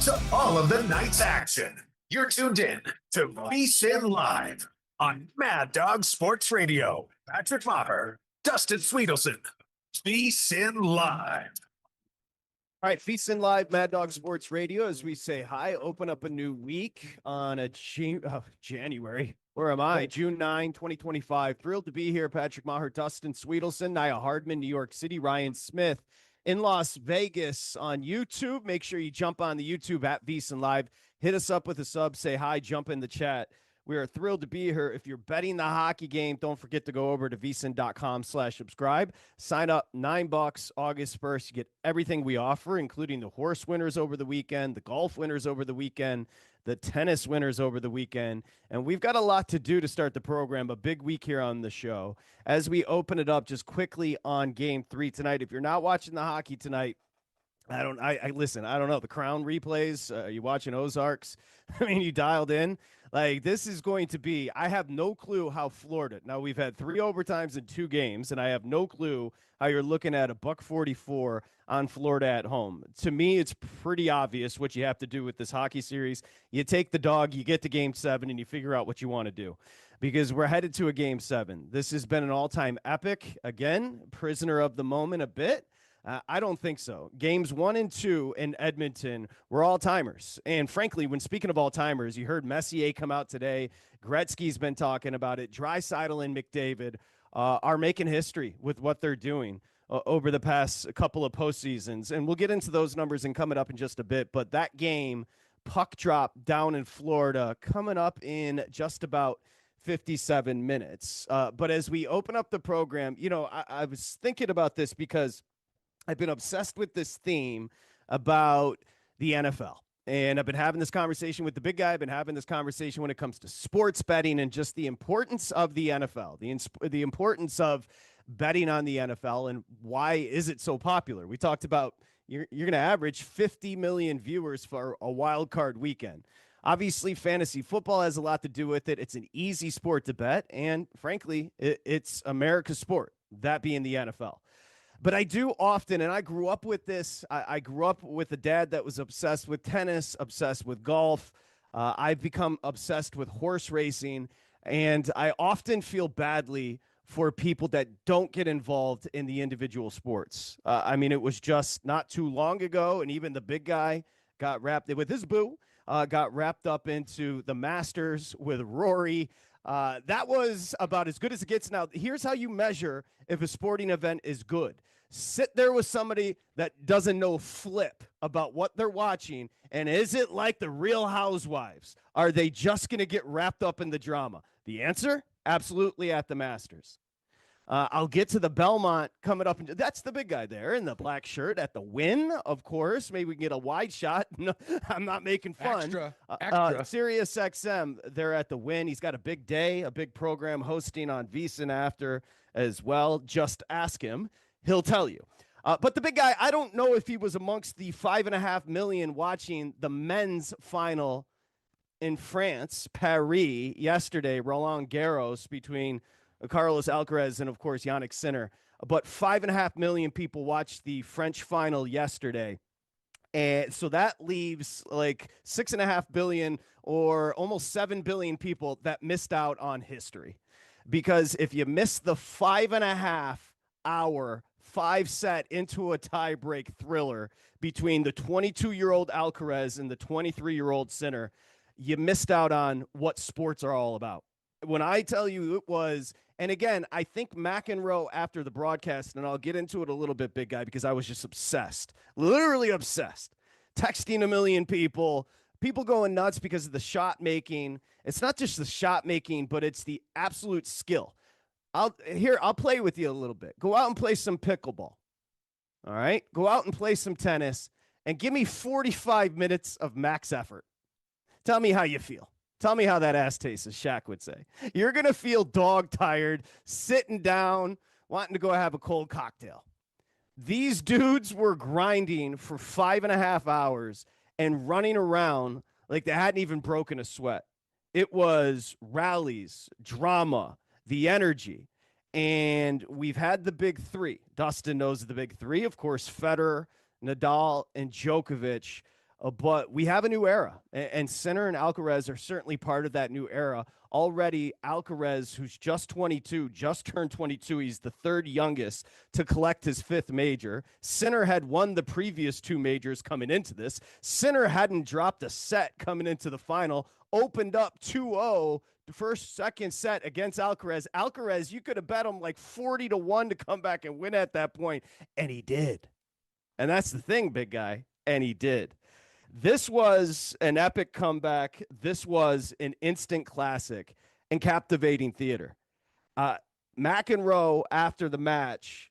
to all of the night's action. You're tuned in to VSiN Live on Mad Dog Sports Radio. Patrick Meagher, Dustin Swedelson, VSiN Live. All right, VSiN Live, Mad Dog Sports Radio, as we say hi, open up a new week on a January. Where am I? June 9, 2025. Thrilled to be here. Patrick Meagher, Dustin Swedelson, Nia Hardman, New York City, Ryan Smith in Las Vegas on YouTube. Make sure you jump on the YouTube at VSiN Live. Hit us up with a sub, say hi, jump in the chat. We are thrilled to be here. If you're betting the hockey game, don't forget to go over to vsin.com/subscribe. Sign up, $9 August 1st. You get everything we offer, including the horse winners over the weekend, the golf winners over the weekend, the tennis winners over the weekend. And we've got a lot to do to start the program. A big week here on the show. As we open it up just quickly on Game 3 tonight, if you're not watching the hockey tonight, listen, I don't know. The Crown replays, you watching Ozarks? I mean, you dialed in. Like, this is going to be, I have no clue how Florida, now we've had 3 overtimes in 2 games, and I have no clue how you're looking at a $144 on Florida at home. To me, it's pretty obvious what you have to do with this hockey series. You take the dog, you get to Game 7, and you figure out what you want to do, because we're headed to a Game 7. This has been an all-time epic. Again, prisoner of the moment a bit. I don't think so. Games 1 and 2 in Edmonton were all-timers. And frankly, when speaking of all-timers, you heard Messier come out today. Gretzky's been talking about it. Draisaitl and McDavid are making history with what they're doing over the past couple of postseasons. And we'll get into those numbers and coming up in just a bit. But that game, puck drop down in Florida, coming up in just about 57 minutes. But as we open up the program, you know, I was thinking about this because I've been obsessed with this theme about the NFL. And I've been having this conversation with the big guy. I've been having this conversation when it comes to sports betting and just the importance of the NFL, the importance of betting on the NFL, and why is it so popular? We talked about you're going to average 50 million viewers for a wild card weekend. Obviously, fantasy football has a lot to do with it. It's an easy sport to bet. And frankly, it's America's sport, that being the NFL. But I do often, and I grew up with this, I grew up with a dad that was obsessed with tennis, obsessed with golf. I've become obsessed with horse racing, and I often feel badly for people that don't get involved in the individual sports. I mean, it was just not too long ago, and even the big guy got wrapped with his boo, got wrapped up into the Masters with Rory. That was about as good as it gets. Now, here's how you measure if a sporting event is good. Sit there with somebody that doesn't know flip about what they're watching, and is it like the Real Housewives? Are they just going to get wrapped up in the drama? The answer? Absolutely at the Masters. I'll get to the Belmont coming up. That's the big guy there in the black extra at the Win, of course. Maybe we can get a wide shot. No, I'm not making fun. Extra. Sirius XM, they're at the Win. He's got a big day, a big program hosting on VSiN after as well. Just ask him. He'll tell you. But the big guy, I don't know if he was amongst the 5.5 million watching the men's final in France, Paris, yesterday, Roland Garros, between Carlos Alcaraz and, of course, Yannick Sinner. But 5.5 million people watched the French final yesterday. And so that leaves like 6.5 billion or almost 7 billion people that missed out on history. Because if you miss the 5.5 hour 5-set into a tie-break thriller between the 22-year-old Alcaraz and the 23-year-old Sinner, you missed out on what sports are all about. When I tell you it was, and again, I think McEnroe after the broadcast, and I'll get into it a little bit, big guy, because I was just obsessed, literally obsessed, texting a million people going nuts because of the shot making. It's not just the shot making, but it's the absolute skill. I'll play with you a little bit. Go out and play some pickleball. All right? Go out and play some tennis and give me 45 minutes of max effort. Tell me how you feel. Tell me how that ass tastes, as Shaq would say. You're going to feel dog tired, sitting down, wanting to go have a cold cocktail. These dudes were grinding for 5.5 hours and running around like they hadn't even broken a sweat. It was rallies, drama, the energy. And we've had the big three. Dustin knows the big three. Of course, Federer, Nadal, and Djokovic. But we have a new era, and Sinner and Alcaraz are certainly part of that new era. Already, Alcaraz, who's just 22, just turned 22, he's the third youngest to collect his fifth major. Sinner had won the previous two majors coming into this. Sinner hadn't dropped a set coming into the final, opened up 2-0 the first, second set against Alcaraz. Alcaraz, you could have bet him like 40-1 to come back and win at that point, and he did. And that's the thing, big guy, and he did. This was an epic comeback. This was an instant classic and captivating theater. McEnroe, after the match,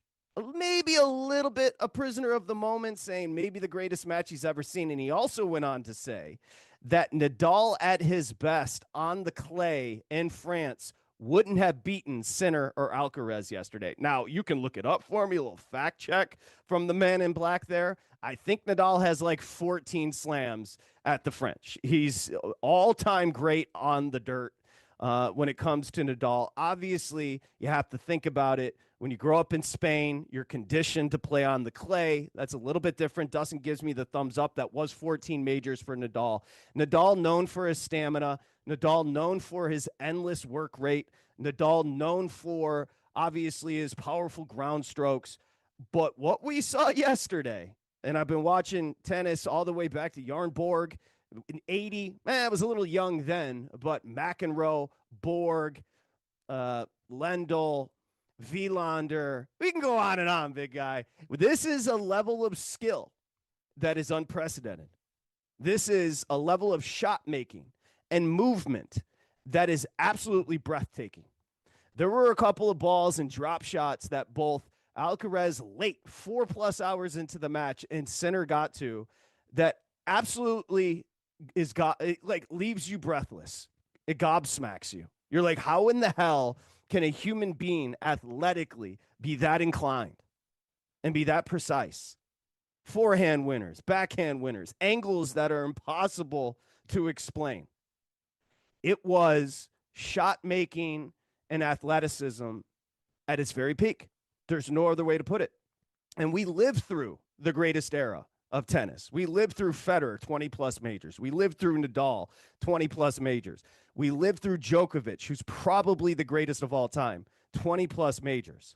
maybe a little bit a prisoner of the moment, saying maybe the greatest match he's ever seen. And he also went on to say that Nadal at his best on the clay in France wouldn't have beaten Sinner or Alcaraz yesterday. Now, you can look it up for me, a little fact check from the man in black there. I think Nadal has like 14 slams at the French. He's all-time great on the dirt when it comes to Nadal. Obviously, you have to think about it. When you grow up in Spain, you're conditioned to play on the clay. That's a little bit different. Dustin gives me the thumbs up. That was 14 majors for Nadal. Nadal known for his stamina. Nadal known for his endless work rate. Nadal known for, obviously, his powerful ground strokes. But what we saw yesterday, and I've been watching tennis all the way back to Jan Borg in 80. I was a little young then, but McEnroe, Borg, Lendl, Wilander. We can go on and on, big guy. This is a level of skill that is unprecedented. This is a level of shot making and movement that is absolutely breathtaking. There were a couple of balls and drop shots that both Alcaraz late 4+ hours into the match and Sinner got to that absolutely leaves you breathless. It gobsmacks you. You're like, how in the hell can a human being athletically be that inclined and be that precise? Forehand winners, backhand winners, angles that are impossible to explain. It was shot making and athleticism at its very peak. There's no other way to put it. And we lived through the greatest era of tennis. We lived through Federer, 20+ majors. We lived through Nadal, 20+ majors. We lived through Djokovic, who's probably the greatest of all time, 20+ majors.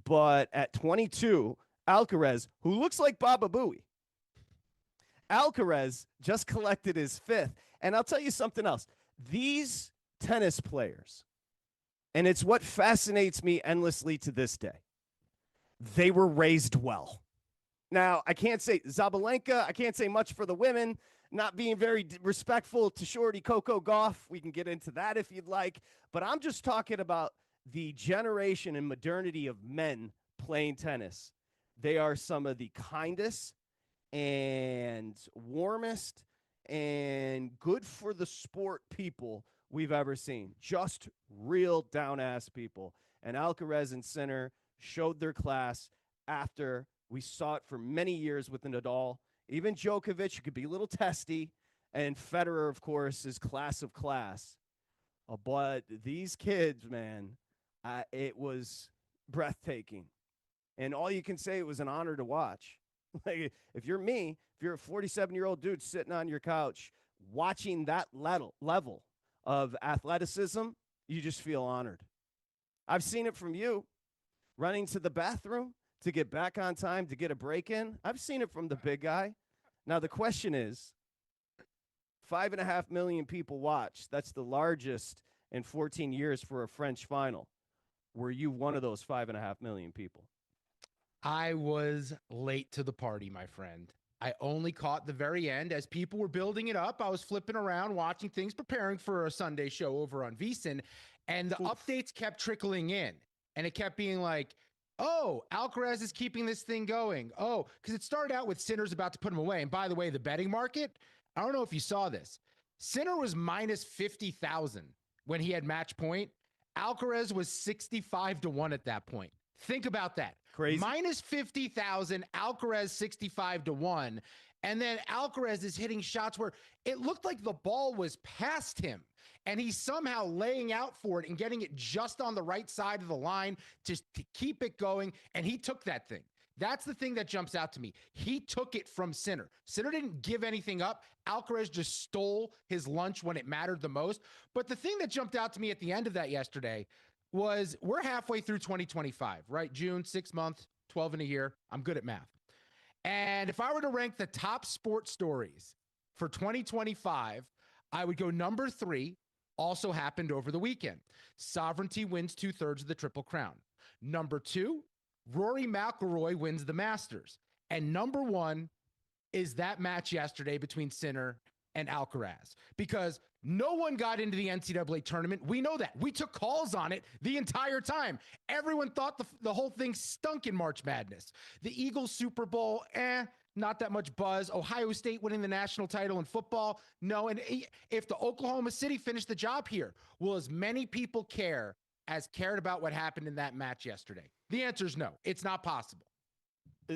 But at 22, Alcaraz, who looks like Baba Booey, Alcaraz just collected his fifth. And I'll tell you something else. These tennis players, and it's what fascinates me endlessly to this day, they were raised well. Now, I can't say Zabalenka, I can't say much for the women, not being very respectful to Shorty Coco Gauff. We can get into that if you'd like. But I'm just talking about the generation and modernity of men playing tennis. They are some of the kindest and warmest and good for the sport people we've ever seen. Just real down-ass people. And Alcaraz and Sinner showed their class after we saw it for many years with Nadal. Even Djokovic could be a little testy. And Federer, of course, is class of class. But these kids, man, it was breathtaking. And all you can say, it was an honor to watch. Like, if you're me, if you're a 47-year-old dude sitting on your couch watching that level of athleticism, you just feel honored. I've seen it from you, running to the bathroom to get back on time to get a break in. I've seen it from the big guy. Now, the question is, 5.5 million people watched. That's the largest in 14 years for a French final. Were you one of those 5.5 million people? I was late to the party, my friend. I only caught the very end as people were building it up. I was flipping around, watching things, preparing for a Sunday show over on VSiN, and the updates kept trickling in. And it kept being like, oh, Alcaraz is keeping this thing going. Oh, because it started out with Sinner's about to put him away. And by the way, the betting market, I don't know if you saw this. Sinner was minus 50,000 when he had match point. Alcaraz was 65-1 at that point. Think about that. Crazy. Minus 50,000, Alcaraz 65-1. And then Alcaraz is hitting shots where it looked like the ball was past him. And he's somehow laying out for it and getting it just on the right side of the line to keep it going. And he took that thing. That's the thing that jumps out to me. He took it from Sinner. Sinner didn't give anything up. Alcaraz just stole his lunch when it mattered the most. But the thing that jumped out to me at the end of that yesterday was we're halfway through 2025, right? June, 6 months, 12 in a year. I'm good at math. And if I were to rank the top sports stories for 2025, I would go number 3, also happened over the weekend. Sovereignty wins 2/3 of the Triple Crown. Number 2, Rory McIlroy wins the Masters. And number 1 is that match yesterday between Sinner and Alcaraz, because no one got into the NCAA tournament. We know that. We took calls on it the entire time. Everyone thought the whole thing stunk in March Madness. The Eagles Super Bowl, not that much buzz. Ohio State winning the national title in football, no. And if the Oklahoma City finished the job here, will as many people care as cared about what happened in that match yesterday? The answer is no. It's not possible.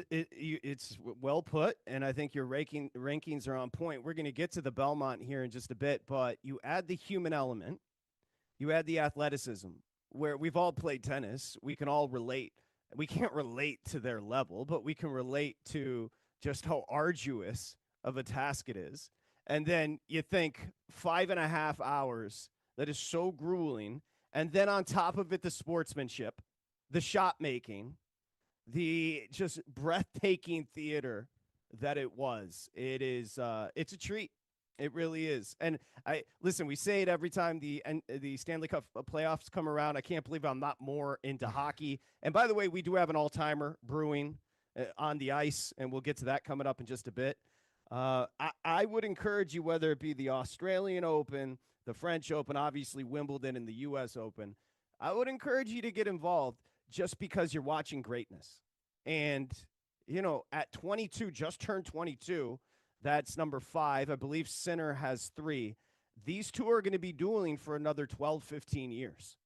It's well put, and I think your rankings are on point. We're going to get to the Belmont here in just a bit, but you add the human element, you add the athleticism, where we've all played tennis. We can all relate. We can't relate to their level, but we can relate to just how arduous of a task it is. And then you think 5.5 hours, that is so grueling. And then on top of it, the sportsmanship, the shot making, the just breathtaking theater that it was. It's a treat. It really is. And listen, we say it every time the Stanley Cup playoffs come around. I can't believe I'm not more into hockey. And by the way, we do have an all-timer brewing on the ice, and we'll get to that coming up in just a bit. I would encourage you, whether it be the Australian Open, the French Open, obviously Wimbledon, and the U.S. Open, I would encourage you to get involved, just because you're watching greatness. And, at 22, just turned 22, that's number 5. I believe Sinner has 3. These two are going to be dueling for another 12, 15 years.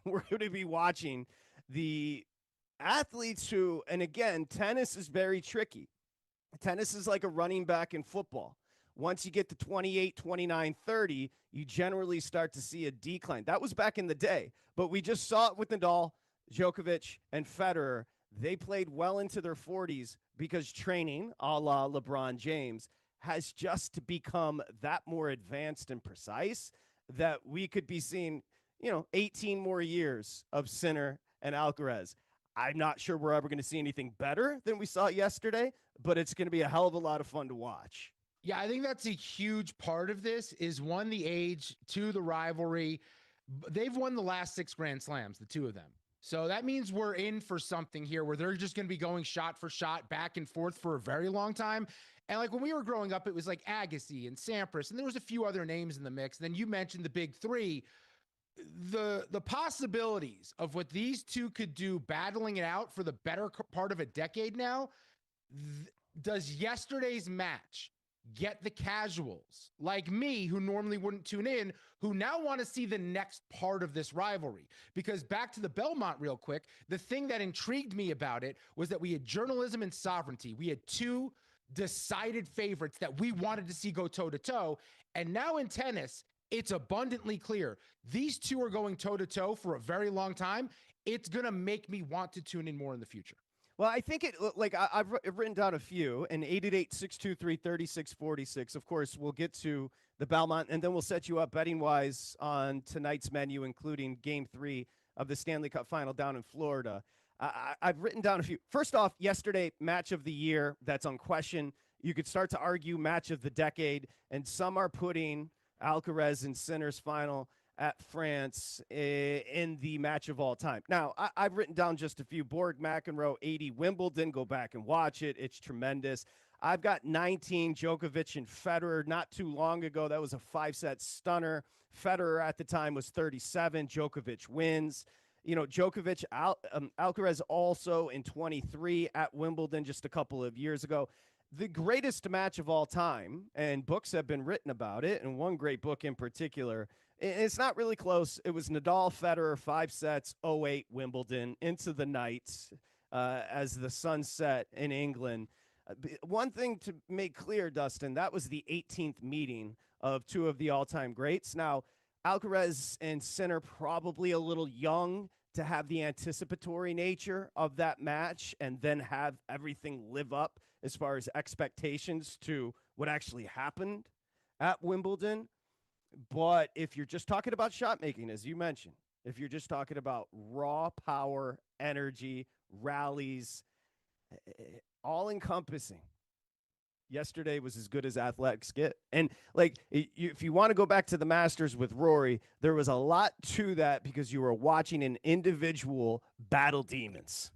We're going to be watching the athletes who, and again, tennis is very tricky. Tennis is like a running back in football. Once you get to 28, 29, 30, you generally start to see a decline. That was back in the day, but we just saw it with Nadal, Djokovic, and Federer. They played well into their 40s because training, a la LeBron James, has just become that more advanced and precise that we could be seeing, 18 more years of Sinner and Alcaraz. I'm not sure we're ever going to see anything better than we saw yesterday, but it's going to be a hell of a lot of fun to watch. Yeah, I think that's a huge part of this is, 1, the age, 2, the rivalry. They've won the last 6 Grand Slams, the two of them. So that means we're in for something here where they're just going to be going shot for shot back and forth for a very long time. And like when we were growing up, it was like Agassi and Sampras, and there was a few other names in the mix. Then you mentioned the big 3. The possibilities of what these two could do battling it out for the better part of a decade now, does yesterday's match get the casuals like me, who normally wouldn't tune in, who now want to see the next part of this rivalry? Because back to the Belmont real quick, the thing that intrigued me about it was that we had journalism and sovereignty. We had 2 decided favorites that we wanted to see go toe-to-toe. And now in tennis, it's abundantly clear these 2 are going toe-to-toe for a very long time. It's going to make me want to tune in more in the future. Well, I think I've written down a few, and 888-623-3646. Of course, we'll get to the Belmont, and then we'll set you up betting-wise on tonight's menu, including Game 3 of the Stanley Cup Final down in Florida. I've written down a few. First off, yesterday, match of the year, that's unquestioned. You could start to argue match of the decade, and some are putting Alcaraz and Sinner's final at France in the match of all time. Now, I've written down just a few. Borg McEnroe, 80 Wimbledon. Go back and watch it. It's tremendous. I've got 19 Djokovic and Federer not too long ago. That was a 5-set stunner. Federer at the time was 37. Djokovic wins. Djokovic, Alcaraz also in 23 at Wimbledon just a couple of years ago. The greatest match of all time, and books have been written about it, and one great book in particular. It's not really close. It was Nadal, Federer, 5 sets, 08 Wimbledon, into the night as the sun set in England. One thing to make clear, Dustin, that was the 18th meeting of 2 of the all-time greats. Now, Alcaraz and Sinner probably a little young to have the anticipatory nature of that match and then have everything live up as far as expectations to what actually happened at Wimbledon. But if you're just talking about shot making, as you mentioned, if you're just talking about raw power, energy, rallies, all encompassing, yesterday was as good as athletics get. And like, if you want to go back to the Masters with Rory, there was a lot to that because you were watching an individual battle demons.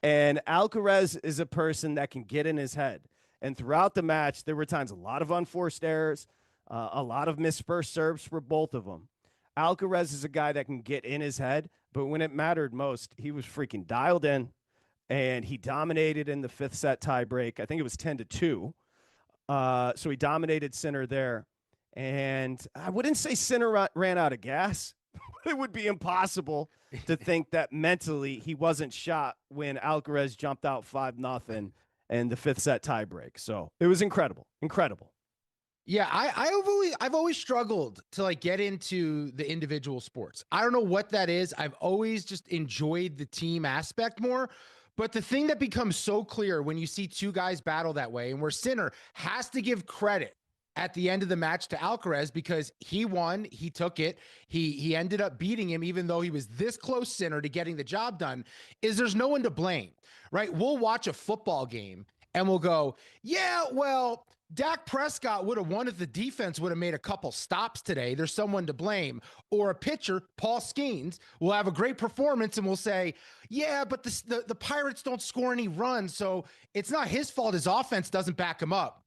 And Alcaraz is a person that can get in his head. And throughout the match, there were times a lot of unforced errors, a lot of missed first serves for both of them. Alcaraz is a guy that can get in his head, but when it mattered most, he was freaking dialed in, and he dominated in the fifth set tiebreak. I think it was 10-2. So he dominated Sinner there. And I wouldn't say Sinner ran out of gas, but it would be impossible to think that mentally he wasn't shot when Alcaraz jumped out 5-0 in the fifth set tiebreak. So it was incredible. Incredible. Yeah, I've always struggled to like get into the individual sports. I don't know what that is. I've always just enjoyed the team aspect more. But the thing that becomes so clear when you see two guys battle that way, and where Sinner has to give credit at the end of the match to Alcaraz because he won, he took it, he ended up beating him even though he was this close, Sinner, to getting the job done, is there's no one to blame, right? We'll watch a football game and we'll go, yeah, well, Dak Prescott would have won if the defense would have made a couple stops today. There's someone to blame. Or a pitcher, Paul Skeens, will have a great performance and we'll say, yeah, but the Pirates don't score any runs, so it's not his fault his offense doesn't back him up.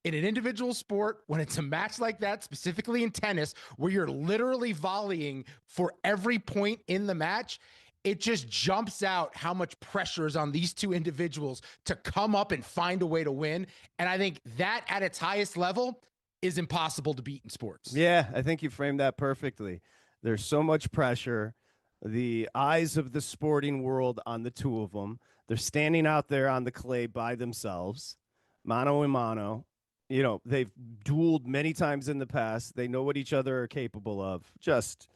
In an individual sport, when it's a match like that, specifically in tennis, where you're literally volleying for every point in the match, it just jumps out how much pressure is on these two individuals to come up and find a way to win. And I think that at its highest level is impossible to beat in sports. Yeah, I think you framed that perfectly. There's so much pressure. The eyes of the sporting world on the two of them. They're standing out there on the clay by themselves, mano a mano. You know, they've dueled many times in the past. They know what each other are capable of. Just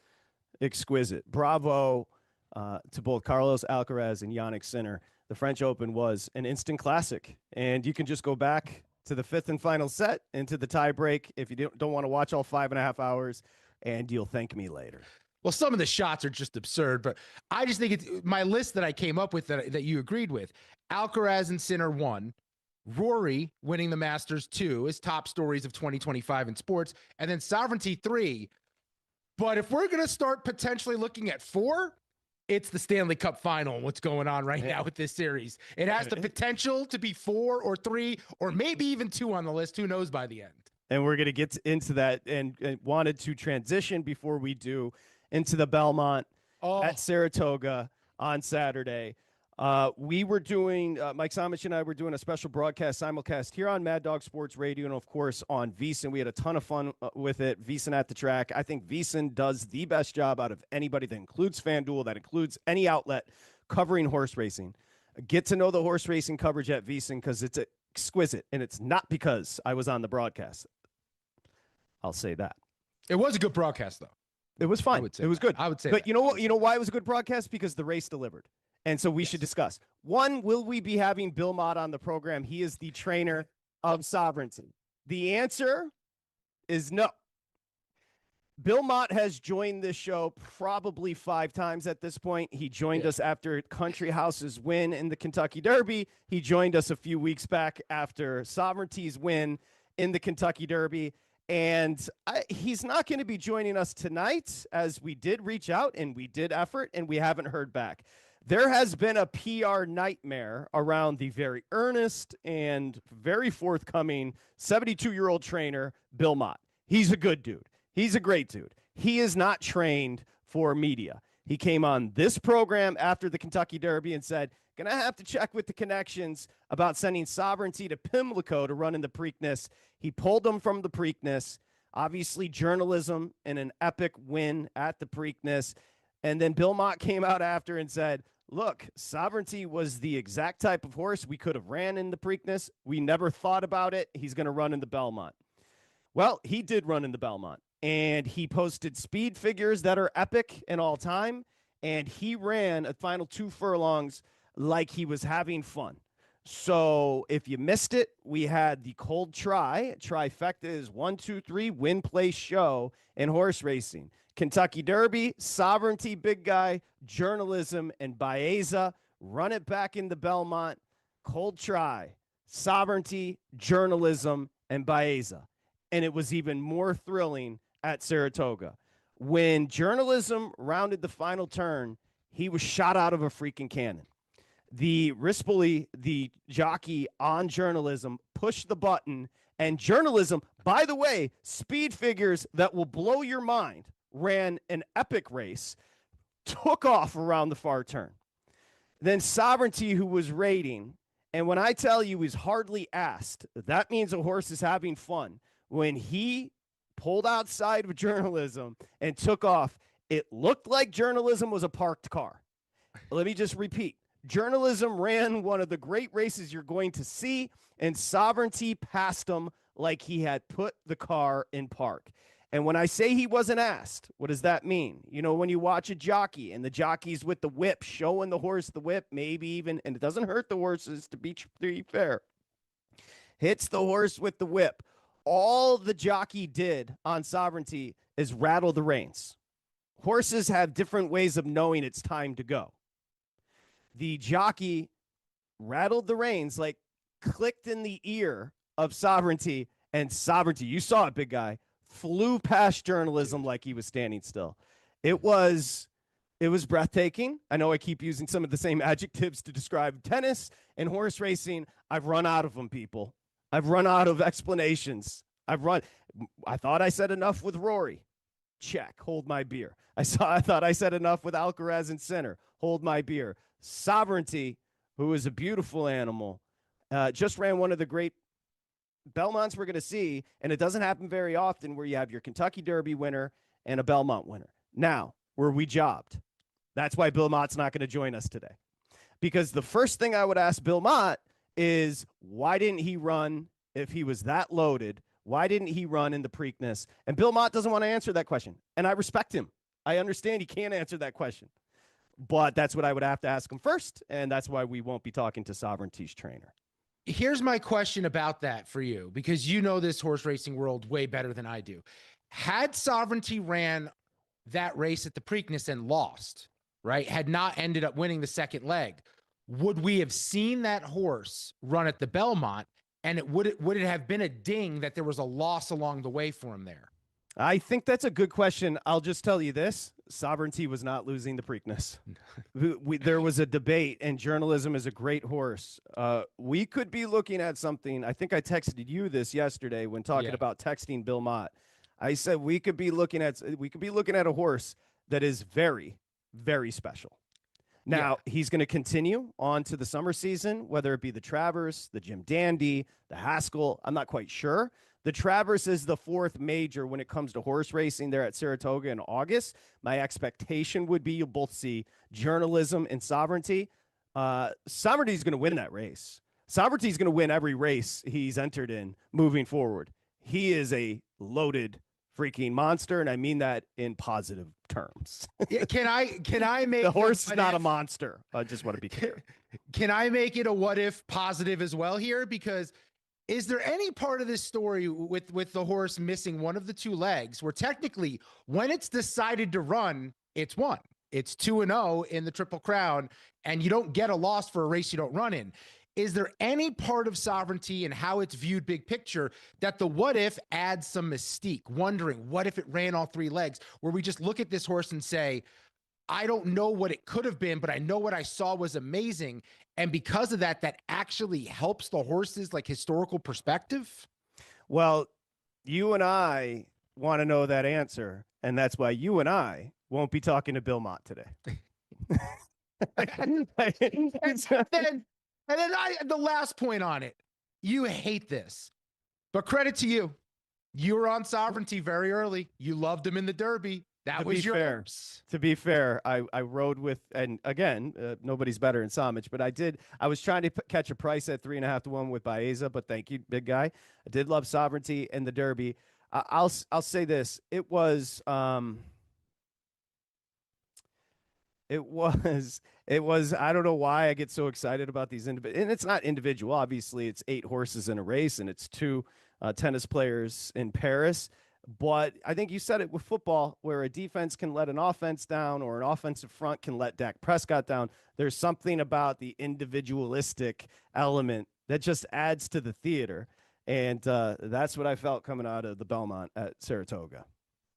exquisite. Bravo to both Carlos Alcaraz and Yannick Sinner. The French Open was an instant classic, and you can just go back to the fifth and final set and to the tie break if you don't want to watch all 5.5 hours, and you'll thank me later. Well, some of the shots are just absurd, but I just think it's my list that I came up with that you agreed with. Alcaraz and Sinner 1, Rory winning the Masters 2 as top stories of 2025 in sports, and then Sovereignty 3. But if we're going to start potentially looking at 4, it's the Stanley Cup final and what's going on right now with this series. It has the potential to be 4 or 3 or maybe even 2 on the list. Who knows by the end? And we're going to get into that and wanted to transition before we do into the Belmont at Saratoga on Saturday. We were doing, Mike Samich and I were doing a special broadcast simulcast here on Mad Dog Sports Radio and, of course, on VSiN. We had a ton of fun with it, VSiN at the track. I think VSiN does the best job out of anybody that includes FanDuel, that includes any outlet covering horse racing. Get to know the horse racing coverage at VSiN because it's exquisite, and it's not because I was on the broadcast. I'll say that. It was a good broadcast, though. It was fine. It was good. I would say But that. you know what? You know why it was a good broadcast? Because the race delivered. And so we should discuss. One, will we be having Bill Mott on the program? He is the trainer of Sovereignty. The answer is no. Bill Mott has joined this show probably 5 times at this point. He joined us after Country House's win in the Kentucky Derby. He joined us a few weeks back after Sovereignty's win in the Kentucky Derby. And he's not going to be joining us tonight, as we did reach out and we did effort and we haven't heard back. There has been a PR nightmare around the very earnest and very forthcoming 72-year-old trainer, Bill Mott. He's a good dude. He's a great dude. He is not trained for media. He came on this program after the Kentucky Derby and said, gonna have to check with the connections about sending Sovereignty to Pimlico to run in the Preakness. He pulled them from the Preakness. Obviously, journalism and an epic win at the Preakness. And then Bill Mott came out after and said, look, Sovereignty was the exact type of horse we could have ran in the Preakness. We never thought about it. He's going to run in the Belmont. Well, he did run in the Belmont, and he posted speed figures that are epic and all time. and he ran a final 2 furlongs like he was having fun. So if you missed it, we had the cold trifecta is 1, 2, 3 win, place, show in horse racing. Kentucky Derby, Sovereignty, big guy, journalism, and Baeza. Run it back into Belmont. Cold try, Sovereignty, journalism, and Baeza. And it was even more thrilling at Saratoga. When journalism rounded the final turn, he was shot out of a freaking cannon. The Rispoli, the jockey on journalism, pushed the button, and journalism, by the way, speed figures that will blow your mind, ran an epic race, took off around the far turn. Then Sovereignty, who was rating, and when I tell you he's hardly asked, that means a horse is having fun. When he pulled outside of journalism and took off, it looked like journalism was a parked car. Let me just repeat. Journalism ran one of the great races you're going to see, and Sovereignty passed him like he had put the car in park. And when I say he wasn't asked, what does that mean? You know, when you watch a jockey and the jockey's with the whip, showing the horse the whip, maybe even, and it doesn't hurt the horses to be fair, hits the horse with the whip. All the jockey did on Sovereignty is rattle the reins. Horses have different ways of knowing it's time to go. The jockey rattled the reins, like clicked in the ear of Sovereignty, and Sovereignty, you saw it, big guy, flew past journalism like he was standing still. It was breathtaking. I know I keep using some of the same adjectives to describe tennis and horse racing. I've run out of them, people. I've run out of explanations. I thought I said enough with Rory. Check. Hold my beer. I thought I said enough with Alcaraz and center. Hold my beer. Sovereignty, who is a beautiful animal, just ran one of the great Belmonts we're going to see, and it doesn't happen very often where you have your Kentucky Derby winner and a Belmont winner. Now, were we jobbed? That's why Bill Mott's not going to join us today. Because the first thing I would ask Bill Mott is, why didn't he run if he was that loaded? Why didn't he run in the Preakness? And Bill Mott doesn't want to answer that question. And I respect him. I understand he can't answer that question. But that's what I would have to ask him first, and that's why we won't be talking to Sovereignty's trainer. Here's my question about that for you, because you know this horse racing world way better than I do. Had Sovereignty ran that race at the Preakness and lost, right, had not ended up winning the second leg, would we have seen that horse run at the Belmont, and would it have been a ding that there was a loss along the way for him there? I think that's a good question. I'll just tell you this. Sovereignty was not losing the Preakness. There was a debate, and journalism is a great horse. We could be looking at something. I think I texted you this yesterday when talking about texting Bill Mott. I said we could be looking at a horse that is very, very special. Now, he's going to continue on to the summer season, whether it be the Travers, the Jim Dandy, the Haskell. I'm not quite sure. The Travers is the fourth major when it comes to horse racing there at Saratoga in August. My expectation would be you'll both see journalism and Sovereignty. Sovereignty is going to win that race. Sovereignty is going to win every race he's entered in moving forward. He is a loaded freaking monster, and I mean that in positive terms. Can I make the horse is not a monster? I just want to be clear. Can I make it a what if positive as well here? Because is there any part of this story with the horse missing one of the two legs where technically when it's decided to run, it's won? It's 2-0 in the Triple Crown, and you don't get a loss for a race you don't run in. Is there any part of Sovereignty and how it's viewed big picture that the what if adds some mystique, wondering what if it ran all three legs, where we just look at this horse and say, I don't know what it could have been, but I know what I saw was amazing. And because of that, that actually helps the horse's like historical perspective? Well, you and I want to know that answer. And that's why you and I won't be talking to Bill Mott today. And then the last point on it, you hate this, but credit to you. You were on Sovereignty very early. You loved him in the Derby. That was yours. To be fair, I rode with, and again, nobody's better in Samich, but I was trying to catch a price at 3.5 to 1 with Baeza, but thank you, big guy. I did love Sovereignty and the Derby. I'll say this. It was, It was, I don't know why I get so excited about these and it's not individual. Obviously, it's 8 horses in a race and it's 2 tennis players in Paris. But I think you said it with football, where a defense can let an offense down or an offensive front can let Dak Prescott down. There's something about the individualistic element that just adds to the theater. And that's what I felt coming out of the Belmont at Saratoga.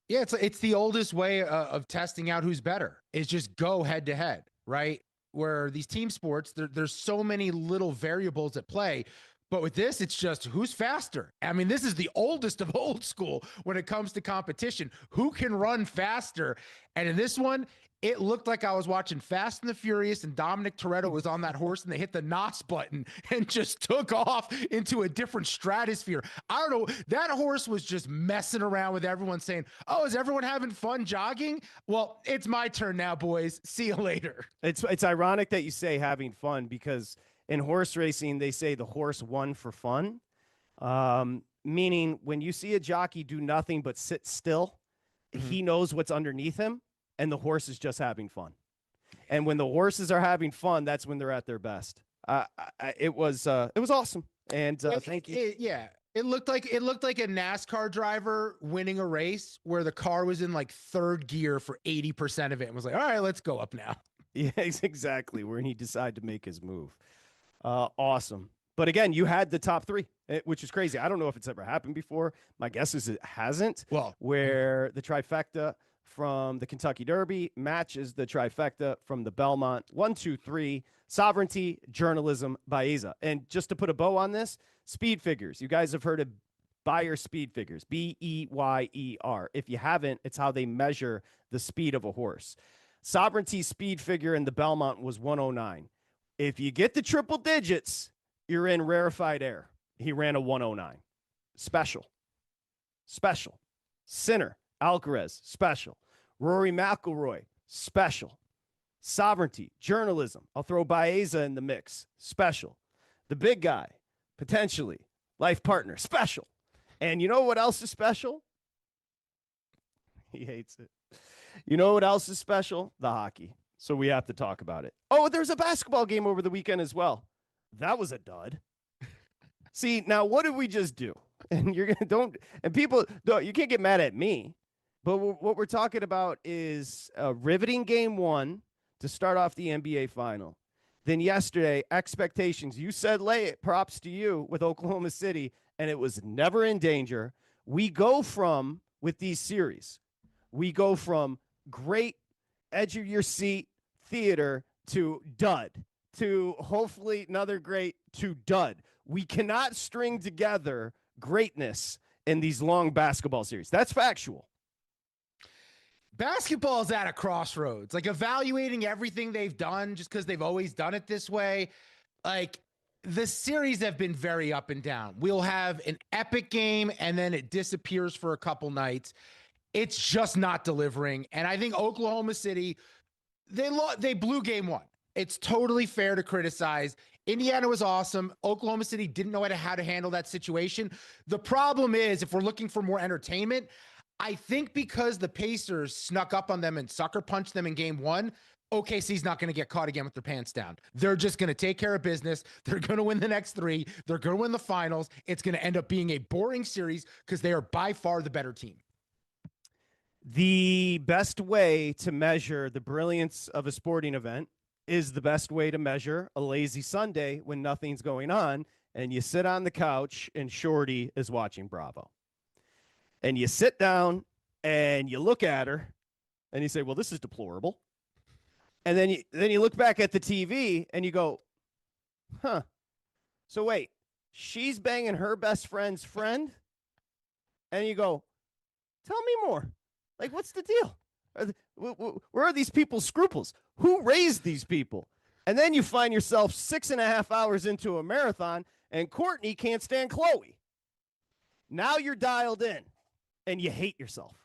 Yeah, it's the oldest way of testing out who's better is just go head to head, right? Where these team sports, there's so many little variables at play. But with this, it's just who's faster. I mean, this is the oldest of old school when it comes to competition. Who can run faster? And in this one, it looked like I was watching Fast and the Furious and Dominic Toretto was on that horse and they hit the NOS button and just took off into a different stratosphere. I don't know. That horse was just messing around with everyone saying, oh, is everyone having fun jogging? Well, it's my turn now, boys. See you later. It's ironic that you say having fun, because in horse racing, they say the horse won for fun. Meaning when you see a jockey do nothing but sit still, he knows what's underneath him. And the horse is just having fun. And when the horses are having fun, that's when they're at their best. It was awesome. And thank you. It looked like a NASCAR driver winning a race where the car was in like 3rd gear for 80% of it and was like, all right, let's go up now. Yeah, exactly. When he decided to make his move. Awesome. But again, you had the top 3, which is crazy. I don't know if it's ever happened before. My guess is it hasn't. Well, where the trifecta from the Kentucky Derby matches the trifecta from the Belmont. 1, 2, 3, sovereignty, journalism, Baeza. And just to put a bow on this, speed figures. You guys have heard of Beyer speed figures, Beyer. If you haven't, it's how they measure the speed of a horse. Sovereignty speed figure in the Belmont was 109. If you get the triple digits, you're in rarefied air. He ran a 109. Special. Sinner, Alcaraz, special. Rory McIlroy, special. Sovereignty, journalism. I'll throw Baeza in the mix, special. The big guy, potentially. Life partner, special. And you know what else is special? He hates it. You know what else is special? The hockey. So we have to talk about it. Oh, there's a basketball game over the weekend as well. That was a dud. See, now what did we just do? And you can't get mad at me. But what we're talking about is a riveting game 1 to start off the NBA final. Then yesterday, expectations. You said lay it. Props to you with Oklahoma City, and it was never in danger. We go from, with these series, we go from great edge of your seat theater to dud, to hopefully another great to dud. We cannot string together greatness in these long basketball series. That's factual. Basketball is at a crossroads, like evaluating everything they've done just because they've always done it this way. Like the series have been very up and down. We'll have an epic game and then it disappears for a couple nights. It's just not delivering. And I think Oklahoma City, they blew game 1. It's totally fair to criticize. Indiana was awesome. Oklahoma City didn't know how to handle that situation. The problem is, if we're looking for more entertainment, I think because the Pacers snuck up on them and sucker punched them in game 1, OKC's not going to get caught again with their pants down. They're just going to take care of business. They're going to win the next 3. They're going to win the finals. It's going to end up being a boring series because they are by far the better team. The best way to measure the brilliance of a sporting event is the best way to measure a lazy Sunday when nothing's going on and you sit on the couch and Shorty is watching Bravo. And you sit down and you look at her and you say, well, this is deplorable. And then you look back at the TV and you go, huh. So wait, she's banging her best friend's friend? And you go, tell me more. Like, what's the deal? Where are these people's scruples? Who raised these people? And then you find yourself 6.5 hours into a marathon and Courtney can't stand Chloe. Now you're dialed in. And you hate yourself.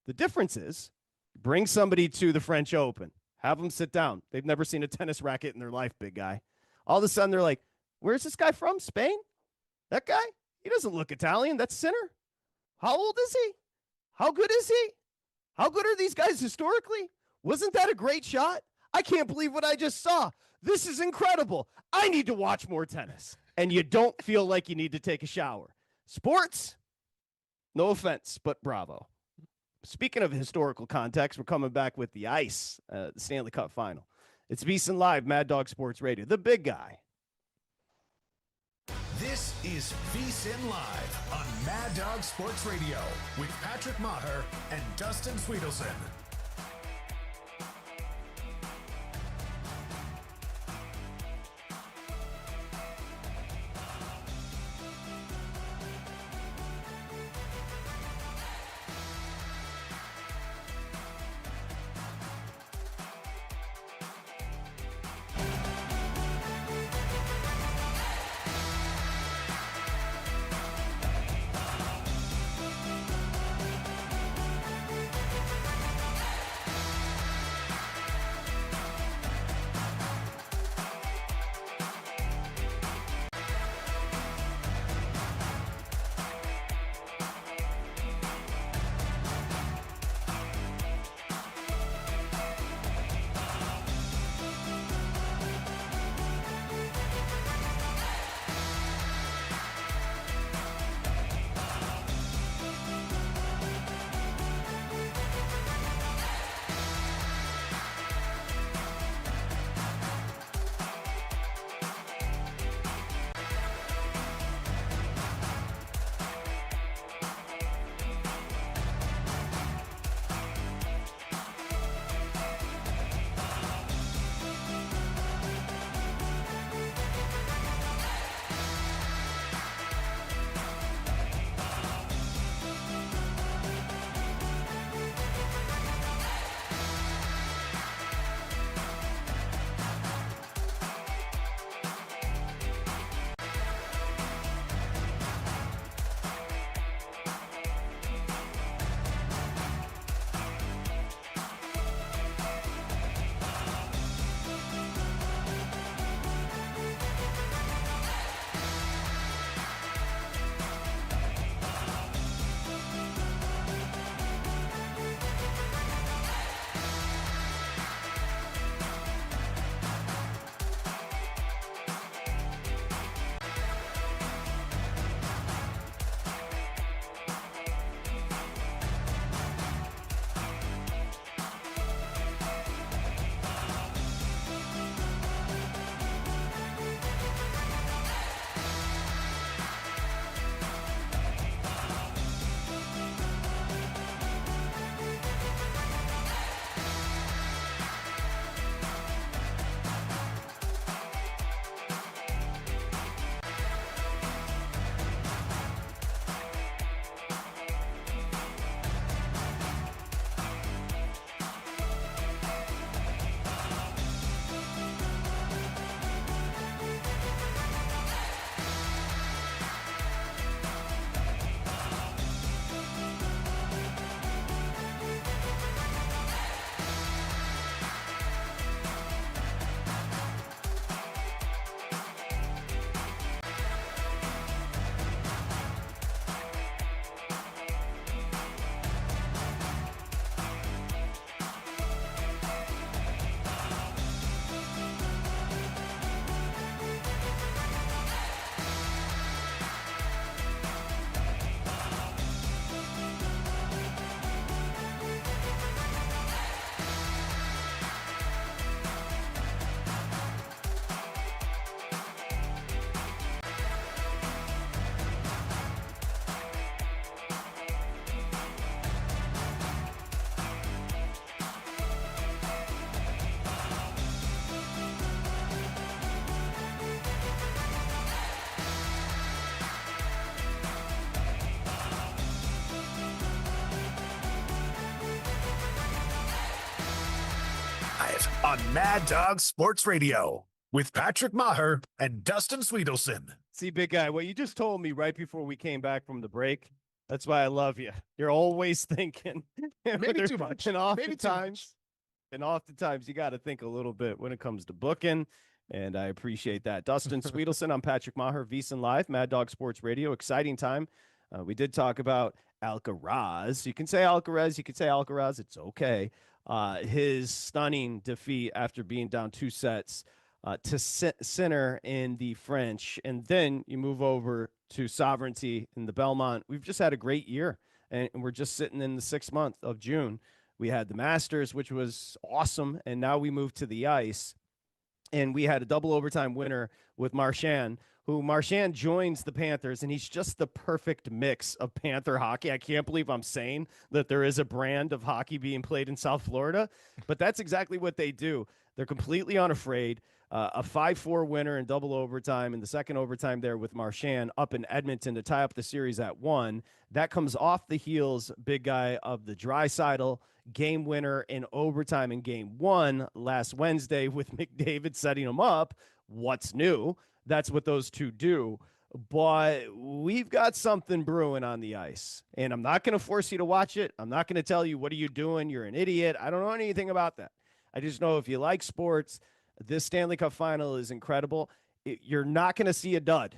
The difference is, bring somebody to the French Open. Have them sit down. They've never seen a tennis racket in their life, big guy. All of a sudden, they're like, where's this guy from? Spain? That guy? He doesn't look Italian. That's Sinner. How old is he? How good is he? How good are these guys historically? Wasn't that a great shot? I can't believe what I just saw. This is incredible. I need to watch more tennis. And you don't feel like you need to take a shower. Sports, no offense, but bravo. Speaking of historical context, we're coming back with the ice, the Stanley Cup final. It's VSiN Live, Mad Dog Sports Radio, the big guy. This is VSiN Live on Mad Dog Sports Radio with Patrick Meagher and Dustin Swedelson. On Mad Dog Sports Radio with Patrick Meagher and Dustin Swedelson. See, big guy, what you just told me right before we came back from the break, that's why I love you. You're always thinking. Maybe too much. And Maybe too much. oftentimes you got to think a little bit when it comes to booking, and I appreciate that. Dustin Swedelson, I'm Patrick Meagher, VSiN Live, Mad Dog Sports Radio. Exciting time. We did talk about Alcaraz. You can say Alcaraz, it's okay. his stunning defeat after being down 2 sets to Sinner in the French. And then you move over to Sovereignty in the Belmont. We've just had a great year, and we're just sitting in the 6th month of June. We had the Masters, which was awesome, and now we move to the ice. And we had a double overtime winner with Marchand, who Marchand joins the Panthers, and he's just the perfect mix of Panther hockey. I can't believe I'm saying that there is a brand of hockey being played in South Florida, but that's exactly what they do. They're completely unafraid. A 5-4 winner in double overtime in the second overtime there with Marchand up in Edmonton to tie up the series at 1. That comes off the heels, big guy, of the Draisaitl game winner in overtime in game 1 last Wednesday with McDavid setting him up. What's new? That's what those two do. But we've got something brewing on the ice, and I'm not going to force you to watch it. I'm not going to tell you, what are you doing? You're an idiot. I don't know anything about that. I just know if you like sports, this Stanley Cup final is incredible. You're not going to see a dud.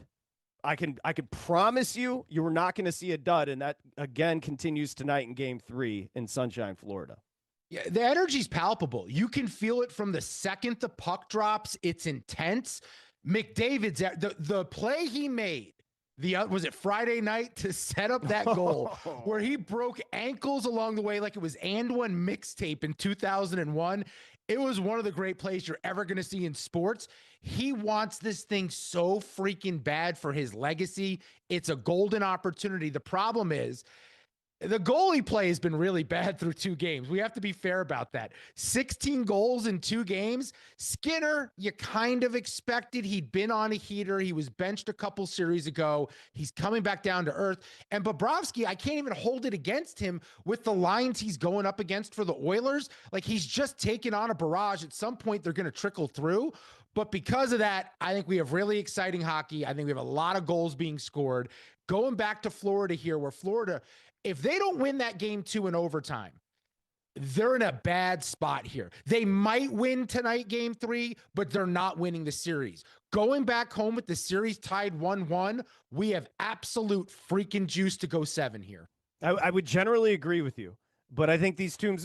I can promise you, you're not going to see a dud, and that again continues tonight in Game 3 in Sunshine, Florida. Yeah, the energy's palpable. You can feel it from the second the puck drops. It's intense. McDavid's the play he made. Was it Friday night to set up that goal where he broke ankles along the way like it was And One mixtape in 2001. It was one of the great plays you're ever going to see in sports. He wants this thing so freaking bad for his legacy. It's a golden opportunity. The problem is, the goalie play has been really bad through 2 games. We have to be fair about that. 16 goals in 2 games. Skinner, you kind of expected. He'd been on a heater. He was benched a couple series ago. He's coming back down to earth. And Bobrovsky, I can't even hold it against him with the lines he's going up against for the Oilers. Like, he's just taken on a barrage. At some point, they're going to trickle through. But because of that, I think we have really exciting hockey. I think we have a lot of goals being scored. Going back to Florida here, where Florida, if they don't win that game 2 in overtime, they're in a bad spot here. They might win tonight, game 3, but they're not winning the series. Going back home with the series tied 1-1, we have absolute freaking juice to go 7 here. I would generally agree with you, but I think these two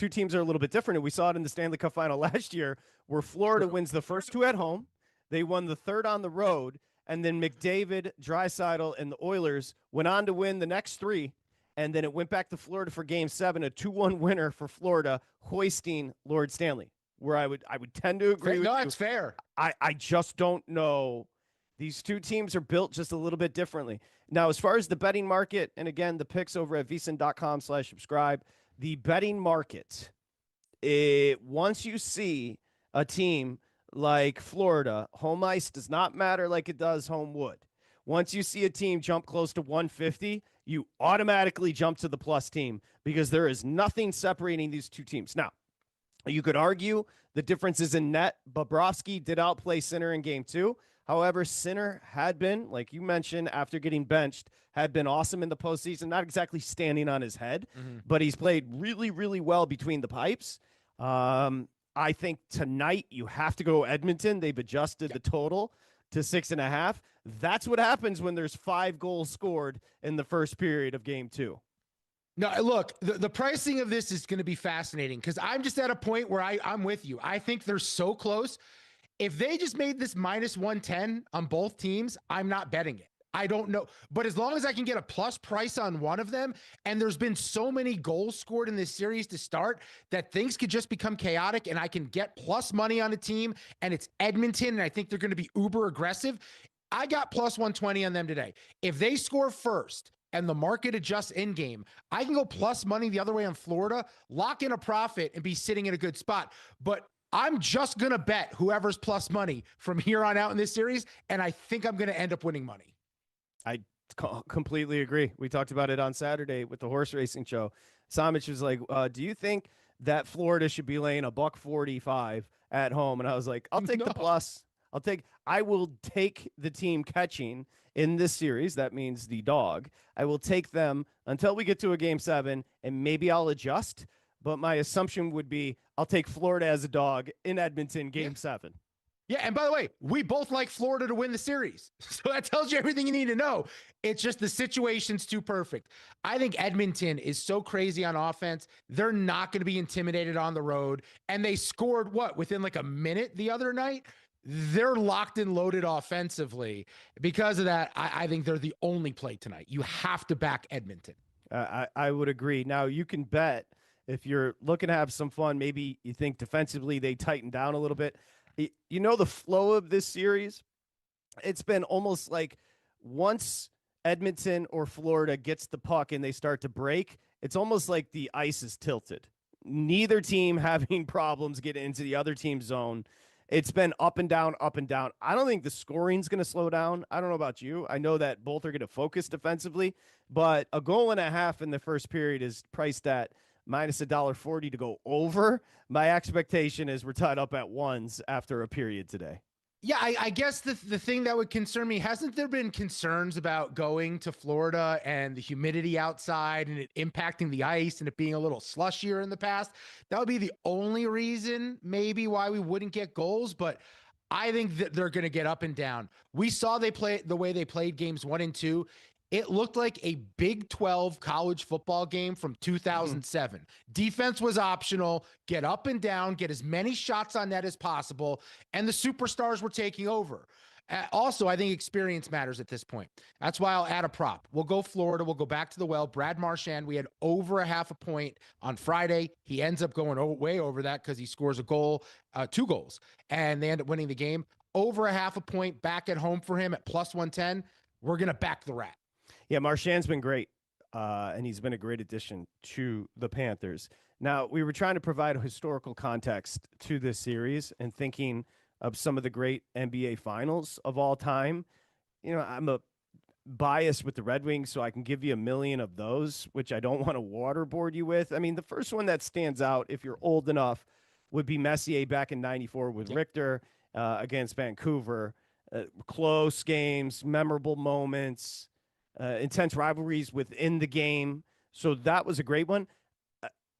teams are a little bit different. And we saw it in the Stanley Cup final last year, where Florida wins the first 2 at home. They won the third on the road, and then McDavid, Draisaitl, and the Oilers went on to win the next 3. And then it went back to Florida for Game 7, a 2-1 winner for Florida, hoisting Lord Stanley, where I would tend to agree with you. No, that's fair. I just don't know. These two teams are built just a little bit differently. Now, as far as the betting market, and again, the picks over at VSiN.com/subscribe, the betting market, once you see a team like Florida, home ice does not matter like it does home wood. Once you see a team jump close to 150, you automatically jump to the plus team, because there is nothing separating these two teams. Now, you could argue the difference is in net. Bobrovsky did outplay Sinner in Game 2. However, Sinner had been, like you mentioned, after getting benched, had been awesome in the postseason, not exactly standing on his head, but he's played really, really well between the pipes. I think tonight you have to go Edmonton. They've adjusted the total to 6.5. That's what happens when there's 5 goals scored in the first period of Game 2. No, look, the pricing of this is going to be fascinating, because I'm just at a point where I'm with you. I think they're so close. If they just made this -110 on both teams, I'm not betting it. I don't know. But as long as I can get a plus price on one of them, and there's been so many goals scored in this series to start that things could just become chaotic, and I can get plus money on a team, and it's Edmonton, and I think they're going to be uber aggressive. I got +120 on them today. If they score first and the market adjusts in game, I can go plus money the other way on Florida, lock in a profit, and be sitting in a good spot. But I'm just going to bet whoever's plus money from here on out in this series, and I think I'm going to end up winning money. I completely agree. We talked about it on Saturday with the horse racing show. Samich was like, do you think that Florida should be laying $1.45 at home? And I was like, I'll take the plus. I will take the team catching in this series. That means the dog. I will take them until we get to a Game 7, and maybe I'll adjust. But my assumption would be I'll take Florida as a dog in Edmonton, Game 7. Yeah, and by the way, we both like Florida to win the series. So that tells you everything you need to know. It's just the situation's too perfect. I think Edmonton is so crazy on offense. They're not going to be intimidated on the road. And they scored within like a minute the other night? They're locked and loaded offensively. Because of that, I think they're the only play tonight. You have to back Edmonton. I would agree. Now, you can bet if you're looking to have some fun, maybe you think defensively they tighten down a little bit. You know, the flow of this series, it's been almost like once Edmonton or Florida gets the puck and they start to break, it's almost like the ice is tilted. Neither team having problems getting into the other team's zone. It's been up and down, up and down. I don't think the scoring's going to slow down. I don't know about you. I know that both are going to focus defensively, but a goal and a half in the first period is priced at minus $1.40 to go over. My expectation is we're tied up at ones after a period today. Yeah, I guess the thing that would concern me, hasn't there been concerns about going to Florida and the humidity outside and it impacting the ice and it being a little slushier in the past? That would be the only reason maybe why we wouldn't get goals, but I think that they're going to get up and down. We saw they play the way they played games 1 and 2. It looked like a Big 12 college football game from 2007. Defense was optional, get up and down, get as many shots on net as possible, and the superstars were taking over. Also, I think experience matters at this point. That's why I'll add a prop. We'll go Florida. We'll go back to the well. Brad Marchand, we had over a half a point on Friday. He ends up going way over that because he scores a goal, 2 goals, and they end up winning the game. Over a half a point back at home for him at plus 110. We're going to back the Rat. Yeah, Marchand's been great, and he's been a great addition to the Panthers. Now, we were trying to provide a historical context to this series and thinking of some of the great NBA finals of all time. You know, I'm a biased with the Red Wings, so I can give you a million of those, which I don't want to waterboard you with. I mean, the first one that stands out, if you're old enough, would be Messier back in '94 with Richter against Vancouver. Close games, memorable moments. Intense rivalries within the game. So that was a great one.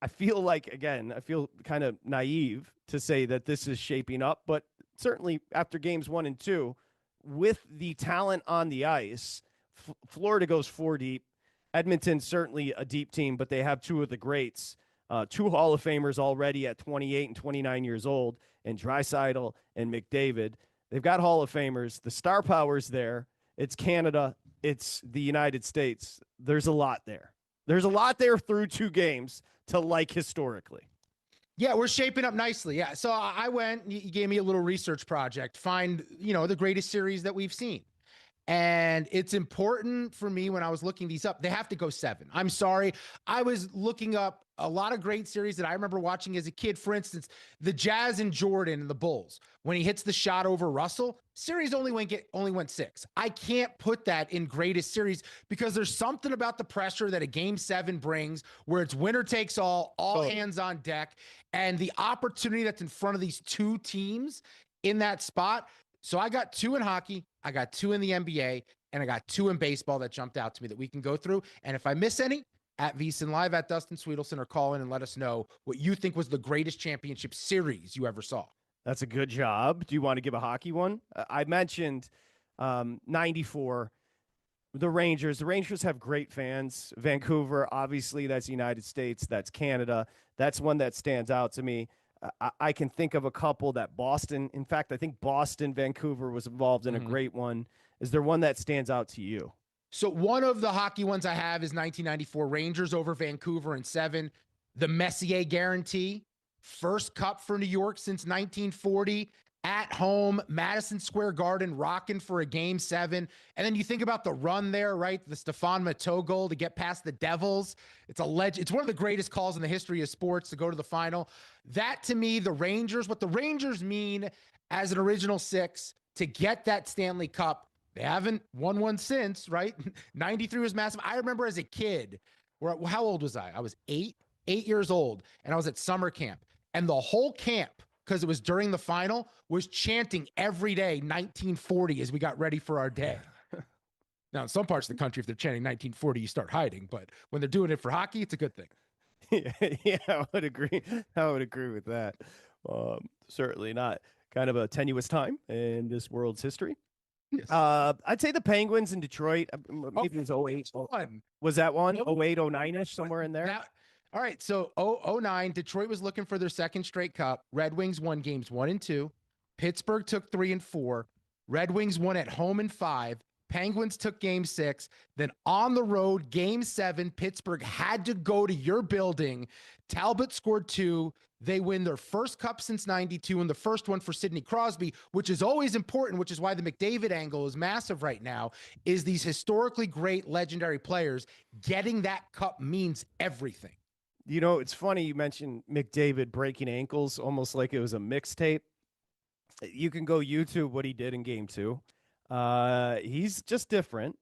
I feel like, again, I feel kind of naive to say that this is shaping up, but certainly after games 1 and 2, with the talent on the ice, Florida goes 4 deep. Edmonton, certainly a deep team, but they have 2 of the greats, 2 Hall of Famers already at 28 and 29 years old, and Draisaitl and McDavid. They've got Hall of Famers. The star power's there. It's Canada. It's the United States. There's a lot there. There's a lot there through 2 games to like historically. Yeah, we're shaping up nicely. Yeah. So I went, you gave me a little research project, find, the greatest series that we've seen. And it's important for me when I was looking these up, they have to go 7. I'm sorry. I was looking up a lot of great series that I remember watching as a kid. For instance, the Jazz and Jordan and the Bulls, when he hits the shot over Russell, series only went 6. I can't put that in greatest series because there's something about the pressure that a game 7 brings where it's winner takes all hands on deck, and the opportunity that's in front of these 2 teams in that spot. So I got 2 in hockey, I got 2 in the NBA, and I got 2 in baseball that jumped out to me that we can go through. And if I miss any, at VSiN Live, at Dustin Swedelson, or call in and let us know what you think was the greatest championship series you ever saw. That's a good job. Do you want to give a hockey one? I mentioned 94, the Rangers. The Rangers have great fans. Vancouver, obviously, that's the United States. That's Canada. That's one that stands out to me. I can think of a couple that Boston, in fact, I think Boston, Vancouver was involved in a great one. Is there one that stands out to you? So one of the hockey ones I have is 1994 Rangers over Vancouver in 7. The Messier guarantee, first cup for New York since 1940, at home, Madison Square Garden, rocking for a game 7. And then you think about the run there, right? The Stephane Matteau goal to get past the Devils. It's a legend. It's one of the greatest calls in the history of sports to go to the final. That, to me, the Rangers, what the Rangers mean as an original 6 to get that Stanley Cup. They haven't won one since, right? 93 was massive. I remember as a kid, how old was I? I was 8 years old, and I was at summer camp. And the whole camp, because it was during the final, was chanting every day 1940 as we got ready for our day. Now, in some parts of the country, if they're chanting 1940, you start hiding. But when they're doing it for hockey, it's a good thing. Yeah, I would agree. I would agree with that. Certainly not. kind of a tenuous time in this world's history. Yes. I'd say the Penguins in Detroit. Maybe it was 08. Fun. Was that one? Nope. 08, 09-ish, somewhere in there? Now, all right. So 09, Detroit was looking for their second straight cup. Red Wings won games 1 and 2. Pittsburgh took 3 and 4. Red Wings won at home in 5. Penguins took game 6. Then on the road, game 7, Pittsburgh had to go to your building. Talbot scored 2. They win their first cup since 92 and the first one for Sidney Crosby, which is always important, which is why the McDavid angle is massive right now, is these historically great legendary players. Getting that cup means everything. You know, it's funny you mentioned McDavid breaking ankles almost like it was a mixtape. You can go YouTube what he did in game 2. He's just different.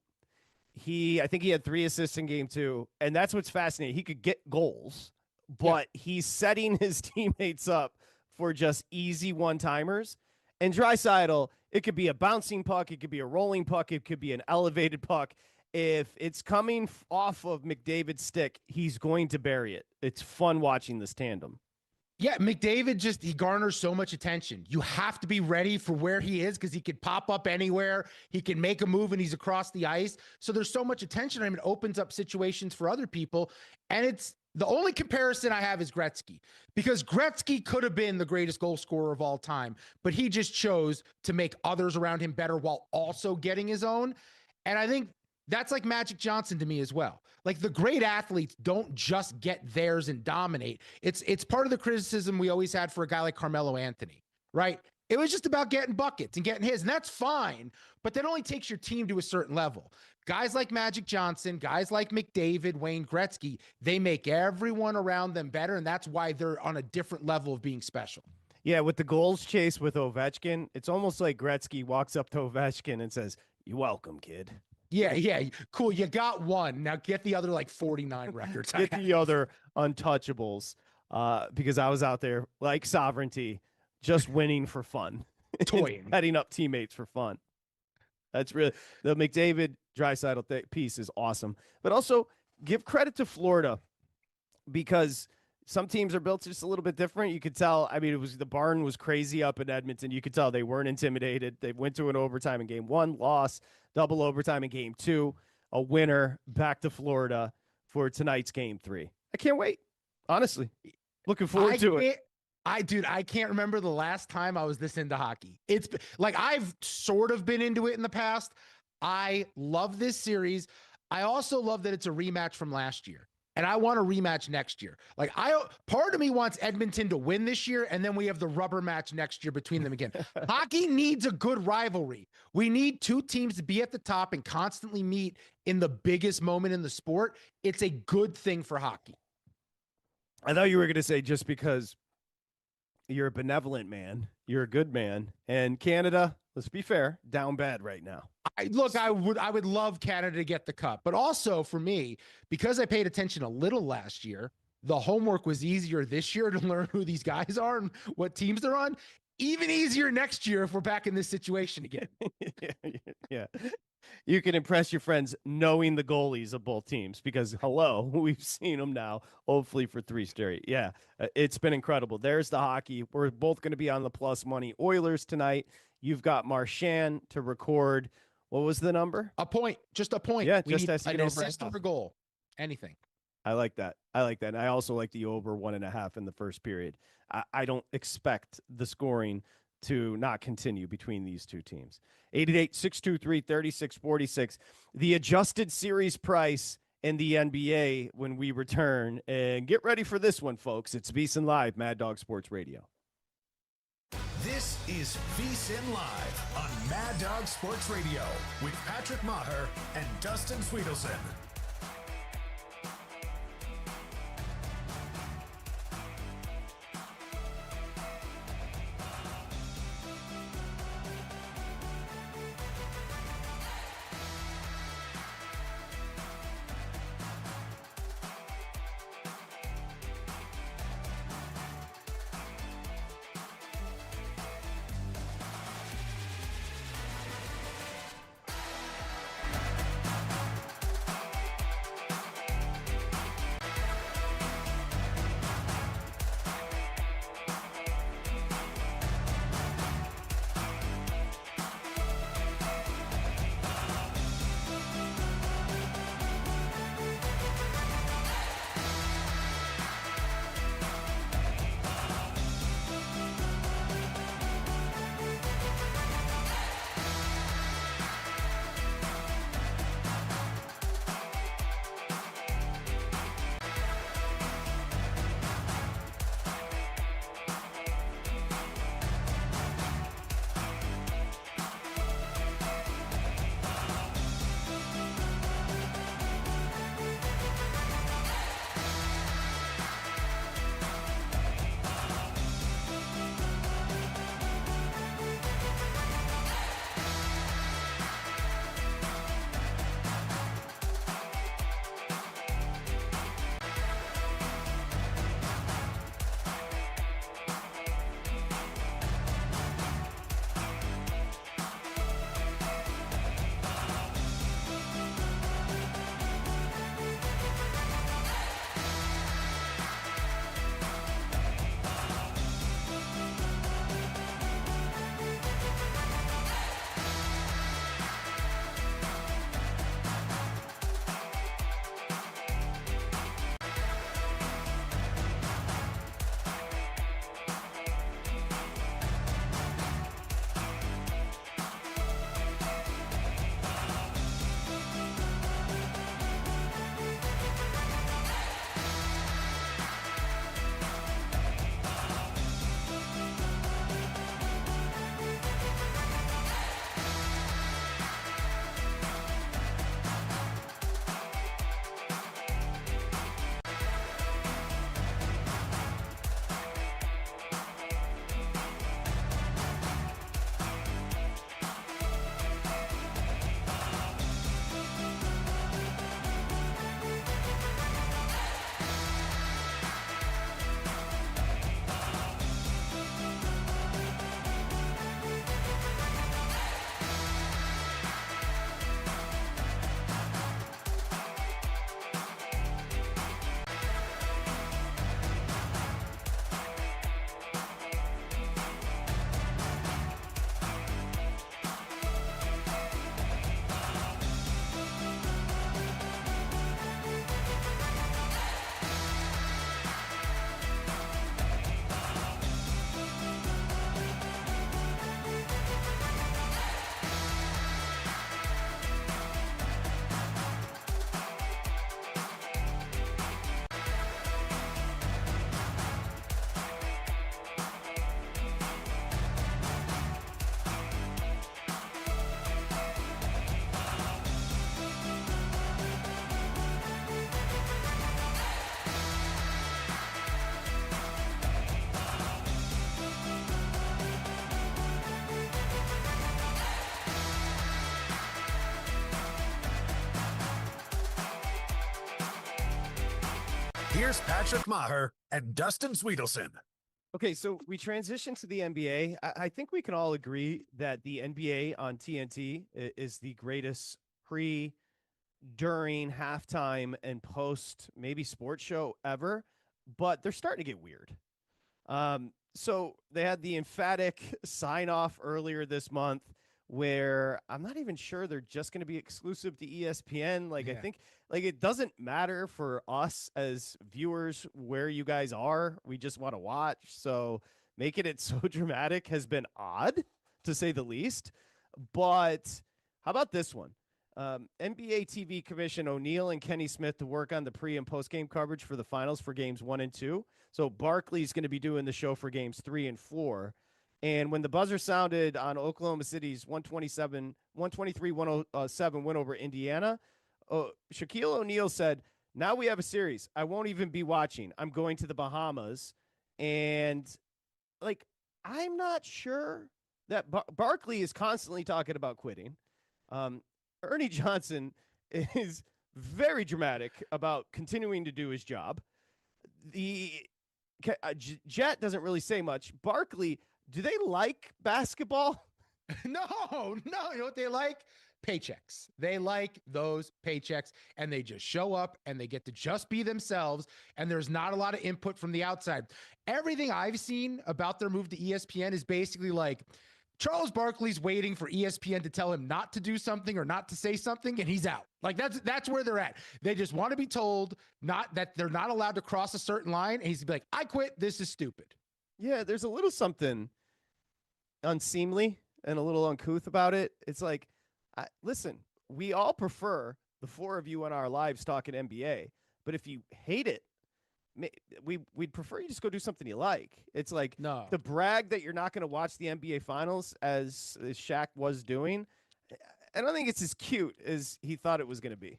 I think he had 3 assists in game 2, and that's what's fascinating. He could get goals, but he's setting his teammates up for just easy one-timers. And Draisaitl, it could be a bouncing puck, it could be a rolling puck, it could be an elevated puck. If it's coming off of McDavid's stick, he's going to bury it. It's fun watching this tandem. Yeah, McDavid he garners so much attention. You have to be ready for where he is because he could pop up anywhere. He can make a move and he's across the ice. So there's so much attention. I mean, it opens up situations for other people. And it's the only comparison I have is Gretzky, because Gretzky could have been the greatest goal scorer of all time, but he just chose to make others around him better while also getting his own. And I think that's like Magic Johnson to me as well. Like, the great athletes don't just get theirs and dominate. It's part of the criticism we always had for a guy like Carmelo Anthony, right? It was just about getting buckets and getting his, and that's fine, but that only takes your team to a certain level. Guys like Magic Johnson, guys like McDavid, Wayne Gretzky, they make everyone around them better, and that's why they're on a different level of being special. Yeah, with the goals chase with Ovechkin, it's almost like Gretzky walks up to Ovechkin and says, "You're welcome, kid." Yeah, cool. You got one. Now get the other 49 records. Get the other untouchables, because I was out there like Sovereignty, just winning for fun. Toying. Heading up teammates for fun. That's really the McDavid Draisaitl piece is awesome. But also give credit to Florida, because some teams are built just a little bit different. You could tell, I mean, the barn was crazy up in Edmonton. You could tell they weren't intimidated. They went to an overtime in game 1, loss, double overtime in game 2, a winner, back to Florida for tonight's game 3. I can't wait. Honestly, looking forward to it. I can't remember the last time I was this into hockey. It's like, I've sort of been into it in the past. I love this series. I also love that it's a rematch from last year. And I want a rematch next year. Like, part of me wants Edmonton to win this year, and then we have the rubber match next year between them again. Hockey needs a good rivalry. We need two teams to be at the top and constantly meet in the biggest moment in the sport. It's a good thing for hockey. I thought you were going to say just because you're a benevolent man, you're a good man, and Canada, let's be fair, down bad right now. I would love Canada to get the cup, but also for me, because I paid attention a little last year, the homework was easier this year to learn who these guys are and what teams they're on. Even easier next year if we're back in this situation again. Yeah. You can impress your friends knowing the goalies of both teams, because we've seen them now, hopefully for 3 straight. Yeah, it's been incredible. There's the hockey. We're both going to be on the plus money Oilers tonight. You've got Marchand to record. What was the number? A point, just a point. Yeah, we just need has to get an over assist or a goal. Anything. I like that. And I also like the over 1.5 in the first period. I don't expect the scoring to not continue between these two teams. 888-623-3646. The adjusted series price in the NBA when we return. And get ready for this one, folks. It's VSiN Live, Mad Dog Sports Radio. This is VSiN Live on Mad Dog Sports Radio with Patrick Meagher and Dustin Swedelson. here's Patrick Meagher and Dustin Swedelson. Okay, so we transition to the NBA. I think we can all agree that the NBA on TNT is the greatest pre, during, halftime, and post maybe sports show ever, but they're starting to get weird. So they had the emphatic sign off earlier this month where I'm not even sure they're just going to be exclusive to ESPN. I think it doesn't matter for us as viewers where you guys are. We just want to watch. So making it so dramatic has been odd, to say the least. But how about this one? NBA TV Commission O'Neill and Kenny Smith to work on the pre and post game coverage for the finals for games 1 and 2. So Barkley's going to be doing the show for games 3 and 4. And when the buzzer sounded on Oklahoma City's 123-107 win over Indiana, Shaquille O'Neal said, "Now we have a series. I won't even be watching. I'm going to the Bahamas." And I'm not sure that Barkley is constantly talking about quitting. Ernie Johnson is very dramatic about continuing to do his job. The Jet doesn't really say much. Barkley, do they like basketball? No. You know what they like? Paychecks. They like those paychecks, and they just show up and they get to just be themselves. And there's not a lot of input from the outside. Everything I've seen about their move to ESPN is basically like Charles Barkley's waiting for ESPN to tell him not to do something or not to say something, and he's out. That's where they're at. They just want to be told not that they're not allowed to cross a certain line. And he's like, "I quit. This is stupid." Yeah, there's a little something unseemly and a little uncouth about it. It's like, listen, we all prefer the four of you on our lives talking NBA, but if you hate it, we'd prefer you just go do something you like. It's like, no, the brag that you're not going to watch the NBA finals as Shaq was doing, I don't think it's as cute as he thought it was going to be.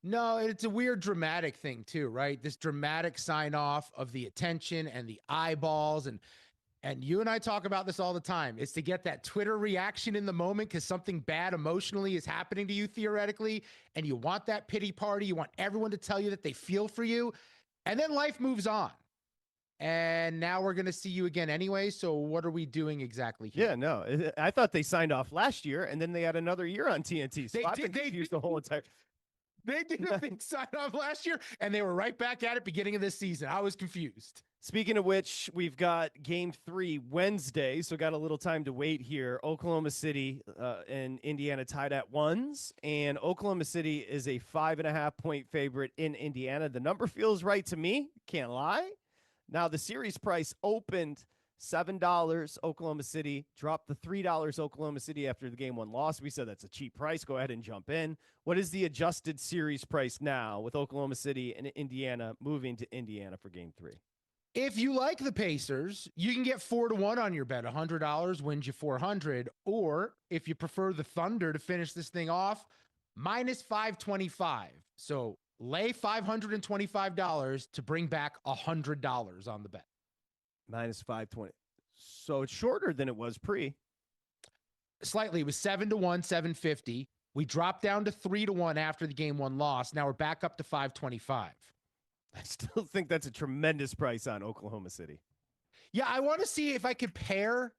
No, it's a weird dramatic thing too, right? This dramatic sign off of the attention and the eyeballs, and you and I talk about this all the time. It's to get that Twitter reaction in the moment because something bad emotionally is happening to you theoretically, and you want that pity party. You want everyone to tell you that they feel for you, and then life moves on. And now we're going to see you again anyway. So what are we doing exactly here? Yeah, no, I thought they signed off last year, and then they had another year on TNT. So I've been confused the whole entire. They did a big sign off last year, and they were right back at it beginning of this season. I was confused. Speaking of which, we've got game 3 Wednesday, so got a little time to wait here. Oklahoma City and Indiana tied at 1s, and Oklahoma City is a 5.5-point favorite in Indiana. The number feels right to me, can't lie. Now, the series price opened $7. Oklahoma City dropped the $3 Oklahoma City after the game 1 loss. We said that's a cheap price. Go ahead and jump in. What is the adjusted series price now with Oklahoma City and Indiana moving to Indiana for game 3? If you like the Pacers, you can get 4-1 on your bet. $100 wins you $400. Or if you prefer the Thunder to finish this thing off, minus 525. So lay $525 to bring back $100 on the bet. Minus 520. So it's shorter than it was pre. Slightly. It was 7-1, 750. We dropped down to 3-1 after the game 1 loss. Now we're back up to 525. I still think that's a tremendous price on Oklahoma City. Yeah, I want to see if I could pair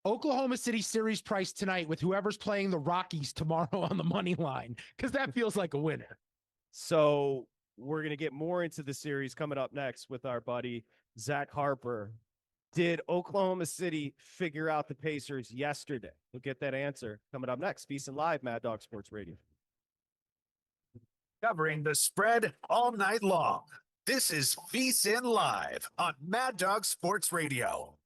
Oklahoma City series price tonight with whoever's playing the Rockies tomorrow on the money line, because that feels like a winner. So we're going to get more into the series coming up next with our buddy Zach Harper. Did Oklahoma City figure out the Pacers yesterday? We'll get that answer coming up next. VSiN Live, Mad Dog Sports Radio. Covering the spread all night long. This is VSiN Live on Mad Dog Sports Radio.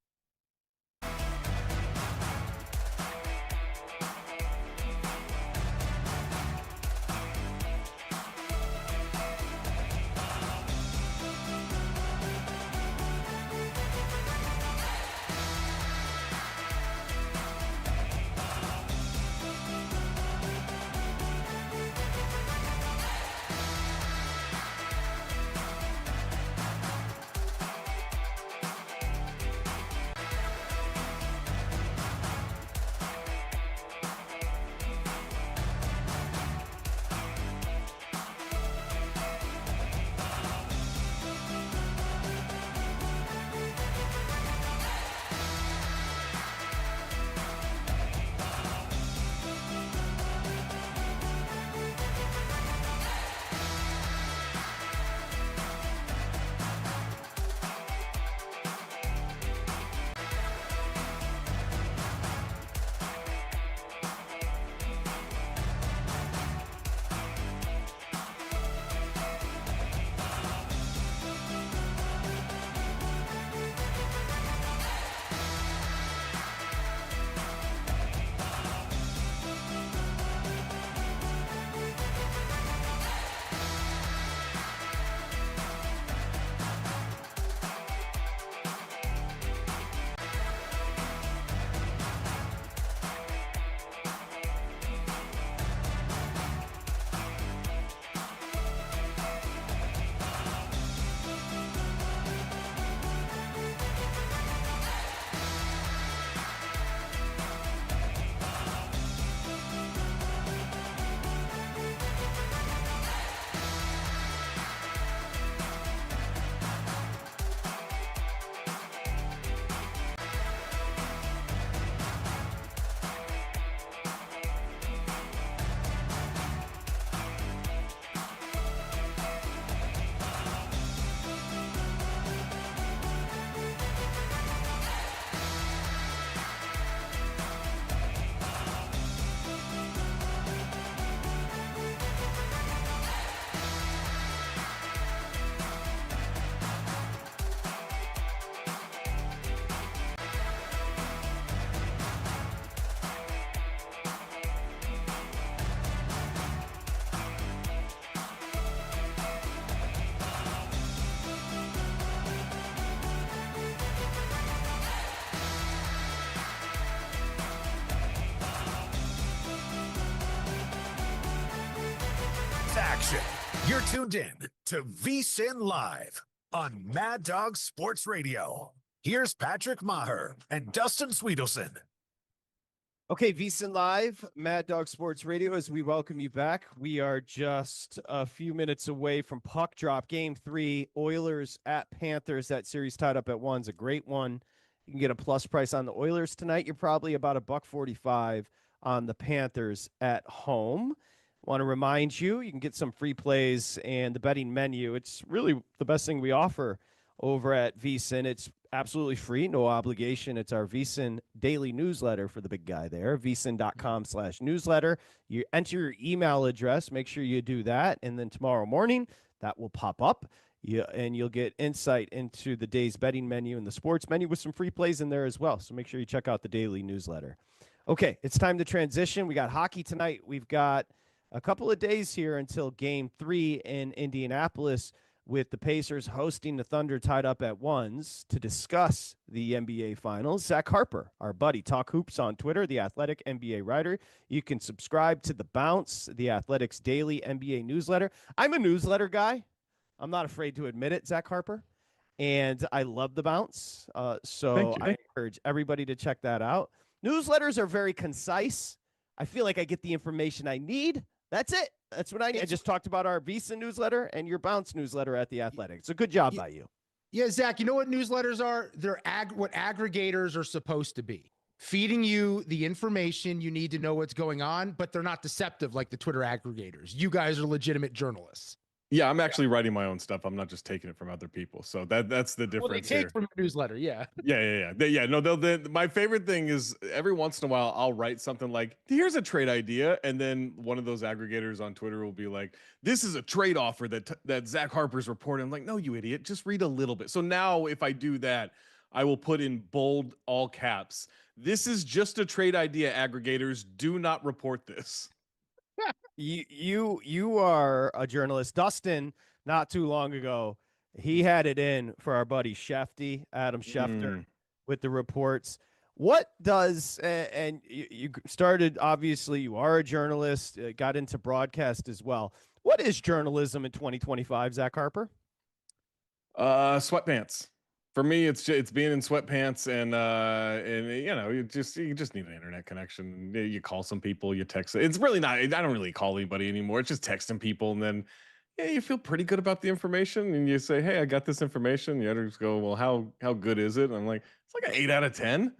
action. You're tuned in to VSiN Live on Mad Dog Sports Radio. Here's Patrick Meagher and Dustin Swedelson. Okay, VSiN Live, Mad Dog Sports Radio, as we welcome you back. We are just a few minutes away from puck drop. Game 3, Oilers at Panthers. That series tied up at 1 is a great one. You can get a plus price on the Oilers tonight. You're probably about $1.45 on the Panthers at home. Want to remind you, you can get some free plays and the betting menu. It's really the best thing we offer over at VSiN. It's absolutely free, no obligation. It's our VSiN daily newsletter for the big guy there, vsin.com/newsletter. You enter your email address, make sure you do that, and then tomorrow morning that will pop up. And you'll get insight into the day's betting menu and the sports menu with some free plays in there as well. So make sure you check out the daily newsletter. Okay, it's time to transition. We got hockey tonight. We've got a couple of days here until game 3 in Indianapolis, with the Pacers hosting the Thunder tied up at 1s to discuss the NBA Finals. Zach Harper, our buddy, Talk Hoops on Twitter, the Athletic NBA writer. You can subscribe to The Bounce, the Athletics daily NBA newsletter. I'm a newsletter guy. I'm not afraid to admit it, Zach Harper. And I love The Bounce. So I encourage everybody to check that out. Newsletters are very concise. I feel like I get the information I need. That's it. That's what I need. I just talked about our VSiN newsletter and your Bounce newsletter at The Athletic. So good job by you. Yeah, Zach, you know what newsletters are? They're what aggregators are supposed to be. Feeding you the information you need to know what's going on, but they're not deceptive like the Twitter aggregators. You guys are legitimate journalists. Yeah, I'm actually writing my own stuff. I'm not just taking it from other people. So that's the difference. Well, they take here. from your newsletter, yeah. Yeah. No, my favorite thing is every once in a while I'll write something like, here's a trade idea, and then one of those aggregators on Twitter will be like, this is a trade offer that Zach Harper's reporting. I'm like, no, you idiot, just read a little bit. So now if I do that, I will put in bold all caps, this is just a trade idea, aggregators. Do not report this. You are a journalist. Dustin, not too long ago, he had it in for our buddy Shefty, Adam Schefter, with the reports. What does, and you started, obviously, you are a journalist, got into broadcast as well. What is journalism in 2025, Zach Harper? Sweatpants. For me, it's being in sweatpants and you just need an internet connection. You call some people, you text. It's really not. I don't really call anybody anymore. It's just texting people, and then you feel pretty good about the information, and you say, "Hey, I got this information." The others go, "Well, how good is it?" And I'm like, "It's like an 8 out of 10."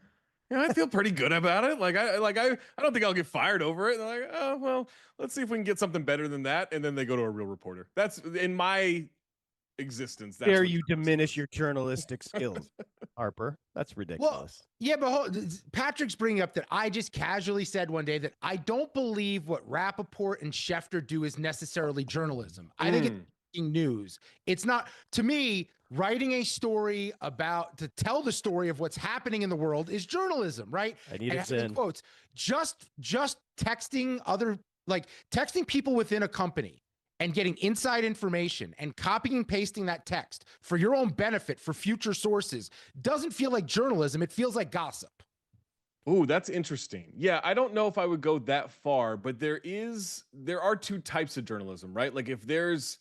I feel pretty good about it. I don't think I'll get fired over it. And they're like, "Oh, well, let's see if we can get something better than that." And then they go to a real reporter. That's in my existence. Dare you diminish your journalistic skills, Harper? That's ridiculous. Well, yeah, but Patrick's bringing up that I just casually said one day that I don't believe what Rappaport and Schefter do is necessarily journalism. I think it's news. It's not, to me, writing a story to tell the story of what's happening in the world is journalism, right? I need it in quotes. Just texting texting people within a company and getting inside information and copying and pasting that text for your own benefit for future sources doesn't feel like journalism. It feels like gossip. Ooh, that's interesting. Yeah, I don't know if I would go that far, but there are two types of journalism, right? Like if there is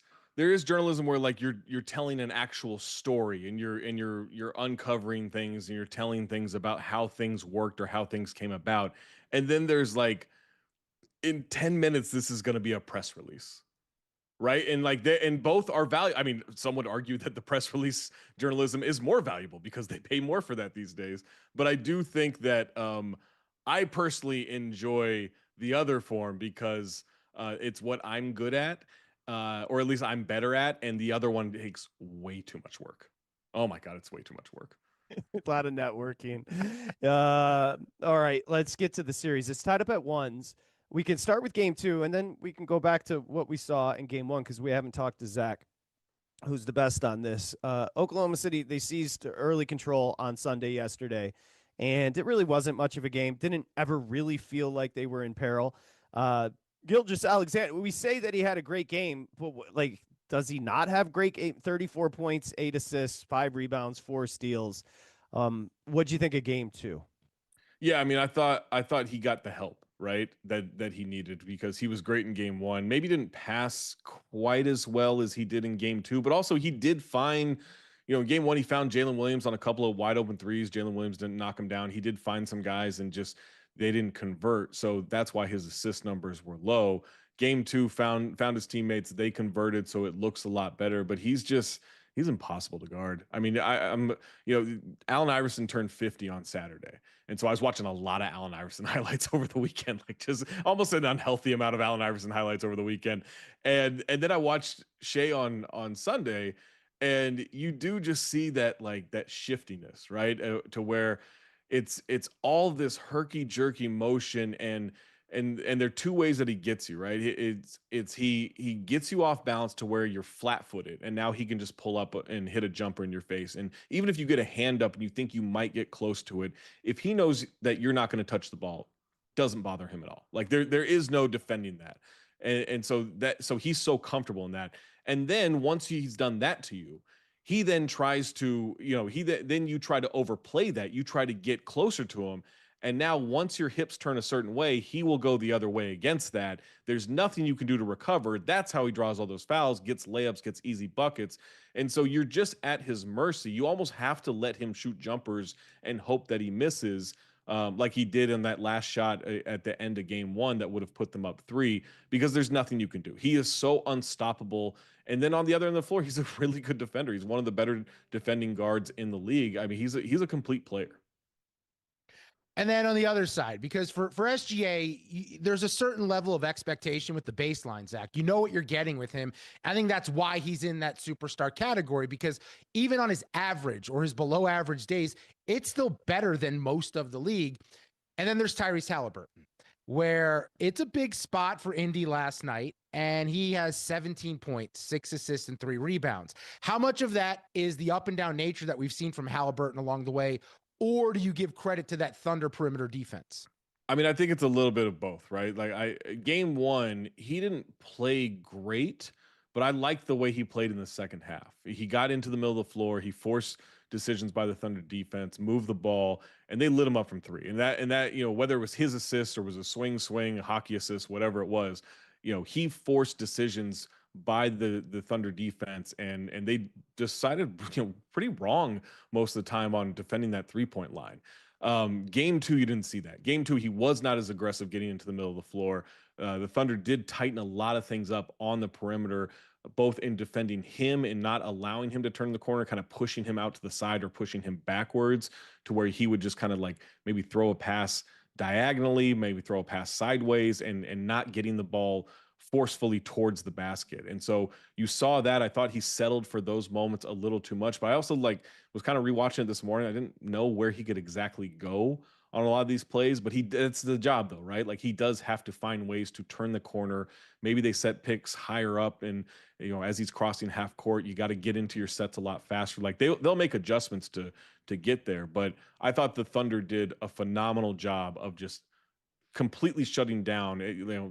journalism where like you're telling an actual story and you're uncovering things and you're telling things about how things worked or how things came about. And then there's like in 10 minutes this is going to be a press release. Right. And both are valuable. I mean, some would argue that the press release journalism is more valuable because they pay more for that these days. But I do think that I personally enjoy the other form because it's what I'm good at, or at least I'm better at. And the other one takes way too much work. Oh, my God, it's way too much work. A lot of networking. All right, let's get to the series. It's tied up at 1s. We can start with game 2, and then we can go back to what we saw in game 1 because we haven't talked to Zach, who's the best on this. Oklahoma City, they seized early control on Sunday yesterday, and it really wasn't much of a game. Didn't ever really feel like they were in peril. Gilgeous-Alexander, we say that he had a great game, but does he not have great game? 34 points, 8 assists, 5 rebounds, 4 steals. What'd you think of game 2? Yeah, I mean, I thought he got the help. right? That he needed, because he was great in game one. Maybe didn't pass quite as well as he did in game two, but also he did find, in game one, he found Jalen Williams on a couple of wide open threes. Jalen Williams didn't knock him down. He did find some guys and just they didn't convert. So that's why his assist numbers were low. Game two found his teammates. They converted, so it looks a lot better. But he's impossible to guard. I mean, I'm Allen Iverson turned 50 on Saturday, and so I was watching a lot of Allen Iverson highlights over the weekend, like just almost an unhealthy amount of Allen Iverson highlights over the weekend. And then I watched Shea on Sunday, and you do just see that, like, that shiftiness, right? To where it's all this herky jerky motion, and there are two ways that he gets you, right? He gets you off balance to where you're flat-footed, and now he can just pull up and hit a jumper in your face. And even if you get a hand up and you think you might get close to it, if he knows that you're not going to touch the ball, doesn't bother him at all. Like there is no defending that. And so he's so comfortable in that. And then once he's done that to you, he then tries to, then you try to overplay that. You try to get closer to him. And now once your hips turn a certain way, he will go the other way against that. There's nothing you can do to recover. That's how he draws all those fouls, gets layups, gets easy buckets. And so you're just at his mercy. You almost have to let him shoot jumpers and hope that he misses, like he did in that last shot at the end of game one that would have put them up 3, because there's nothing you can do. He is so unstoppable. And then on the other end of the floor, he's a really good defender. He's one of the better defending guards in the league. I mean, he's a complete player. And then on the other side, because for SGA, there's a certain level of expectation with the baseline, Zach. You know what you're getting with him. I think that's why he's in that superstar category, because even on his average or his below average days, it's still better than most of the league. And then there's Tyrese Halliburton, where it's a big spot for Indy last night, and he has 17 points, 6 assists, and 3 rebounds. How much of that is the up and down nature that we've seen from Halliburton along the way, or do you give credit to that Thunder perimeter defense? I mean, I think it's a little bit of both, right? Like game one, he didn't play great, but I liked the way he played in the second half. He got into the middle of the floor, he forced decisions by the Thunder defense, moved the ball, and they lit him up from 3. And that, whether it was his assist or was a swing, hockey assist, whatever it was, he forced decisions by the Thunder defense, and they decided pretty wrong most of the time on defending that 3-point line. Game two, you didn't see that. Game two, he was not as aggressive getting into the middle of the floor. The Thunder did tighten a lot of things up on the perimeter, both in defending him and not allowing him to turn the corner, kind of pushing him out to the side or pushing him backwards to where he would just kind of like maybe throw a pass diagonally, maybe throw a pass sideways, and not getting the ball forcefully towards the basket. And so you saw that. I thought he settled for those moments a little too much, but I also was kind of rewatching it this morning. I didn't know where he could exactly go on a lot of these plays, but it's the job though, right? Like he does have to find ways to turn the corner. Maybe they set picks higher up, and as he's crossing half court, you got to get into your sets a lot faster. Like they'll make adjustments to get there. But I thought the Thunder did a phenomenal job of just completely shutting down.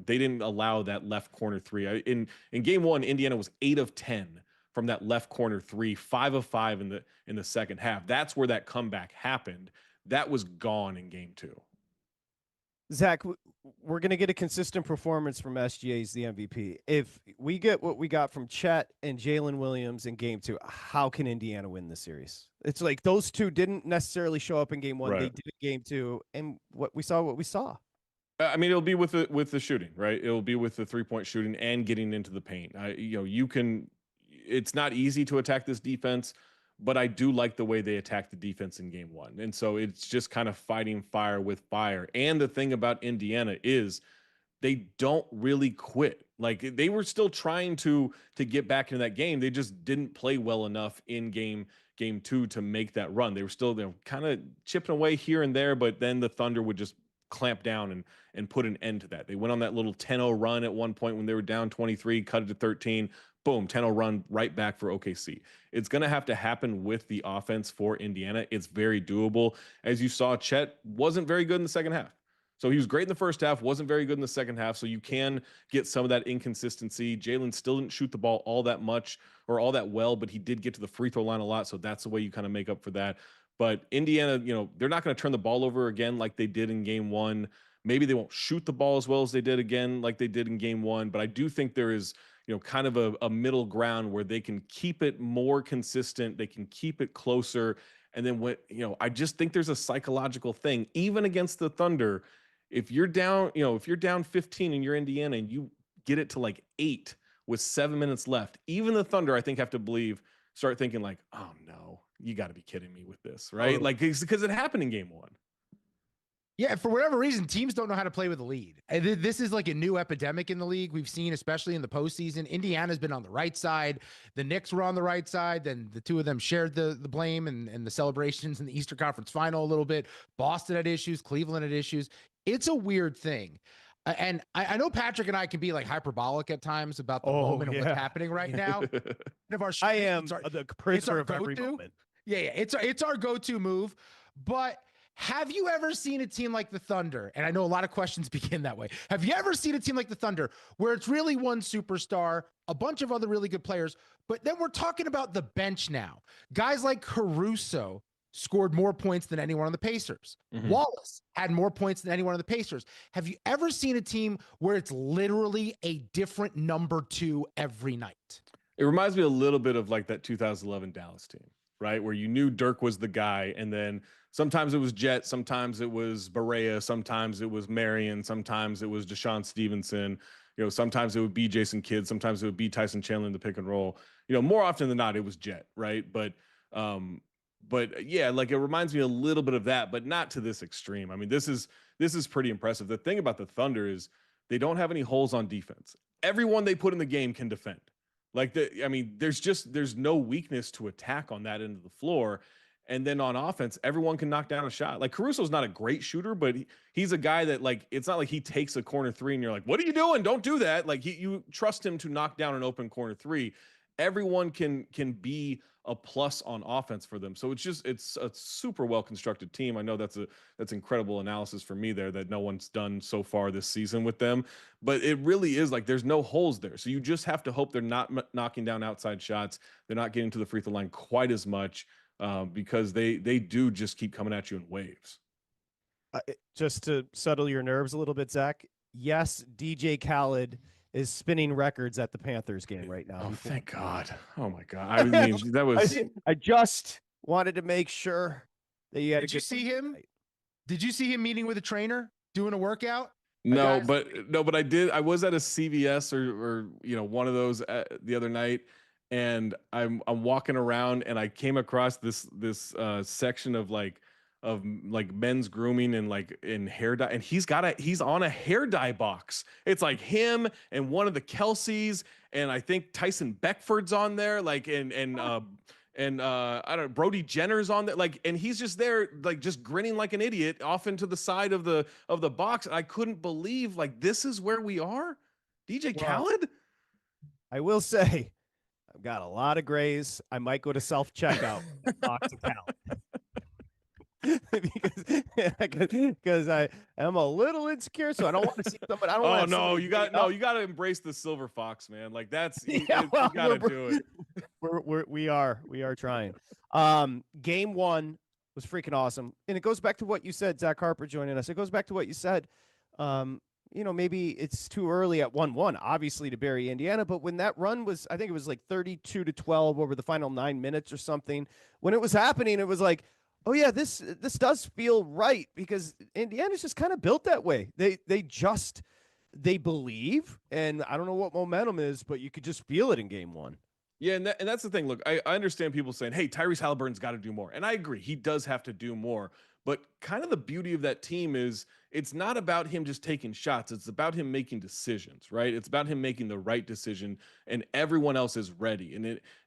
They didn't allow that left corner 3. In game one, Indiana was 8 of 10 from that left corner 3, 5 of 5 in the second half. That's where that comeback happened. That was gone in game two. Zach, we're going to get a consistent performance from SGA as the MVP. If we get what we got from Chet and Jalen Williams in game two, how can Indiana win the series? It's like those two didn't necessarily show up in game one. Right. They did in game two, and what we saw. I mean, it'll be with the shooting, right? It'll be with the 3-point shooting and getting into the paint. It's not easy to attack this defense, but I do like the way they attacked the defense in game one. And so it's just kind of fighting fire with fire. And the thing about Indiana is they don't really quit. Like they were still trying to get back into that game. They just didn't play well enough in game two to make that run. They were still kind of chipping away here and there, but then the Thunder would just clamp down and put an end to that. They went on that little 10-0 run at one point when they were down 23, cut it to 13, boom, 10-0 run right back for OKC. It's going to have to happen with the offense for Indiana. It's very doable. As you saw, Chet wasn't very good in the second half. So he was great in the first half, wasn't very good in the second half. So you can get some of that inconsistency. Jalen still didn't shoot the ball all that much or all that well, but he did get to the free throw line a lot. So that's the way you kind of make up for that. But Indiana, they're not going to turn the ball over again like they did in game one. Maybe they won't shoot the ball as well as they did again, like they did in game one. But I do think there is, kind of a middle ground where they can keep it more consistent. They can keep it closer. And then I just think there's a psychological thing, even against the Thunder. If you're down, if you're down 15 and you're Indiana and you get it to like 8 with 7 minutes left, even the Thunder, I think, have to start thinking like, oh no, you got to be kidding me with this, right? Like, because it happened in game one. Yeah, for whatever reason, teams don't know how to play with a lead. And this is like a new epidemic in the league. We've seen, especially in the postseason, Indiana's been on the right side. The Knicks were on the right side. Then the two of them shared the blame and the celebrations in the Eastern Conference Final a little bit. Boston had issues. Cleveland had issues. It's a weird thing. And I know Patrick and I can be like hyperbolic at times about the moment of what's happening right now. I am the prisoner of every moment. Yeah, it's our go-to move. But have you ever seen a team like the Thunder? And I know a lot of questions begin that way. Have you ever seen a team like the Thunder where it's really one superstar, a bunch of other really good players, but then we're talking about the bench now? Guys like Caruso scored more points than anyone on the Pacers. Mm-hmm. Wallace had more points than anyone on the Pacers. Have you ever seen a team where it's literally a different number 2 every night? It reminds me a little bit of like that 2011 Dallas team, right? Where you knew Dirk was the guy, and then sometimes it was Jet, sometimes it was Barea, sometimes it was Marion, sometimes it was Deshaun Stevenson, sometimes it would be Jason Kidd, sometimes it would be Tyson Chandler in the pick and roll. More often than not, it was Jet, right? But yeah, like it reminds me a little bit of that, but not to this extreme. I mean, this is pretty impressive. The thing about the Thunder is they don't have any holes on defense. Everyone they put in the game can defend. There's no weakness to attack on that end of the floor. And then on offense, everyone can knock down a shot. Like Caruso's not a great shooter, but he's a guy that, like, it's not like he takes a corner three and you're like, what are you doing? Don't do that. Like you trust him to knock down an open corner three. Everyone can be a plus on offense for them. So it's a super well-constructed team. I know that's incredible analysis for me there that no one's done so far this season with them, but it really is like, there's no holes there. So you just have to hope they're not knocking down outside shots. They're not getting to the free throw line quite as much, because they do just keep coming at you in waves. Just to settle your nerves a little bit, Zach. Yes, DJ Khaled is spinning records at the Panthers game right now. Oh, thank God. Oh my God. I mean, that was, I just wanted to make sure that you had Did you see him? Did you see him meeting with a trainer doing a workout? No, but I did. I was at a CVS or one of those the other night, and I'm walking around and I came across this section of men's grooming and in hair dye, and he's on a hair dye box. It's like him and one of the Kelseys, and I think Tyson Beckford's on there, and I don't know, Brody Jenner's on there, and he's just there, just grinning like an idiot off into the side of the box. And I couldn't believe, this is where we are. DJ Khaled. I will say, I've got a lot of grays. I might go to self-checkout and talk to Khaled. because I am a little insecure, so I don't want to see somebody. I don't. You got to embrace the silver fox, man. You got to do it. We are trying. Game one was freaking awesome, and it goes back to what you said, Zach Harper joining us. It goes back to what you said. Maybe it's too early at 1-1, obviously, to bury Indiana, but when that run was, I think it was 32-12 over the final 9 minutes or something. When it was happening, it was like, oh yeah, this does feel right, because Indiana's just kind of built that way. They believe, and I don't know what momentum is, but you could just feel it in game one. Yeah, and that's the thing. Look, I understand people saying, hey, Tyrese Halliburton's got to do more. And I agree. He does have to do more. But kind of the beauty of that team is it's not about him just taking shots. It's about him making decisions, right? It's about him making the right decision, and everyone else is ready.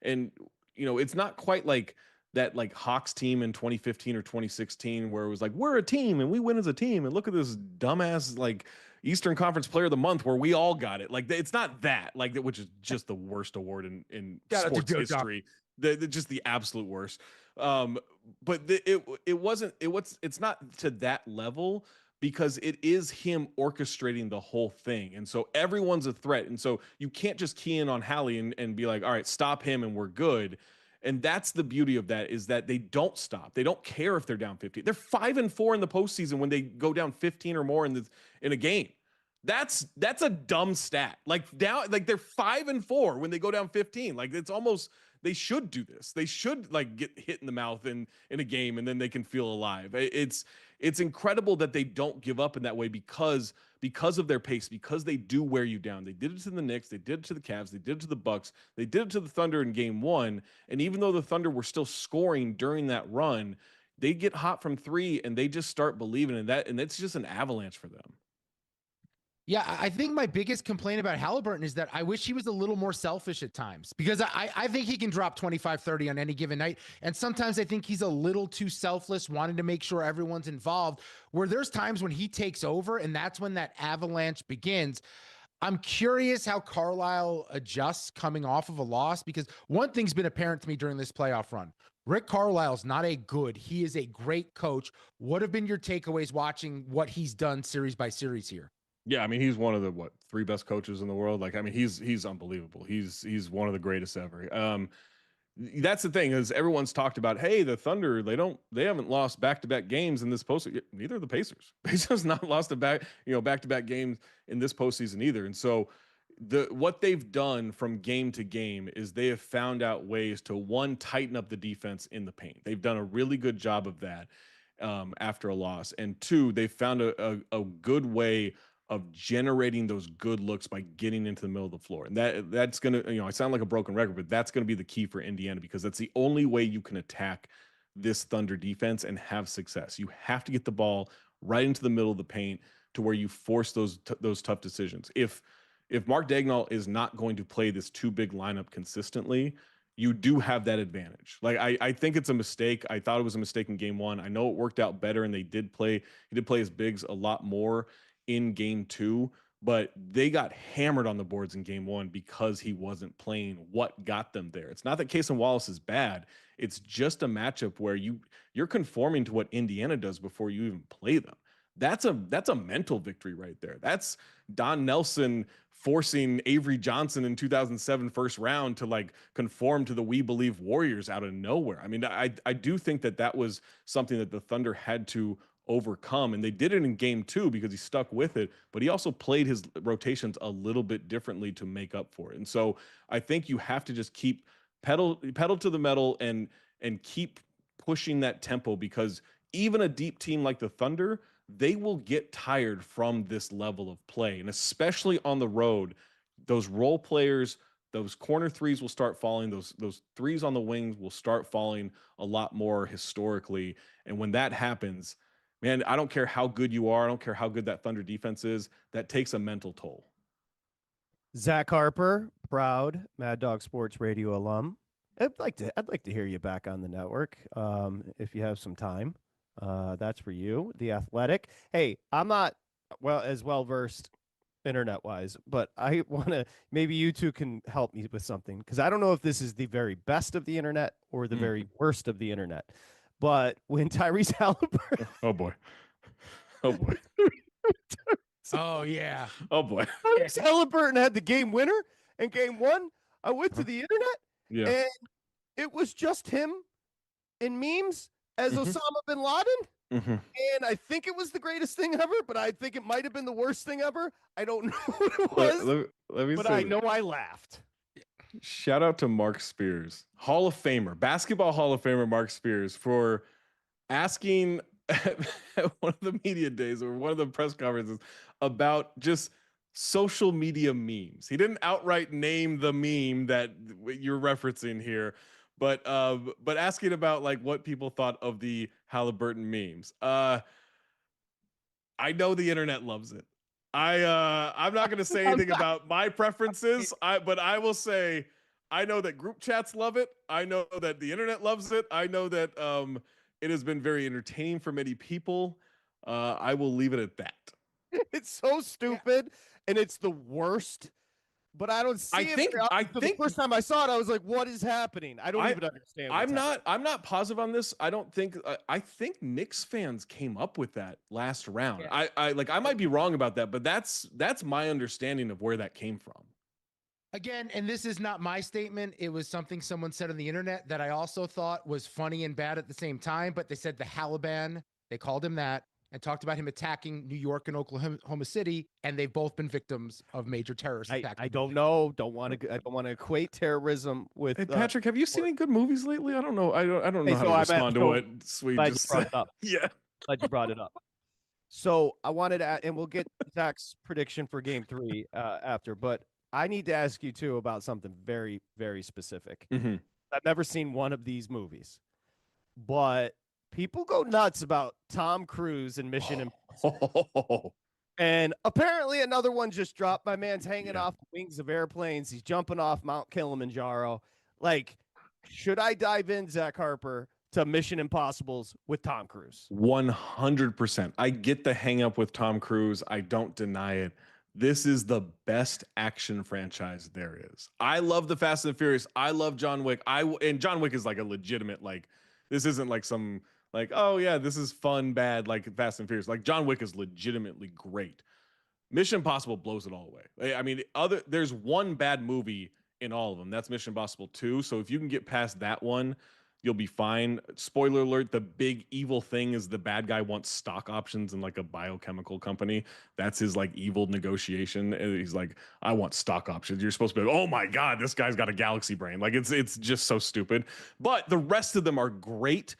And it's not quite like that Hawks team in 2015 or 2016 where it was like, we're a team and we win as a team, and look at this dumbass Eastern Conference Player of the Month where we all got it. It's not that, which is just the worst award in sports history. Just the absolute worst. But it's not to that level, because it is him orchestrating the whole thing. And so everyone's a threat. And so you can't just key in on Hallie and be like, all right, stop him and we're good. And that's the beauty of that, is that they don't stop. They don't care if they're down 15. They're 5-4 in the postseason when they go down 15 or more in a game. That's a dumb stat. Like they're 5-4 when they go down 15. Like it's almost, they should do this. They should like get hit in the mouth in a game and then they can feel alive. It's incredible that they don't give up in that way because of their pace, because they do wear you down. They did it to the Knicks, they did it to the Cavs, they did it to the Bucks, they did it to the Thunder in game 1. And even though the Thunder were still scoring during that run, they get hot from 3 and they just start believing in that, and it's just an avalanche for them. Yeah, I think my biggest complaint about Halliburton is that I wish he was a little more selfish at times, because I think he can drop 25, 30 on any given night. And sometimes I think he's a little too selfless, wanting to make sure everyone's involved, where there's times when he takes over and that's when that avalanche begins. I'm curious how Carlisle adjusts coming off of a loss, because one thing's been apparent to me during this playoff run. Rick Carlisle's not a good, he is a great coach. What have been your takeaways watching what he's done series by series here? Yeah, I mean, he's one of the 3 best coaches in the world. Like, I mean, he's unbelievable. He's one of the greatest ever. That's the thing, is everyone's talked about, hey, the Thunder, they haven't lost back-to-back games in this postseason. Neither are the Pacers. Pacers not lost back-to-back games in this postseason either. And so what they've done from game to game is they have found out ways to, one, tighten up the defense in the paint. They've done a really good job of that after a loss. And 2, they found a good way of generating those good looks by getting into the middle of the floor. And that's going to, I sound like a broken record, but that's going to be the key for Indiana, because that's the only way you can attack this Thunder defense and have success. You have to get the ball right into the middle of the paint to where you force those tough decisions. If Mark Daigneault is not going to play this 2 big lineup consistently, you do have that advantage. Like, I think it's a mistake. I thought it was a mistake in game 1. I know it worked out better, and he did play his bigs a lot more in game 2, but they got hammered on the boards in game 1 because he wasn't playing what got them there. It's not that Cason Wallace is bad. It's just a matchup where you're conforming to what Indiana does before you even play them. That's a mental victory right there. That's Don Nelson forcing Avery Johnson in 2007 first round to like conform to the We Believe Warriors out of nowhere. I mean, I do think that was something that the Thunder had to overcome, and they did it in game 2 because he stuck with it, but he also played his rotations a little bit differently to make up for it. And so I think you have to just keep pedal to the metal and keep pushing that tempo, because even a deep team like the Thunder, they will get tired from this level of play. And especially on the road, those role players, those corner threes will start falling. Those threes on the wings will start falling a lot more historically. And when that happens, man, I don't care how good you are. I don't care how good that Thunder defense is. That takes a mental toll. Zach Harper, proud Mad Dog Sports Radio alum. I'd like to hear you back on the network if you have some time. That's for you. The Athletic. Hey, I'm not as well versed internet wise, but I want to, maybe you two can help me with something, because I don't know if this is the very best of the internet or the very worst of the internet. But when Tyrese Halliburton, oh boy, Oh yeah, oh boy, Tyrese Halliburton had the game winner in game 1, I went to the internet, and it was just him in memes as Osama bin Laden. And I think it was the greatest thing ever, but I think it might have been the worst thing ever. I don't know what it was, let me but say, I know I laughed. Shout out to Mark Spears, Hall of Famer, basketball Hall of Famer Mark Spears, for asking at one of the media days or one of the press conferences about just social media memes. He didn't outright name the meme that you're referencing here, but asking about like what people thought of the Halliburton memes. I know the internet loves it. I'm not going to say anything about my preferences, but I will say I know that group chats love it. I know that the internet loves it. I know that it has been very entertaining for many people. I will leave it at that. It's so stupid, and it's the worst. But I don't see it. I think the first time I saw it, I was like, "What is happening?" I don't even understand. I'm not positive on this. I don't think. I think Knicks fans came up with that last round. Yeah. I might be wrong about that, but that's my understanding of where that came from. Again, and this is not my statement. It was something someone said on the internet that I also thought was funny and bad at the same time. But they said the Taliban, they called him that, and talked about him attacking New York and Oklahoma City, and they've both been victims of major terrorist attacks. I don't know. I don't want to equate terrorism with. Hey, Patrick, have you seen any good movies lately? I don't know. I don't know how to respond to what Swede just said. Yeah, glad you brought it up. So I wanted to, and we'll get Zach's prediction for Game 3 after, but I need to ask you too about something very, very specific. Mm-hmm. I've never seen one of these movies, but people go nuts about Tom Cruise and Mission Impossible. And apparently another one just dropped. My man's hanging off the wings of airplanes. He's jumping off Mount Kilimanjaro. Like, should I dive in, Zach Harper, to Mission Impossibles with Tom Cruise? 100%. I get the hang up with Tom Cruise. I don't deny it. This is the best action franchise there is. I love the Fast and Furious. I love John Wick. And John Wick is like a legitimate, like, this isn't like some, like, oh yeah, this is fun, bad, like Fast and Furious. Like, John Wick is legitimately great. Mission Impossible blows it all away. I mean, there's one bad movie in all of them. That's Mission Impossible 2. So if you can get past that one, you'll be fine. Spoiler alert, the big evil thing is the bad guy wants stock options in like a biochemical company. That's his like evil negotiation. And he's like, I want stock options. You're supposed to be like, oh my God, this guy's got a galaxy brain. Like it's just so stupid. But the rest of them are great.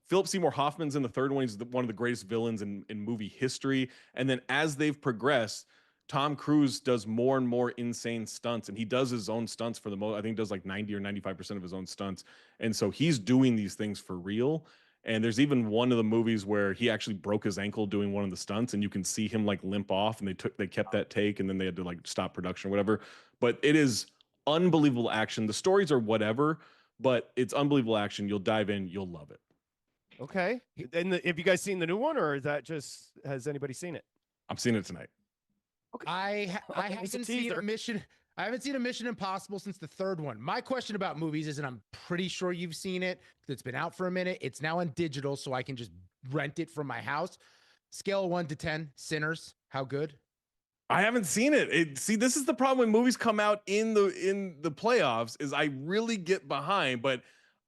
Philip Seymour Hoffman's in the third one. He's one of the greatest villains in movie history. And then as they've progressed, Tom Cruise does more and more insane stunts, and he does his own stunts for the most. I think he does like 90 or 95% of his own stunts. And so he's doing these things for real. And there's even one of the movies where he actually broke his ankle doing one of the stunts, and you can see him like limp off, and they kept that take, and then they had to like stop production or whatever. But it is unbelievable action. The stories are whatever, but it's unbelievable action. You'll dive in, you'll love it. Okay. And have you guys seen the new one, or is that just, has anybody seen it? I'm seeing it tonight. Okay. I haven't seen a Mission. I haven't seen a Mission Impossible since the third one. My question about movies is, and I'm pretty sure you've seen it, it's been out for a minute. It's now on digital, so I can just rent it from my house. Scale of 1 to 10, Sinners, how good? I haven't seen it. See, this is the problem when movies come out in the playoffs, is I really get behind. But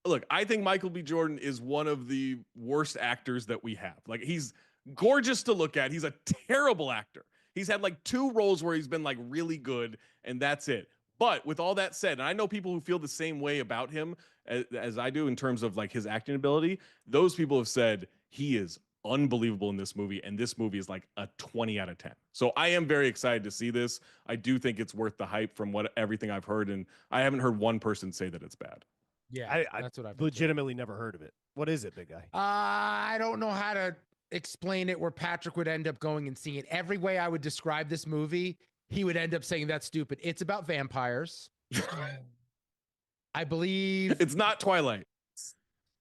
look, I think Michael B. Jordan is one of the worst actors that we have. Like, he's gorgeous to look at. He's a terrible actor. He's had like 2 roles where he's been like really good, and that's it. But with all that said, and I know people who feel the same way about him as I do in terms of like his acting ability, those people have said he is unbelievable in this movie, and this movie is like a 20 out of 10. So I am very excited to see this. I do think it's worth the hype from everything I've heard, and I haven't heard one person say that it's bad. Yeah, that's what I've legitimately never heard of it. What is it, big guy? I don't know how to explain it where Patrick would end up going and seeing it. Every way I would describe this movie, he would end up saying that's stupid. It's about vampires. I believe it's not Twilight.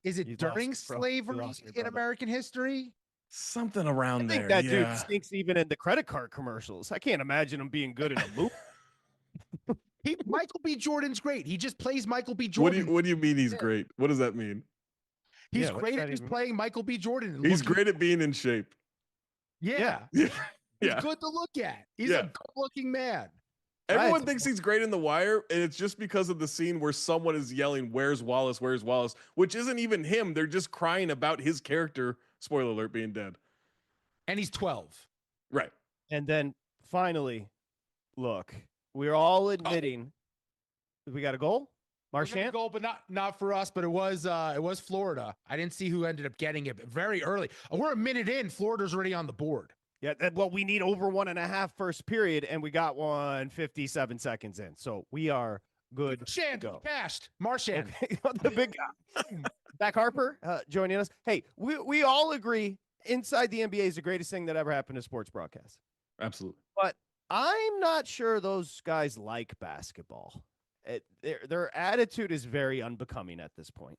Is it during slavery in American history? Something around there. I think that dude stinks even in the credit card commercials. I can't imagine him being good in a movie. Michael B. Jordan's great. He just plays Michael B. Jordan. What do you mean he's great? What does that mean? He's great at just playing Michael B. Jordan. He's great at being in shape. Yeah. Yeah. He's good to look at. He's a good-looking man. Everyone thinks he's great in The Wire, and it's just because of the scene where someone is yelling, "Where's Wallace? Where's Wallace?" Which isn't even him. They're just crying about his character, spoiler alert, being dead. And he's 12. Right. And then finally, look, we're all admitting we got a goal. Marchand goal, but not for us. But it was Florida. I didn't see who ended up getting it very early. We're a minute in. Florida's already on the board. Yeah, well, we need over 1.5 first period, and we got 57 seconds in. So we are good. Marchand. Okay. The big guy. Zach Harper joining us. Hey, we all agree inside the NBA is the greatest thing that ever happened to sports broadcast. Absolutely. But I'm not sure those guys like basketball. Their attitude is very unbecoming at this point.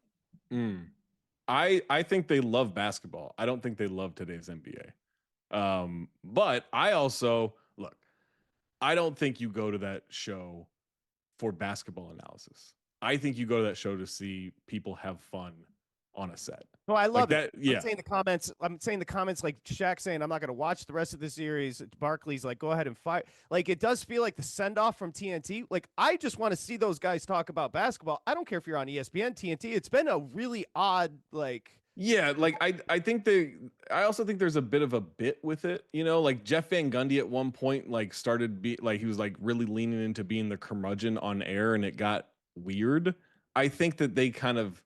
I think they love basketball. I don't think they love today's NBA. But I also look, I don't think you go to that show for basketball analysis. I think you go to that show to see people have fun on a set. No, I love that. it. Yeah. I'm saying the comments like Shaq saying, I'm not going to watch the rest of the series. Barkley's like, go ahead and fight. Like, it does feel like the send off from TNT. Like, I just want to see those guys talk about basketball. I don't care if you're on ESPN, TNT. It's been a really odd, like. Yeah, like I also think there's a bit of a bit with it, like Jeff Van Gundy at one point like started he was like really leaning into being the curmudgeon on air, and it got weird. I think that they kind of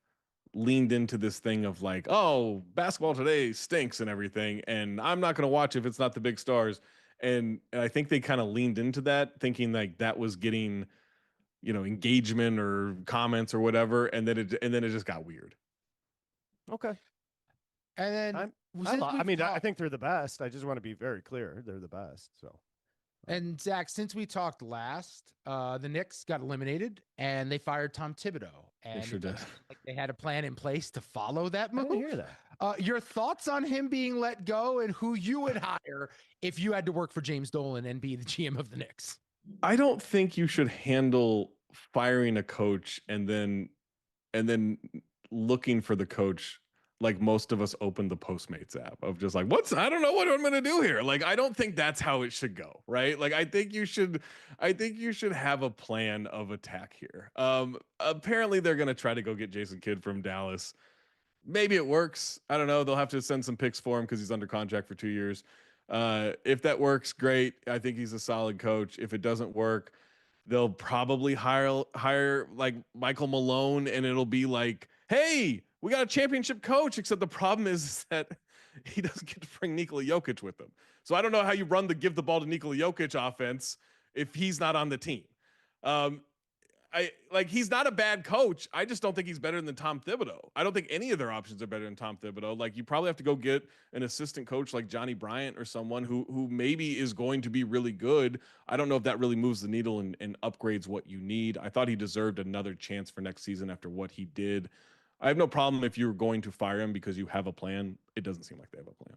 leaned into this thing of like, oh, basketball today stinks and everything, and I'm not going to watch if it's not the big stars. And I think they kind of leaned into that, thinking like that was getting, engagement or comments or whatever, and then it just got weird. Okay. And then I think they're the best. I just want to be very clear. They're the best. So. And Zach, since we talked last, the Knicks got eliminated and they fired Tom Thibodeau. And They sure did. Like they had a plan in place to follow that move. I didn't hear that. Your thoughts on him being let go and who you would hire if you had to work for James Dolan and be the GM of the Knicks? I don't think you should handle firing a coach and then looking for the coach like most of us open the Postmates app of just like, I don't know what I'm going to do here. Like, I don't think that's how it should go. Right. Like, I think you should have a plan of attack here. Apparently they're going to try to go get Jason Kidd from Dallas. Maybe it works. I don't know. They'll have to send some picks for him because he's under contract for 2 years. If that works, great. I think he's a solid coach. If it doesn't work, they'll probably hire like Michael Malone, and it'll be like, hey, we got a championship coach, except the problem is that he doesn't get to bring Nikola Jokic with him. So I don't know how you run the give the ball to Nikola Jokic offense if he's not on the team. He's not a bad coach. I just don't think he's better than Tom Thibodeau. I don't think any of their options are better than Tom Thibodeau. Like, you probably have to go get an assistant coach like Johnny Bryant or someone who maybe is going to be really good. I don't know if that really moves the needle and upgrades what you need. I thought he deserved another chance for next season after what he did. I have no problem if you're going to fire him because you have a plan. It doesn't seem like they have a plan.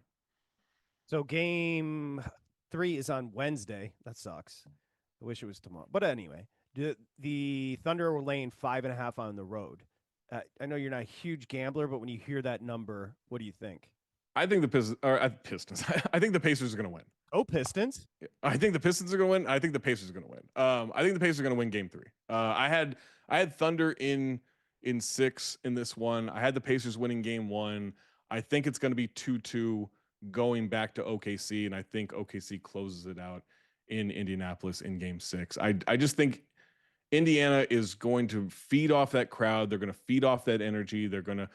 So game 3 is on Wednesday. That sucks. I wish it was tomorrow. But anyway, the Thunder were laying 5.5 on the road. I know you're not a huge gambler, but when you hear that number, what do you think? I think the Pistons. I think the Pacers are going to win. Oh, Pistons. I think the Pistons are going to win. I think the Pacers are going to win. I think the Pacers are going to win game 3. I had Thunder in 6 in this one. I had the Pacers winning game 1. I think it's going to be 2-2 going back to OKC, and I think OKC closes it out in Indianapolis in game 6. I just think Indiana is going to feed off that crowd. They're going to feed off that energy. They're going to,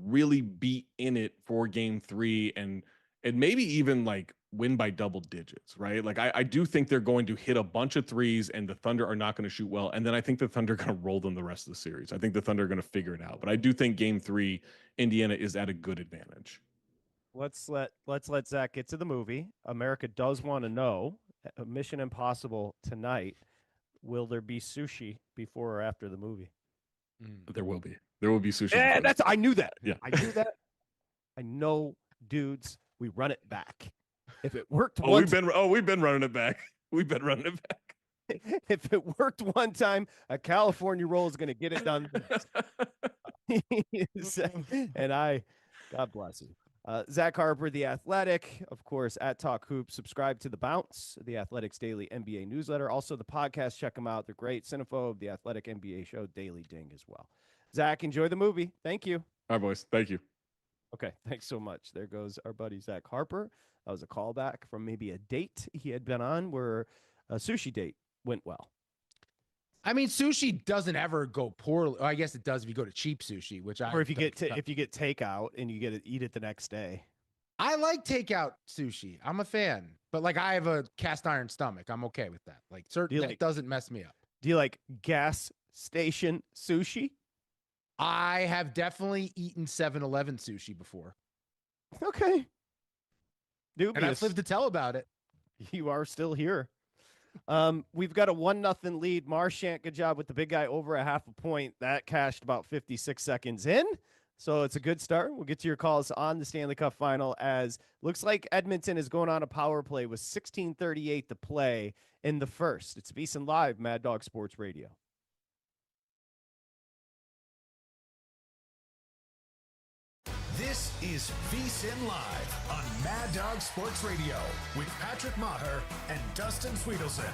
really be in it for game 3 and maybe even like win by double digits, right? Like, I do think they're going to hit a bunch of threes and the Thunder are not going to shoot well. And then I think the Thunder are going to roll them the rest of the series. I think the Thunder are going to figure it out. But I do think game 3, Indiana is at a good advantage. Let's let Zach get to the movie. America does want to know, Mission Impossible tonight, will there be sushi before or after the movie? There will be. There will be sushi. Yeah, I knew that. Yeah. I knew that. I know, dudes, we run it back. If it worked we've been running it back. We've been running it back. If it worked one time, a California roll is going to get it done. And God bless you. Zach Harper, The Athletic, of course, at Talk Hoop. Subscribe to The Bounce, The Athletic's daily NBA newsletter. Also, the podcast, check them out. They're great. Cinephobe, The Athletic NBA show, Daily Ding as well. Zach, enjoy the movie. Thank you. All right, boys. Thank you. Okay, thanks so much. There goes our buddy Zach Harper. That was a callback from maybe a date he had been on where a sushi date went well. I mean, sushi doesn't ever go poorly. I guess it does if you go to cheap sushi, or if you get takeout and you get to eat it the next day. I like takeout sushi. I'm a fan, but like I have a cast iron stomach. I'm okay with that. Like it doesn't mess me up. Do you like gas station sushi? I have definitely eaten 7-Eleven sushi before. Okay. Dude, and I've lived to tell about it. You are still here. We've got a 1-0 lead. Marchant, good job with the big guy over a half a point. That cashed about 56 seconds in. So it's a good start. We'll get to your calls on the Stanley Cup final, as looks like Edmonton is going on a power play with 16:38 to play in the first. It's VSiN Live, Mad Dog Sports Radio. is VSiN Live on Mad Dog Sports Radio with Patrick Meagher and Dustin Swedelson.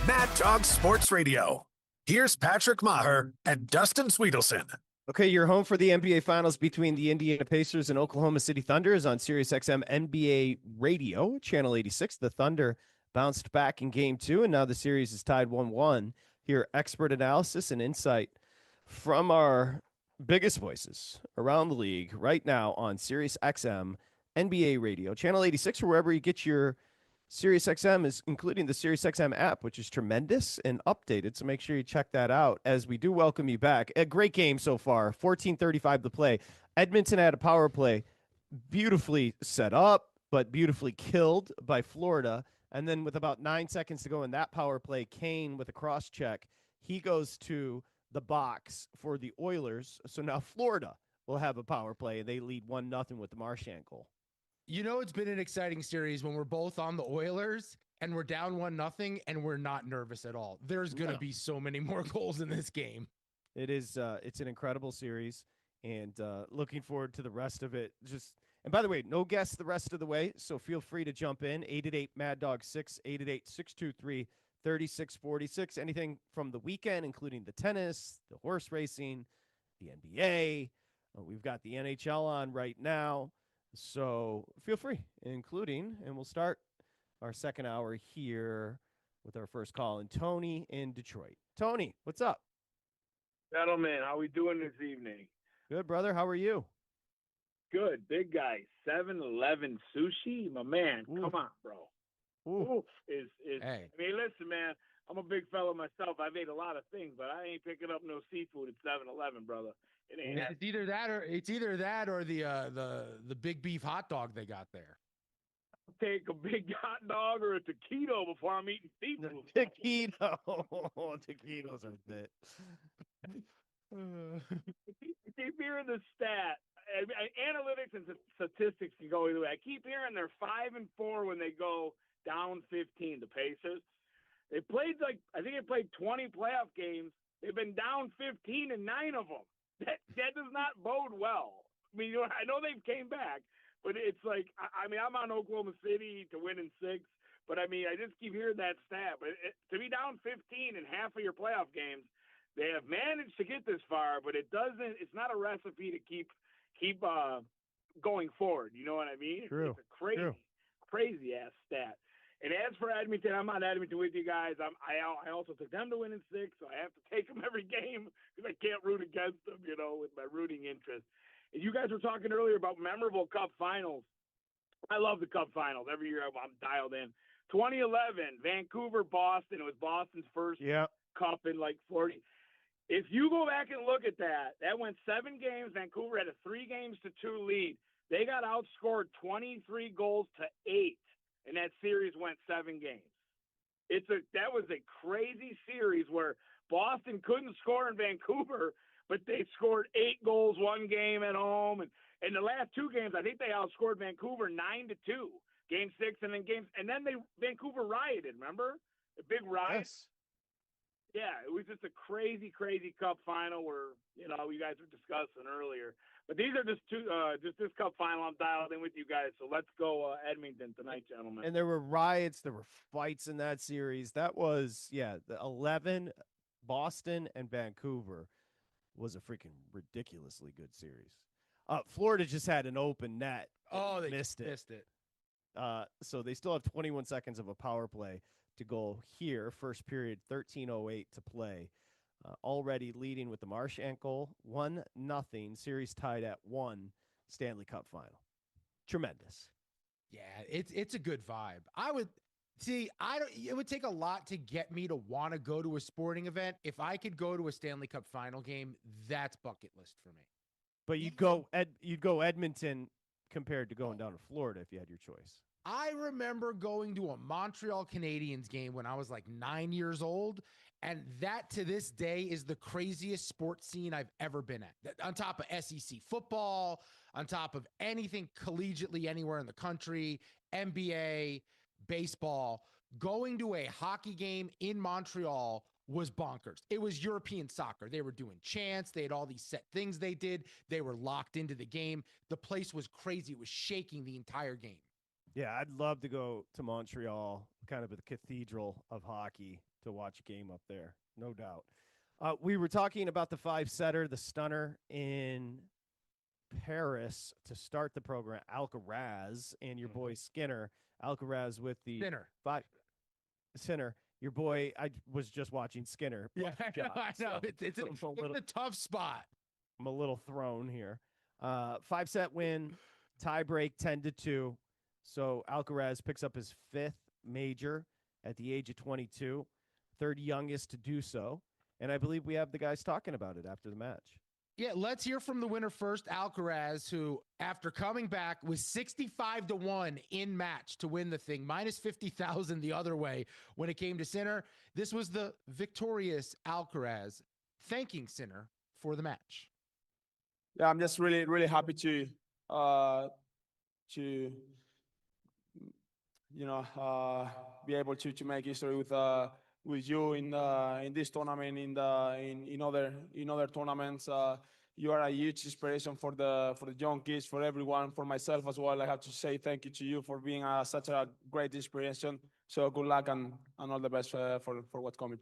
Mad Dog Sports Radio. Here's Patrick Meagher and Dustin Swedelson. Okay, you're home for the NBA Finals between the Indiana Pacers and Oklahoma City Thunder is on SiriusXM NBA Radio, Channel 86. The Thunder bounced back in Game 2, and now the series is tied 1-1. Hear expert analysis and insight from our biggest voices around the league right now on SiriusXM NBA Radio, Channel 86, or wherever you get your SiriusXM, is including the SiriusXM app, which is tremendous and updated. So make sure you check that out as we do welcome you back. A great game so far, 14:35 to play. Edmonton had a power play beautifully set up, but beautifully killed by Florida. And then with about 9 seconds to go in that power play, Kane with a cross check, he goes to the box for the Oilers. So now Florida will have a power play, and they lead 1-0 with the Marchand goal. You know, it's been an exciting series when we're both on the Oilers and we're down 1-0 and we're not nervous at all. There's going to be so many more goals in this game. It is. It's an incredible series, and looking forward to the rest of it. And by the way, no guests the rest of the way, so feel free to jump in. 888 Mad Dog 6, 888-623-3646. Anything from the weekend, including the tennis, the horse racing, the NBA. We've got the NHL on right now. So feel free, including, and we'll start our second hour here with our first call, and Tony in Detroit. Tony, what's up? Gentlemen, how we doing this evening? Good, brother. How are you? Good, big guy. 7-Eleven sushi, my man. Ooh. Come on, bro. Ooh. Hey. Hey. I mean, listen, man. I'm a big fella myself. I've ate a lot of things, but I ain't picking up no seafood at 7-Eleven, brother. It ain't. It's either that or the big beef hot dog they got there. Take a big hot dog or a taquito before I'm eating seafood. Taquito. Taquitos are bit. Keep hearing the stat. Analytics and statistics can go either way. I keep hearing they're 5-4 when they go down 15. The Pacers. They played I think they played 20 playoff games. They've been down 15 in 9 of them. That does not bode well. I mean, I know they've came back, but it's like, I mean, I'm on Oklahoma City to win in 6, but I mean, I just keep hearing that stat. But to be down 15 in half of your playoff games, they have managed to get this far, but it's not a recipe to keep going forward. You know what I mean? True. It's a crazy ass stat. And as for Edmonton, I'm on Edmonton with you guys. I also took them to win in 6, so I have to take them every game because I can't root against them, with my rooting interest. And you guys were talking earlier about memorable Cup finals. I love the Cup finals. Every year I'm dialed in. 2011, Vancouver, Boston. It was Boston's first Cup in like 40. If you go back and look at that went 7 games. Vancouver had a 3-2 lead. They got outscored 23 goals to 8. And that series went 7 games. That was a crazy series where Boston couldn't score in Vancouver, but they scored 8 goals one game at home. And the last 2 games, I think they outscored Vancouver 9-2. Game 6 and then Vancouver rioted. Remember the big riot? Yes. Yeah, it was just a crazy Cup final where you guys were discussing earlier. But these are just this Cup final. I'm dialed in with you guys, so let's go Edmonton tonight, gentlemen. And there were riots, there were fights in that series. That was the 11 Boston and Vancouver was a freaking ridiculously good series. Florida just had an open net. Oh, they missed it. So they still have 21 seconds of a power play to go here. First period, 13:08 to play. Already leading with the Marchand goal, 1-0. Series tied at 1. Stanley Cup final. Tremendous. Yeah, it's a good vibe. It would take a lot to get me to want to go to a sporting event. If I could go to a Stanley Cup final game, that's bucket list for me. But you'd go Edmonton compared to going down to Florida if you had your choice. I remember going to a Montreal Canadiens game when I was like 9 years old, and that to this day is the craziest sports scene I've ever been at. On top of SEC football, on top of anything collegiately anywhere in the country, NBA, baseball, going to a hockey game in Montreal was bonkers. It was European soccer. They were doing chants. They had all these set things they did. They were locked into the game. The place was crazy. It was shaking the entire game. Yeah, I'd love to go to Montreal, kind of the cathedral of hockey, to watch a game up there, no doubt. We were talking about the 5-setter, the stunner in Paris to start the program, Alcaraz, and your boy Skinner. Alcaraz with the Sinner. Your boy, I was just watching Skinner. Yeah, I know. It's a tough spot. I'm a little thrown here. 5-set win, tie break 10-2. So Alcaraz picks up his 5th major at the age of 22, 3rd youngest to do so. And I believe we have the guys talking about it after the match. Yeah, let's hear from the winner first, Alcaraz, who, after coming back, was 65-1 in match to win the thing, minus 50,000 the other way when it came to Sinner. This was the victorious Alcaraz thanking Sinner for the match. yeah, I'm just really, really happy to be able to make history with you in this tournament, in other tournaments. You are a huge inspiration for the young kids, for everyone, for myself as well. I have to say thank you to you for being such a great inspiration. So good luck and all the best for what's coming.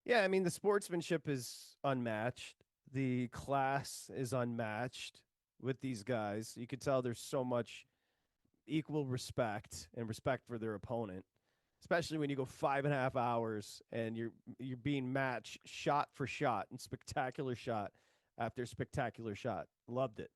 Yeah, I mean, the sportsmanship is unmatched. The class is unmatched with these guys. You could tell there's so much equal respect and respect for their opponent, especially when you go 5.5 hours and you're being matched shot for shot and spectacular shot after spectacular shot. Loved it.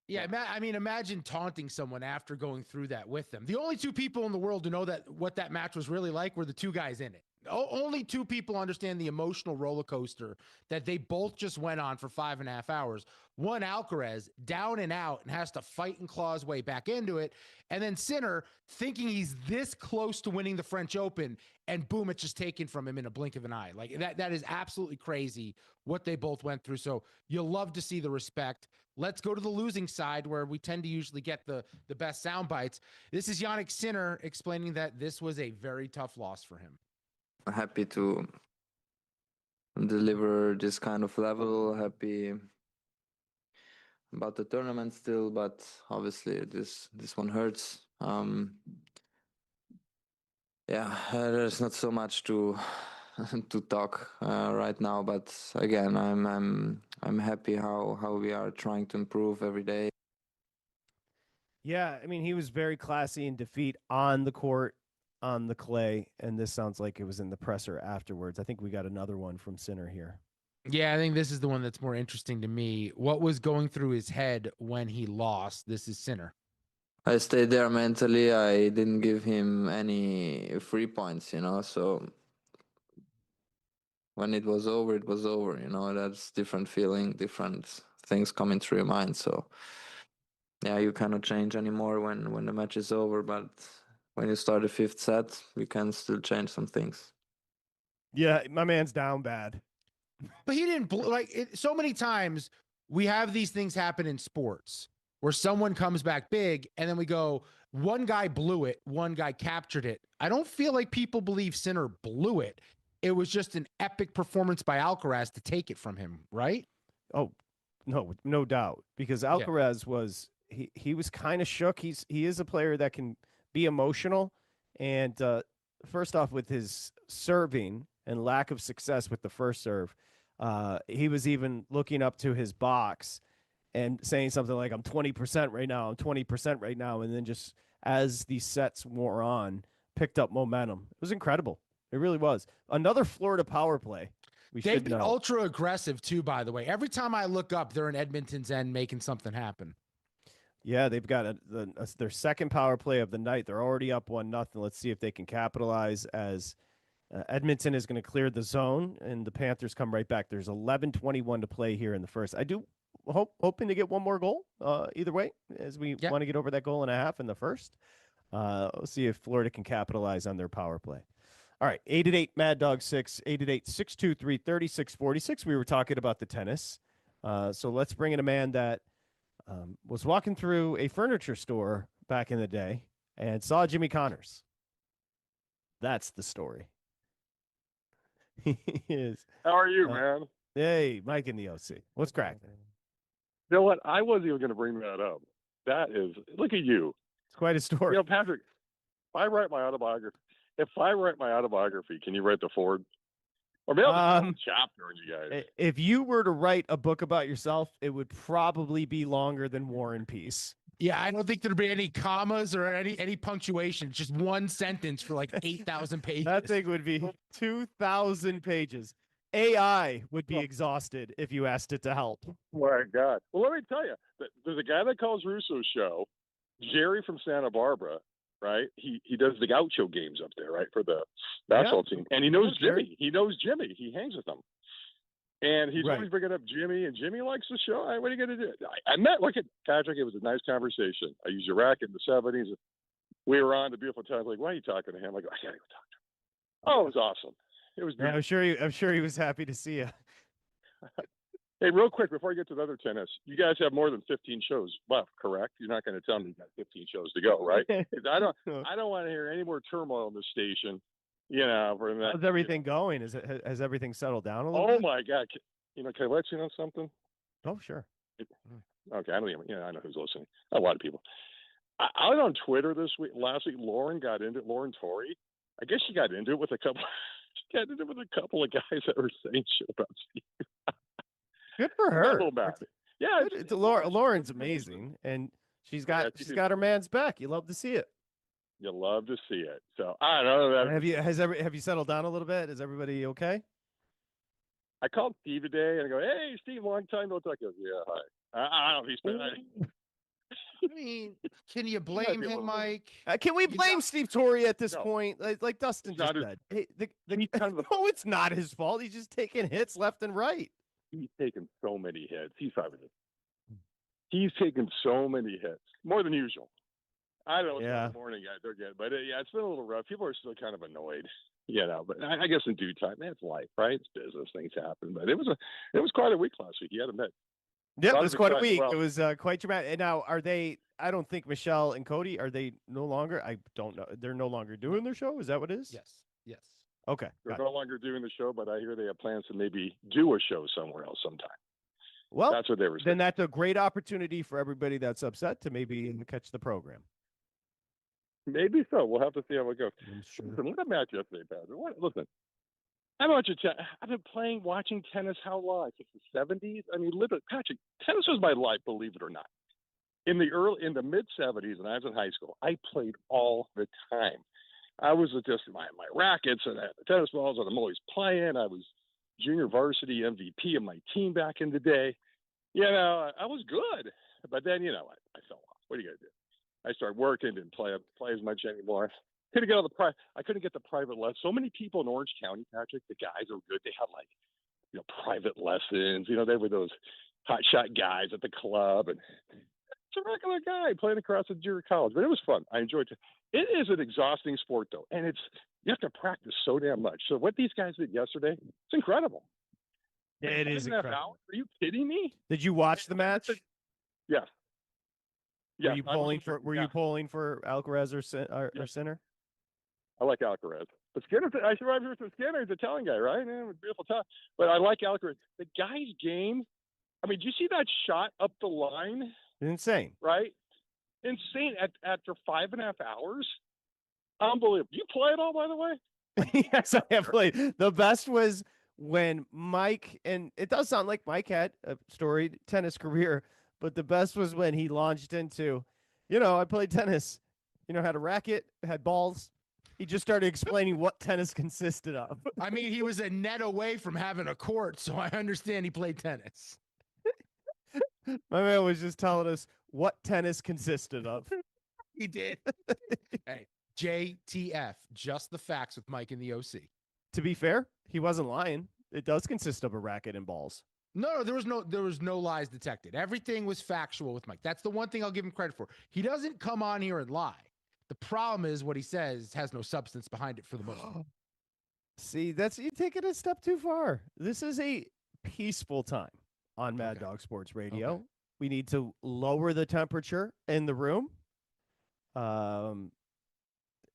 Yeah, I mean, imagine taunting someone after going through that with them. The only two people in the world who know that what that match was really like were the two guys in it. Only two people understand the emotional roller coaster that they both just went on for 5.5 hours. One, Alcaraz, down and out and has to fight and claw his way back into it. And then Sinner, thinking he's this close to winning the French Open, and boom, it's just taken from him in a blink of an eye. Like that is absolutely crazy what they both went through. So you'll love to see the respect. Let's go to the losing side where we tend to usually get the best sound bites. This is Yannick Sinner explaining that this was a very tough loss for him. Happy to deliver this kind of level, happy about the tournament still, but obviously this one hurts. Yeah, there's not so much to to talk right now, but again, I'm happy how we are trying to improve every day. Yeah, I mean, he was very classy in defeat on the court, on the clay, and this sounds like it was in the presser afterwards. I think we got another one from Sinner here. Yeah, I think this is the one that's more interesting to me. What was going through his head when he lost? This is Sinner. I stayed there mentally. I didn't give him any free points, so when it was over, it was over, that's different feeling, different things coming through your mind. So yeah, you cannot change anymore when the match is over, but when you start the fifth set, you can still change some things. Yeah, my man's down bad. But he didn't so many times we have these things happen in sports where someone comes back big and then we go, one guy blew it, one guy captured it. I don't feel like people believe Sinner blew it. It was just an epic performance by Alcaraz to take it from him, right? Oh, no doubt. Because Alcaraz was he was kind of shook. He is a player that can be emotional. And first off, with his serving and lack of success with the first serve, he was even looking up to his box and saying something like, I'm 20% right now, I'm 20% right now. And then just as these sets wore on, picked up momentum. It was incredible. It really was. Another Florida power play. They've been ultra aggressive too, by the way. Every time I look up, they're in Edmonton's end making something happen. Yeah, they've got their second power play of the night. They're already up 1-0. Let's see if they can capitalize as Edmonton is going to clear the zone and the Panthers come right back. There's 11:21 to play here in the first. I do hoping to get one more goal either way as we want to get over that goal and a half in the first. We'll see if Florida can capitalize on their power play. All right, 888 Mad Dog 6, 888-623-3646. We were talking about the tennis. So let's bring in a man that was walking through a furniture store back in the day and saw Jimmy Connors. That's the story. He is. How are you, man? Hey, Mike in the OC. What's cracking? You know what? I wasn't even going to bring that up. That is, look at you. It's quite a story. Patrick, if I write my autobiography, can you write the forward? Or maybe I'll just chapter on you guys. If you were to write a book about yourself, it would probably be longer than War and Peace. Yeah, I don't think there'd be any commas or any punctuation. Just one sentence for like 8,000 pages. That thing would be 2,000 pages. AI would be exhausted if you asked it to help. My God. Well, let me tell you, there's a guy that calls Russo's show, Jerry from Santa Barbara, right? He does the Gaucho games up there, right, for the basketball team. And he knows Jimmy. He knows Jimmy. He hangs with them. And he's always bringing up Jimmy, and Jimmy likes the show. What are you going to do? I met, look at Patrick. It was a nice conversation. I used your racket in the 70s. We were on the beautiful time. Like, why are you talking to him? I go, I got to go talk to him. Oh, it was awesome. It was. Yeah, I'm sure he was happy to see you. Hey, real quick before I get to the other tennis, you guys have more than 15 shows left, correct? You're not going to tell me you got 15 shows to go, right? 'Cause I don't want to hear any more turmoil in the station. For that. How's everything going? Has everything settled down a little Oh bit? my God! Can I let you know something? Oh, sure. Okay, I don't even. I know who's listening. A lot of people. I was on Twitter last week. Lauren got into it. Lauren Torrey. I guess she got into it with a couple. She got into it with a couple of guys that were saying shit about Steve. Good for I got her. a little mad. Yeah, Lauren's amazing, and she's got her man's back. You love to see it. You love to see it. So I don't know. Have you settled down a little bit? Is everybody okay? I called Steve today and I go, "Hey, Steve, long time no talk." He goes, "Yeah, hi." I don't know if he's. I mean, can you blame him, Mike? Can we blame Steve Torrey at this point? Like Dustin just said. Hey, no, it's not his fault. He's just taking hits left and right. He's taken so many hits. He's taken so many hits, more than usual. I don't know what's the morning guys are getting, but it's been a little rough. People are still kind of annoyed, but I guess in due time, man, it's life, right? It's business, things happen. But it was quite a week last week. He had a met. Yeah, it was quite a week. Well, it was quite dramatic. And now, are they? I don't think Michelle and Cody are they no longer. I don't know. They're no longer doing their show. Is that what it is? Yes. Okay. They're no longer doing the show, but I hear they have plans to maybe do a show somewhere else sometime. Well, that's what they were saying. Then that's a great opportunity for everybody that's upset to maybe catch the program. Maybe so. We'll have to see how it goes. Sure. Listen, what a match yesterday, Patrick. Listen, I've been watching tennis how long? Since the 70s? I mean, literally, Patrick, tennis was my life, believe it or not. In the mid 70s, when I was in high school, I played all the time. I was just my rackets and I had the tennis balls, and I'm always playing. I was junior varsity MVP of my team back in the day. I was good, but then I fell off. What are you gonna do? I started working, didn't play as much anymore. I couldn't get the private lessons. So many people in Orange County, Patrick, the guys are good. They had private lessons. They were those hotshot guys at the club, and it's a regular guy playing across the junior college. But it was fun. I enjoyed it. It is an exhausting sport, though, and you have to practice so damn much. So what these guys did yesterday, it's incredible. It is incredible. Are you kidding me? Did you watch the match? Yes. Were you polling for? Were you polling for Alcaraz or Sinner? I like Alcaraz. But Skinner, I survived with Skinner. He's an Italian guy, right? Yeah, beautiful talk. But I like Alcaraz. The guy's game. I mean, do you see that shot up the line? Insane. Right? Insane. After 5.5 hours. Unbelievable. You play it all, by the way? Yes, I have played. The best was when Mike, and it does sound like Mike had a storied tennis career, but the best was when he launched into, I played tennis, had a racket, had balls. He just started explaining what tennis consisted of. I mean, he was a net away from having a court, so I understand he played tennis. My man was just telling us what tennis consisted of. He did. Hey, JTF, just the facts with Mike in the OC. To be fair, he wasn't lying. It does consist of a racket and balls. No, there was no lies detected. Everything was factual with Mike. That's the one thing I'll give him credit for. He doesn't come on here and lie. The problem is what he says has no substance behind it for the most part. See, you take it a step too far. This is a peaceful time on Mad Dog Sports Radio. Okay. We need to lower the temperature in the room. And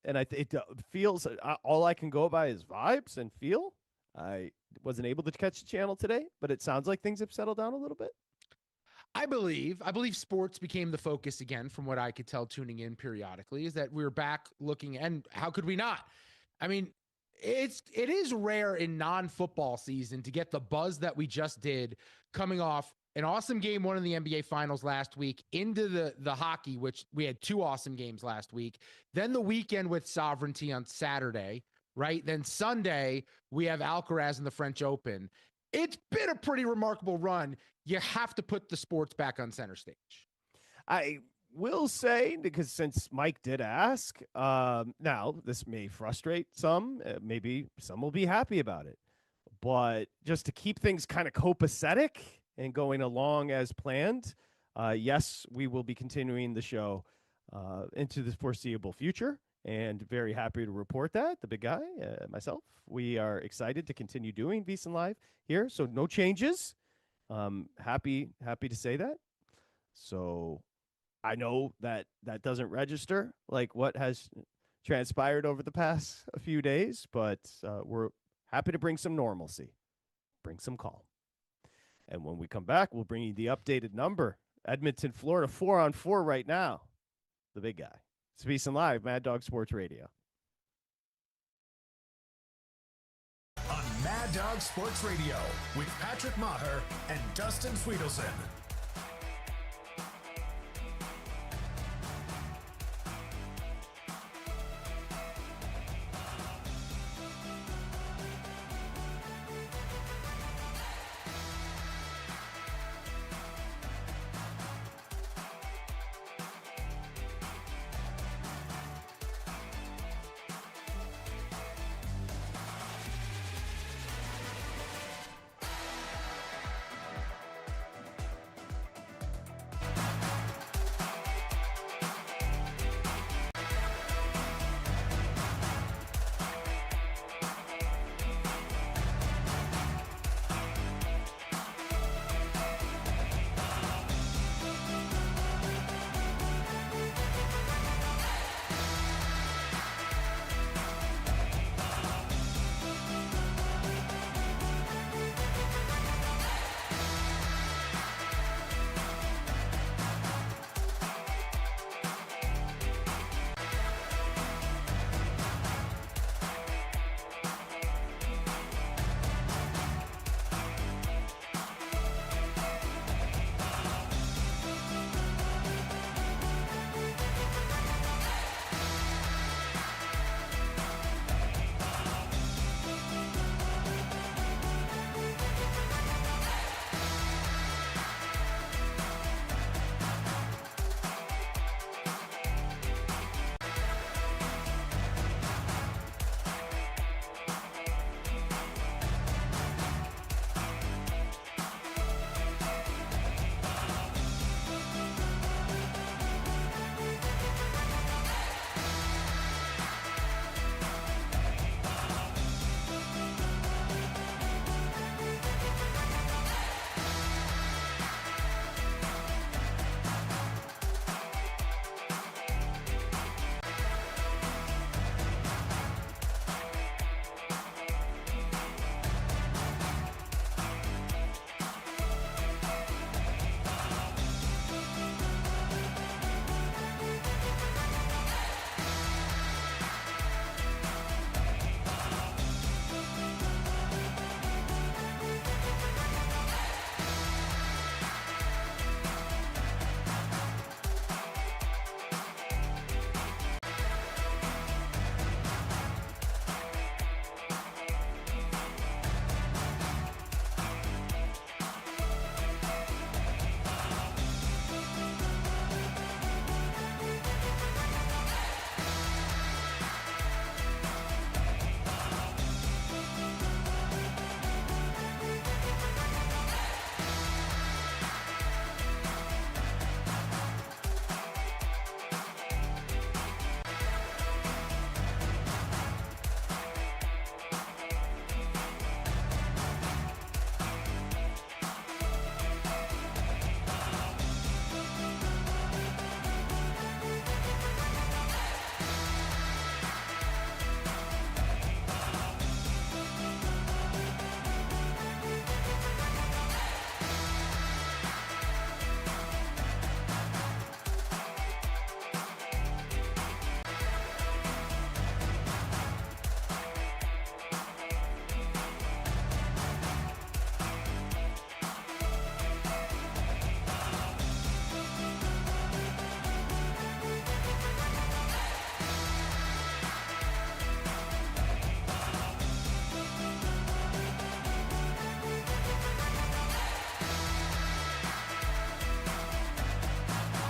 it feels, all I can go by is vibes and feel. I wasn't able to catch the channel today, but it sounds like things have settled down a little bit. I believe sports became the focus again, from what I could tell tuning in periodically, is that we're back looking, and how could we not? I mean, it is rare in non-football season to get the buzz that we just did coming off an awesome game one in the NBA Finals last week into the hockey, which we had 2 awesome games last week. Then the weekend with Sovereignty on Saturday, right? Then Sunday, we have Alcaraz in the French Open. It's been a pretty remarkable run. You have to put the sports back on center stage. I will say, because since Mike did ask, now this may frustrate some. Maybe some will be happy about it. But just to keep things kind of copacetic and going along as planned, yes, we will be continuing the show into the foreseeable future. And very happy to report that the big guy, myself, we are excited to continue doing VSiN Live here. So no changes. Happy to say that. So I know that doesn't register like what has transpired over the past a few days, but we're happy to bring some normalcy, bring some calm. And when we come back, we'll bring you the updated number. Edmonton, Florida, 4-on-4 right now. The big guy. It's VSiN Live, Mad Dog Sports Radio. On Mad Dog Sports Radio with Patrick Meagher and Dustin Swedelson.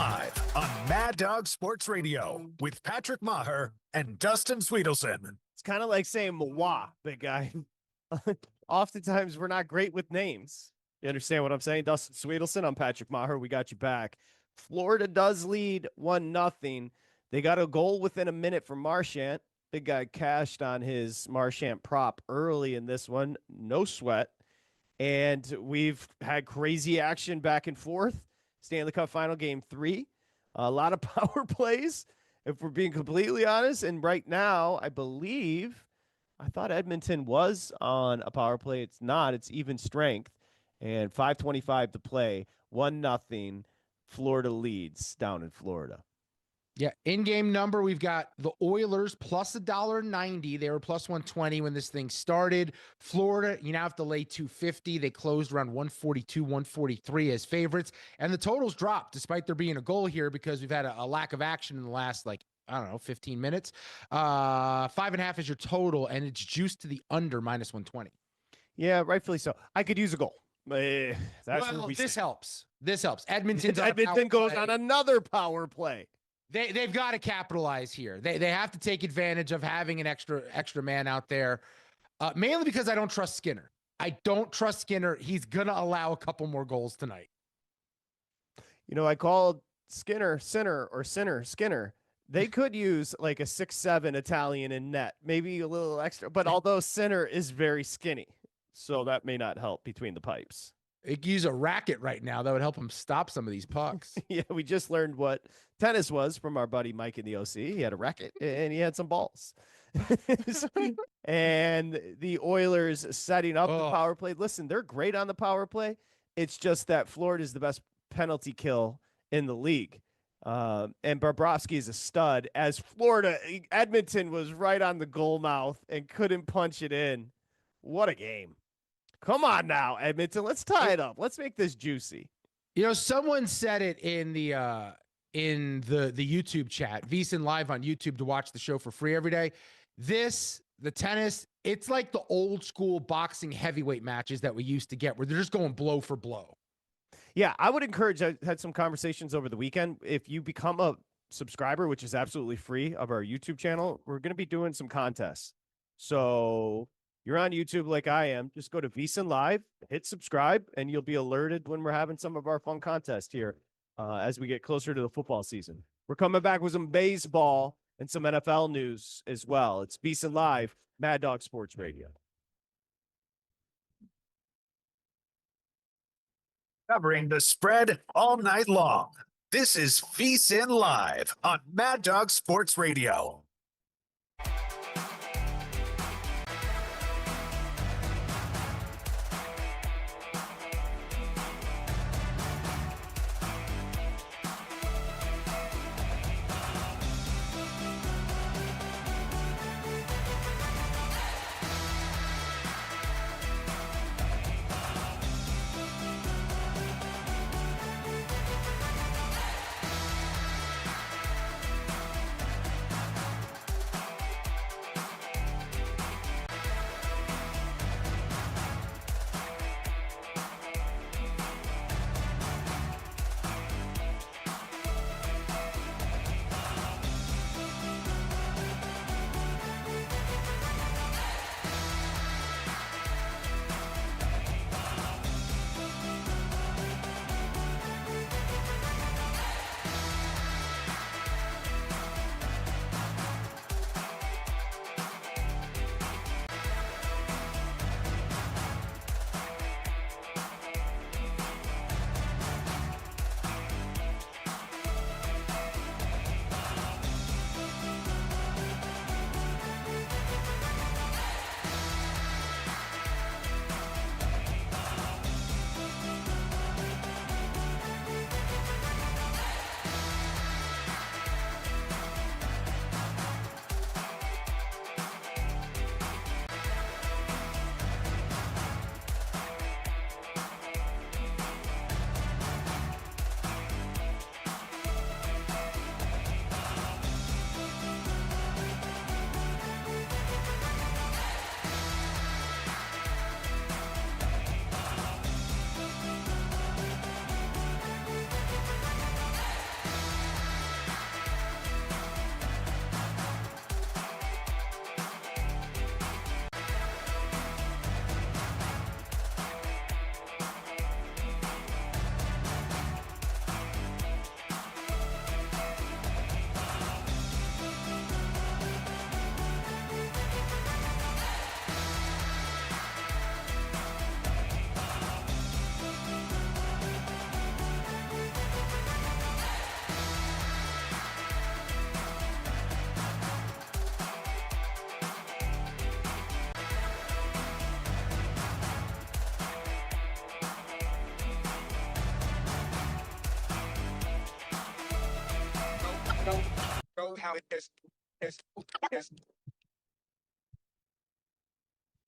Live on Mad Dog Sports Radio with Patrick Meagher and Dustin Swedelson. It's kind of like saying Mawa, big guy. Oftentimes, we're not great with names. You understand what I'm saying? Dustin Swedelson, I'm Patrick Meagher. We got you back. Florida does lead 1-0. They got a goal within a minute from Marchant. Big guy cashed on his Marchant prop early in this one. No sweat. And we've had crazy action back and forth. Stanley Cup Final Game 3. A lot of power plays, if we're being completely honest. And right now, I thought Edmonton was on a power play. It's not. It's even strength. And 5:25 to play. 1-0. Florida leads down in Florida. Yeah, in-game number, we've got the Oilers plus $1.90. They were plus 120 when this thing started. Florida, you now have to lay 250. They closed around 142, 143 as favorites. And the totals dropped despite there being a goal here because we've had a lack of action in the last, 15 minutes. 5.5 is your total, and it's juiced to the under minus 120. Yeah, rightfully so. I could use a goal. That's well, this helps. This helps. Edmonton goes on another power play. They've got to capitalize here. They have to take advantage of having an extra man out there, mainly because I don't trust Skinner. I don't trust Skinner. He's going to allow a couple more goals tonight. I called Skinner. They could use like a 6'7" Italian in net, maybe a little extra. But although Sinner is very skinny, so that may not help between the pipes. They could use a racket right now that would help him stop some of these pucks. Yeah, we just learned what tennis was from our buddy Mike in the OC. He had a racket and he had some balls. And the Oilers setting up the power play. Listen, they're great on the power play. It's just that Florida is the best penalty kill in the league. And Bobrovsky is a stud. As Edmonton was right on the goal mouth and couldn't punch it in. What a game. Come on now, Edmonton. Let's tie it up. Let's make this juicy. Someone said it in the YouTube chat, VSiN Live on YouTube, to watch the show for free every day. The tennis, it's like the old school boxing heavyweight matches that we used to get where they're just going blow for blow. Yeah, I would encourage, I had some conversations over the weekend. If you become a subscriber, which is absolutely free, of our YouTube channel, we're going to be doing some contests. So you're on YouTube like I am, just go to VSiN Live, hit subscribe, and you'll be alerted when we're having some of our fun contests here as we get closer to the football season. We're coming back with some baseball and some NFL news as well. It's VSiN Live, Mad Dog Sports Radio. Covering the spread all night long. This is VSiN Live on Mad Dog Sports Radio.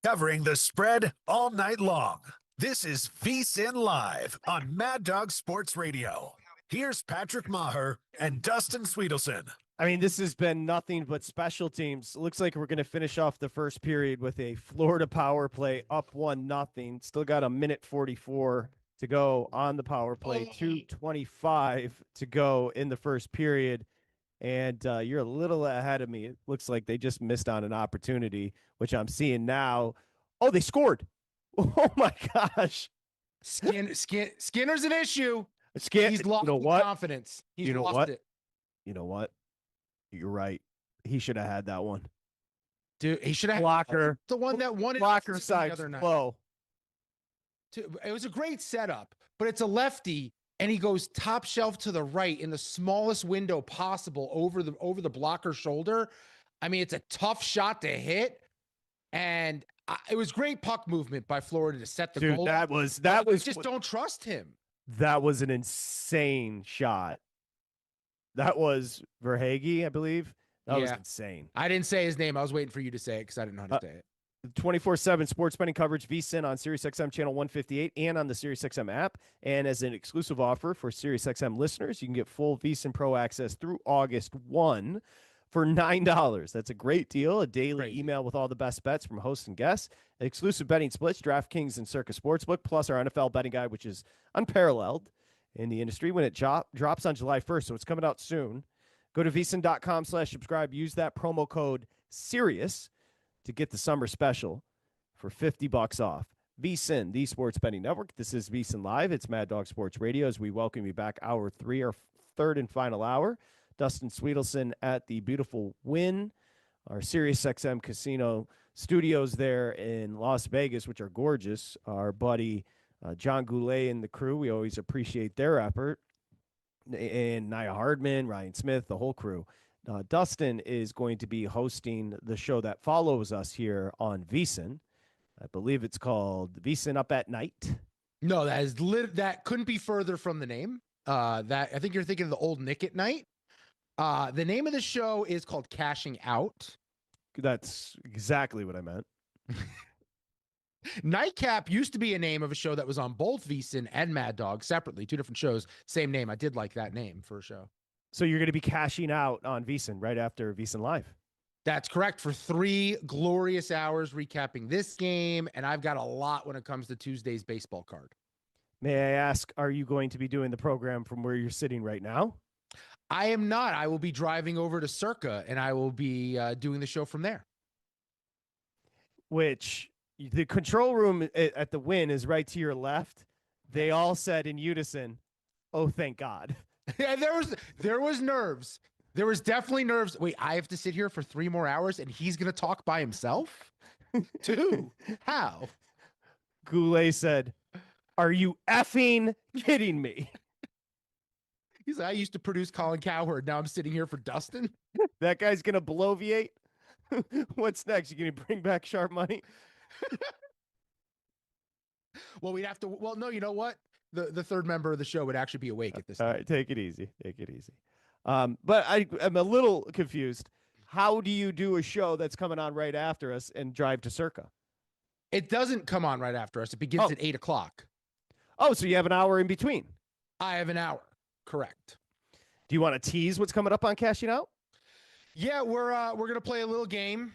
Covering the spread all night long. This is VSiN Live on Mad Dog Sports Radio. Here's Patrick Meagher and Dustin Swedelson. I mean, this has been nothing but special teams. Looks like we're going to finish off the first period with a Florida power play up 1-0. Still got a minute 44 to go on the power play, 2:25 to go in the first period. And you're a little ahead of me. It looks like they just missed on an opportunity, which I'm seeing now. Oh, they scored. Oh, my gosh. Skinner's an issue. He's lost confidence. He's lost it. You know what? You're right. He should have had that one. Dude, he should have blocker. The one that won it blocker the side other night. flow. It was a great setup, but it's a lefty, and he goes top shelf to the right in the smallest window possible over the blocker's shoulder. I mean, it's a tough shot to hit, and it was great puck movement by Florida to set the goal. That was just don't trust him. That was an insane shot. That was Verhaeghe, I believe. That was insane. I didn't say his name. I was waiting for you to say it because I didn't know how to say it. 24/7 sports betting coverage, VSiN on SiriusXM channel 158 and on the SiriusXM app. And as an exclusive offer for SiriusXM listeners, you can get full VSiN Pro access through August 1 for $9. That's a great deal. A daily email with all the best bets from hosts and guests, exclusive betting splits, DraftKings and Circa Sportsbook, plus our NFL betting guide, which is unparalleled in the industry when it drops on July 1st. So it's coming out soon. Go to VSiN.com/subscribe. Use that promo code SIRIUS to get the summer special for $50 off. VSiN, the Sports Betting Network. This is VSiN Live. It's Mad Dog Sports Radio as we welcome you back. Hour 3, our third and final hour. Dustin Swedelson at the beautiful Wynn, our SiriusXM Casino studios there in Las Vegas, which are gorgeous. Our buddy John Goulet and the crew, we always appreciate their effort. And Nia Hardman, Ryan Smith, the whole crew. Dustin is going to be hosting the show that follows us here on VSiN. I believe it's called VSiN Up at Night. No, that couldn't be further from the name. That I think you're thinking of the old Nick at Night. The name of the show is called Cashing Out. That's exactly what I meant. Nightcap used to be a name of a show that was on both VSiN and Mad Dog separately, 2 different shows, same name. I did like that name for a show. So you're going to be cashing out on VSiN right after VSiN Live. That's correct, for 3 glorious hours recapping this game, and I've got a lot when it comes to Tuesday's baseball card. May I ask, are you going to be doing the program from where you're sitting right now? I am not. I will be driving over to Circa, and I will be doing the show from there. Which the control room at the Wynn is right to your left. They all said in unison, "Oh, thank God." Yeah, there was nerves. There was definitely nerves. Wait, I have to sit here for 3 more hours, and he's gonna talk by himself? Dude, how? Goulet said, "Are you effing kidding me?" He's like, I used to produce Colin Cowherd. Now I'm sitting here for Dustin. That guy's gonna bloviate. What's next? You gonna bring back Sharp Money? Well, we'd have to. Well, no, you know what? The third member of the show would actually be awake at this time. All right, take it easy. Take it easy. But I'm a little confused. How do you do a show that's coming on right after us and drive to Circa? It doesn't come on right after us. It begins at 8 o'clock. Oh, so you have an hour in between. I have an hour. Correct. Do you want to tease what's coming up on Cashing Out? Yeah, we're gonna play a little game.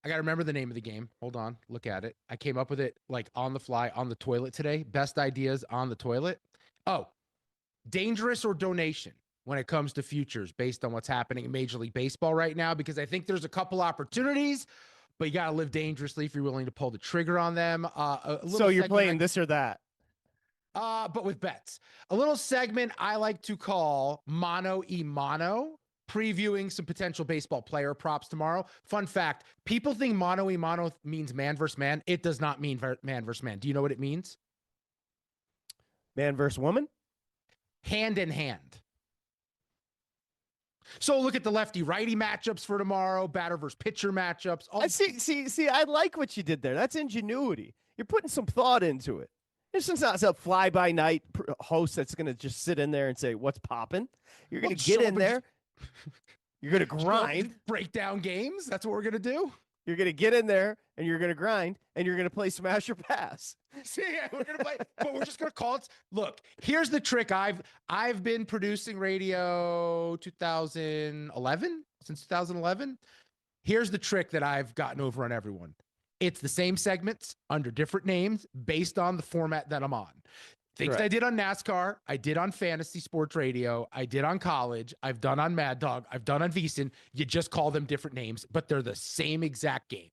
I gotta remember the name of the game. Hold on, look at it. I came up with it like on the fly on the toilet today. Best ideas on the toilet. Oh, dangerous or donation when it comes to futures based on what's happening in Major League Baseball right now, because I think there's a couple opportunities, but you gotta live dangerously if you're willing to pull the trigger on them. So you're playing this or that. But with bets. A little segment I like to call Mano y Mano, previewing some potential baseball player props tomorrow. Fun fact, people think Mano y Mano means man versus man. It does not mean man versus man. Do you know what it means? Man versus woman? Hand in hand. So look at the lefty-righty matchups for tomorrow, batter versus pitcher matchups. See, I like what you did there. That's ingenuity. You're putting some thought into it. This is not a fly-by-night host that's going to just sit in there and say, what's popping? You're going to get in there. You're going to grind. Break down games. That's what we're going to do. You're going to get in there and you're going to grind and you're going to play smash or pass. See, we're going to play, but we're just going to call it. Look, here's the trick. I've been producing radio 2011, since 2011. Here's the trick that I've gotten over on everyone. It's the same segments under different names based on the format that I'm on. Things I did on NASCAR, I did on fantasy sports radio, I did on college, I've done on Mad Dog, I've done on VSiN. You just call them different names, but they're the same exact game.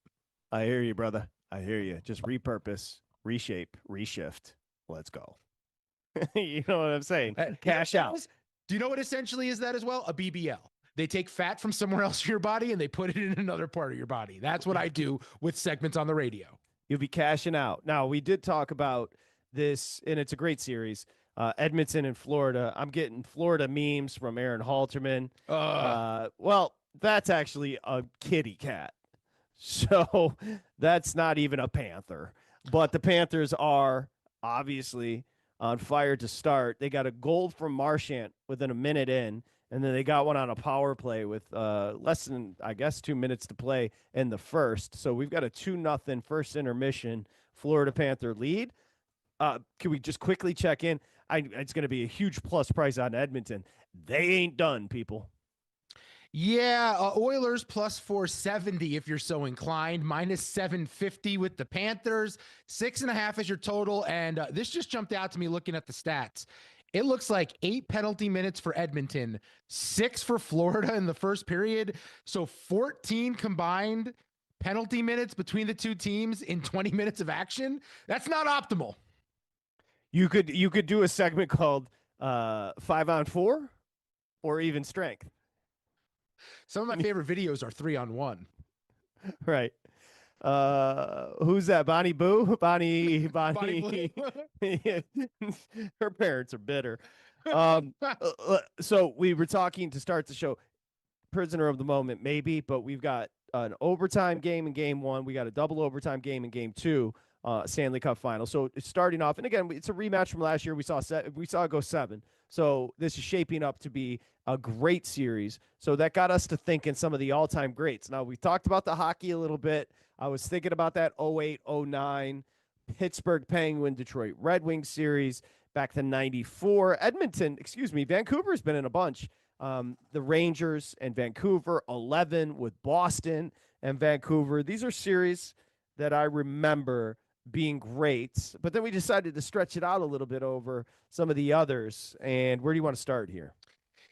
I hear you, brother. I hear you. Just repurpose, reshape, reshift. Let's go. You know what I'm saying? Cash out. Do you know what essentially is that as well? A BBL. They take fat from somewhere else in your body and they put it in another part of your body. That's what I do with segments on the radio. You'll be cashing out. Now, we did talk about this, and it's a great series. Edmonton and Florida. I'm getting Florida memes from Aaron Halterman. Well, that's actually a kitty cat. So that's not even a Panther. But the Panthers are obviously on fire to start. They got a goal from Marchand within a minute in, and then they got one on a power play with less than, I guess, 2 minutes to play in the first. So we've got a 2-0 first intermission Florida Panther lead. Can we just quickly check in? It's going to be a huge plus price on Edmonton. They ain't done, people. Yeah, Oilers plus 470 if you're so inclined, minus 750 with the Panthers. 6.5 is your total, and this just jumped out to me looking at the stats. It looks like 8 penalty minutes for Edmonton, 6 for Florida in the first period. So 14 combined penalty minutes between the two teams in 20 minutes of action. That's not optimal. You could do a segment called 5-on-4 or even strength. Some of my favorite videos are 3-on-1. Right. Who's that? Bonnie Boo? Bonnie. Her parents are bitter. So we were talking to start the show, prisoner of the moment, maybe, but we've got an overtime game in game 1. We got a double overtime game in game 2. Stanley Cup final. So it's starting off, and again, it's a rematch from last year. We saw it go 7. So this is shaping up to be a great series. So that got us to thinking some of the all-time greats. Now, we talked about the hockey a little bit. I was thinking about that 08-09 Pittsburgh Penguin Detroit Red Wings series back to 94. Vancouver's been in a bunch. The Rangers and Vancouver, 11 with Boston and Vancouver. These are series that I remember being great, but then we decided to stretch it out a little bit over some of the others. And where do you want to start here?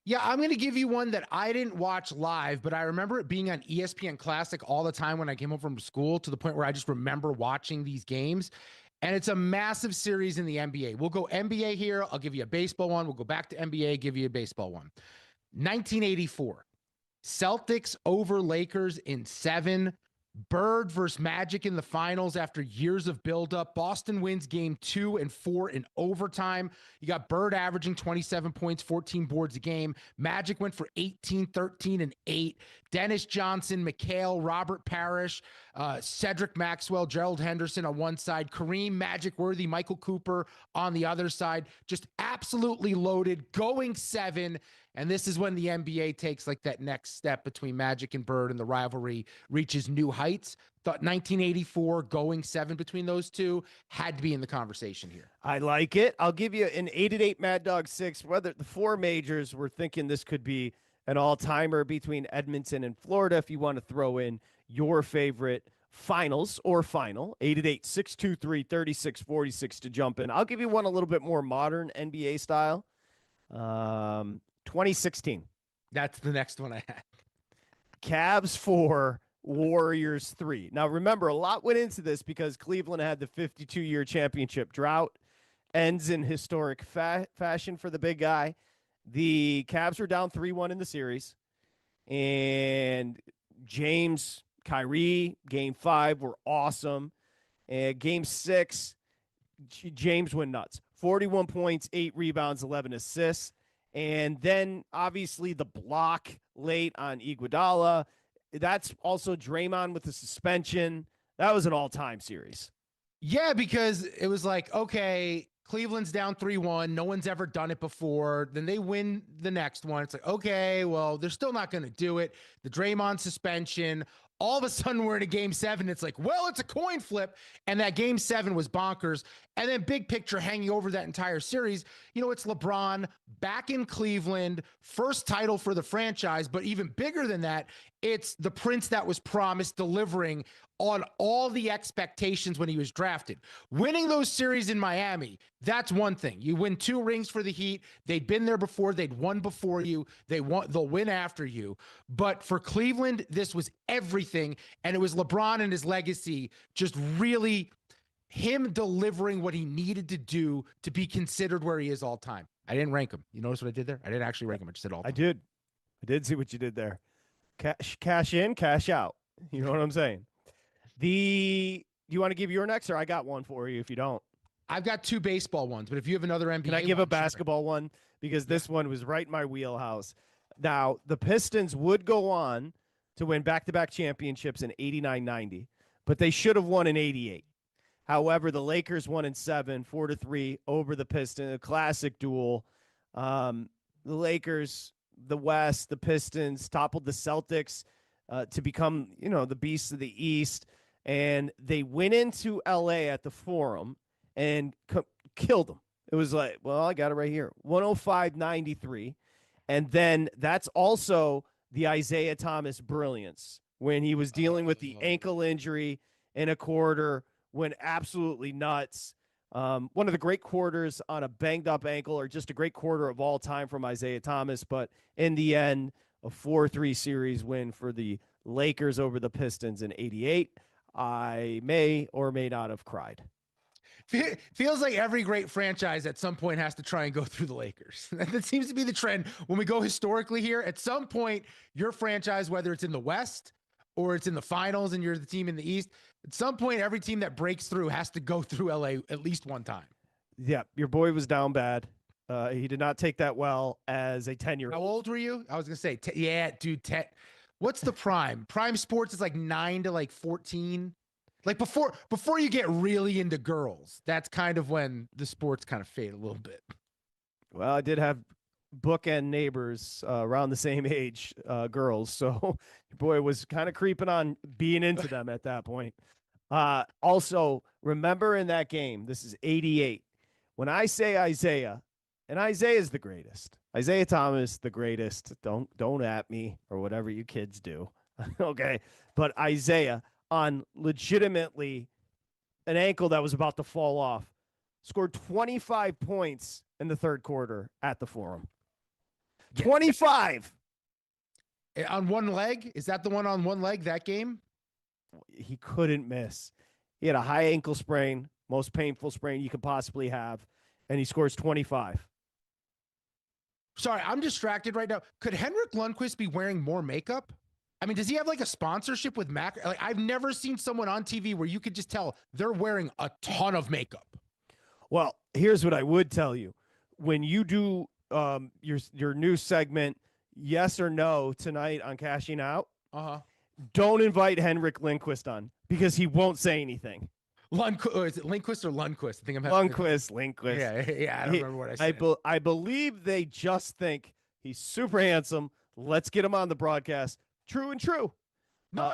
Yeah, I'm going to give you one that I didn't watch live, but I remember it being on ESPN Classic all the time when I came home from school, to the point where I just remember watching these games. And it's a massive series in the NBA. We'll go NBA here. I'll give you a baseball one. We'll go back to NBA, give you a baseball one. 1984, Celtics over Lakers in 7. Bird versus Magic in the finals after years of buildup. Boston wins game 2 and 4 in overtime. You got Bird averaging 27 points, 14 boards a game. Magic went for 18, 13, and 8. Dennis Johnson, McHale, Robert Parrish, Cedric Maxwell, Gerald Henderson on one side, Kareem, Magic Worthy, Michael Cooper on the other side. Just absolutely loaded, going 7. And this is when the NBA takes like that next step between Magic and Bird, and the rivalry reaches new heights. Thought 1984 going 7 between those two had to be in the conversation here. I like it. I'll give you an 8-8 Mad Dog 6. Whether the 4 majors, we're thinking this could be an all-timer between Edmonton and Florida. If you want to throw in your favorite finals or final, 8-8, 623, 36-46 to jump in. I'll give you one a little bit more modern NBA style. 2016. That's the next one I had. Cavs 4, Warriors 3. Now, remember, a lot went into this because Cleveland had the 52-year championship drought. Ends in historic fashion for the big guy. The Cavs were down 3-1 in the series. And James, Kyrie, game 5 were awesome. And game 6, James went nuts. 41 points, 8 rebounds, 11 assists. And then, obviously, the block late on Iguodala. That's also Draymond with the suspension. That was an all-time series. Yeah, because it was like, okay, Cleveland's down 3-1. No one's ever done it before. Then they win the next one. It's like, okay, well, they're still not going to do it. The Draymond suspension. All of a sudden, we're in a game 7. It's like, well, it's a coin flip. And that game 7 was bonkers. And then big picture hanging over that entire series, it's LeBron back in Cleveland, first title for the franchise. But even bigger than that, it's the prince that was promised, delivering on all the expectations when he was drafted. Winning those series in Miami, that's one thing. You win 2 rings for the Heat. They'd been there before. They'd won before you. They'll win after you. But for Cleveland, this was everything. And it was LeBron and his legacy, just really him delivering what he needed to do to be considered where he is all time. I didn't rank him. You notice what I did there? I didn't actually rank him. I just said all time. I did see what you did there. Cash in, cash out. You know what I'm saying? Do you want to give your next, or I got one for you if you don't? I've got 2 baseball ones, but if you have another NBA, can I give a basketball one? Because this one was right in my wheelhouse. Now, the Pistons would go on to win back-to-back championships in 89-90, but they should have won in 88. However, the Lakers won in 7, 4-3 over the Pistons, a classic duel. The Lakers, the West, the Pistons toppled the Celtics to become, the beasts of the East. And they went into LA at the Forum and killed them. It was like, well, I got it right here, 105-93. And then that's also the Isaiah Thomas brilliance when he was dealing with the ankle injury in a quarter, went absolutely nuts. One of the great quarters on a banged up ankle, or just a great quarter of all time from Isaiah Thomas. But in the end, a 4-3 series win for the Lakers over the Pistons in 88. I may or may not have cried. Feels like every great franchise at some point has to try and go through the Lakers. That seems to be the trend when we go historically here. At some point, your franchise, whether it's in the West or it's in the finals and you're the team in the East, at some point, every team that breaks through has to go through LA at least one time. Yeah, your boy was down bad. He did not take that well as a 10-year-old. How old were you? I was going to say, yeah, dude, what's the prime? Prime sports is like 9 to like 14. Like before you get really into girls, that's kind of when the sports kind of fade a little bit. Well, I did have bookend neighbors around the same age, girls. So your boy was kind of creeping on being into them at that point. Also, remember in that game, this is 88. When I say Isaiah, and Isaiah's the greatest. Isaiah Thomas, the greatest. Don't at me or whatever you kids do. Okay. But Isaiah, on legitimately an ankle that was about to fall off, scored 25 points in the third quarter at the Forum. 25 on one leg. Is that the one on one leg, that game? He couldn't miss. He had a high ankle sprain, most painful sprain you could possibly have, and he scores 25. Sorry, I'm distracted right now. Could Henrik Lundqvist be wearing more makeup? I mean, does he have like a sponsorship with Mac? Like, I've never seen someone on TV where you could just tell they're wearing a ton of makeup. Well, here's what I would tell you. When you do your new segment, yes or no, tonight on Cashing Out, don't invite Henrik Lundqvist on because he won't say anything. Is it Lindquist or Lundqvist? I think I'm Lundqvist. Yeah. I don't remember what I said. I believe they just think he's super handsome. Let's get him on the broadcast. True and true. No,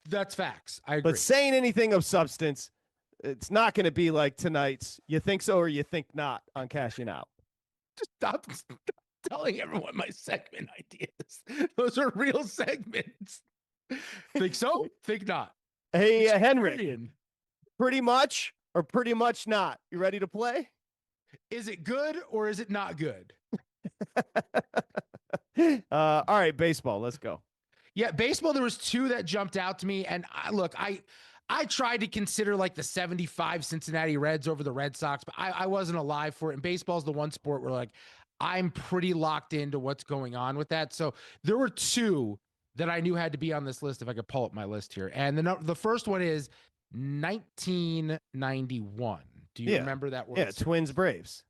that's facts. I agree. But saying anything of substance, it's not going to be like tonight's. You think so or you think not on Cashing Out. Just stop telling everyone my segment ideas. Those are real segments. Think so? Think not. Hey, Henrik. Pretty much or pretty much not. You ready to play? Is it good or is it not good? All right, baseball. Let's go. Yeah, baseball, there was 2 that jumped out to me. And I tried to consider like the 75 Cincinnati Reds over the Red Sox, but I wasn't alive for it. And baseball's the one sport where like I'm pretty locked into what's going on with that. So there were 2 that I knew had to be on this list if I could pull up my list here. And the first one is 1991. Do you remember that one? Yeah, Twins Braves.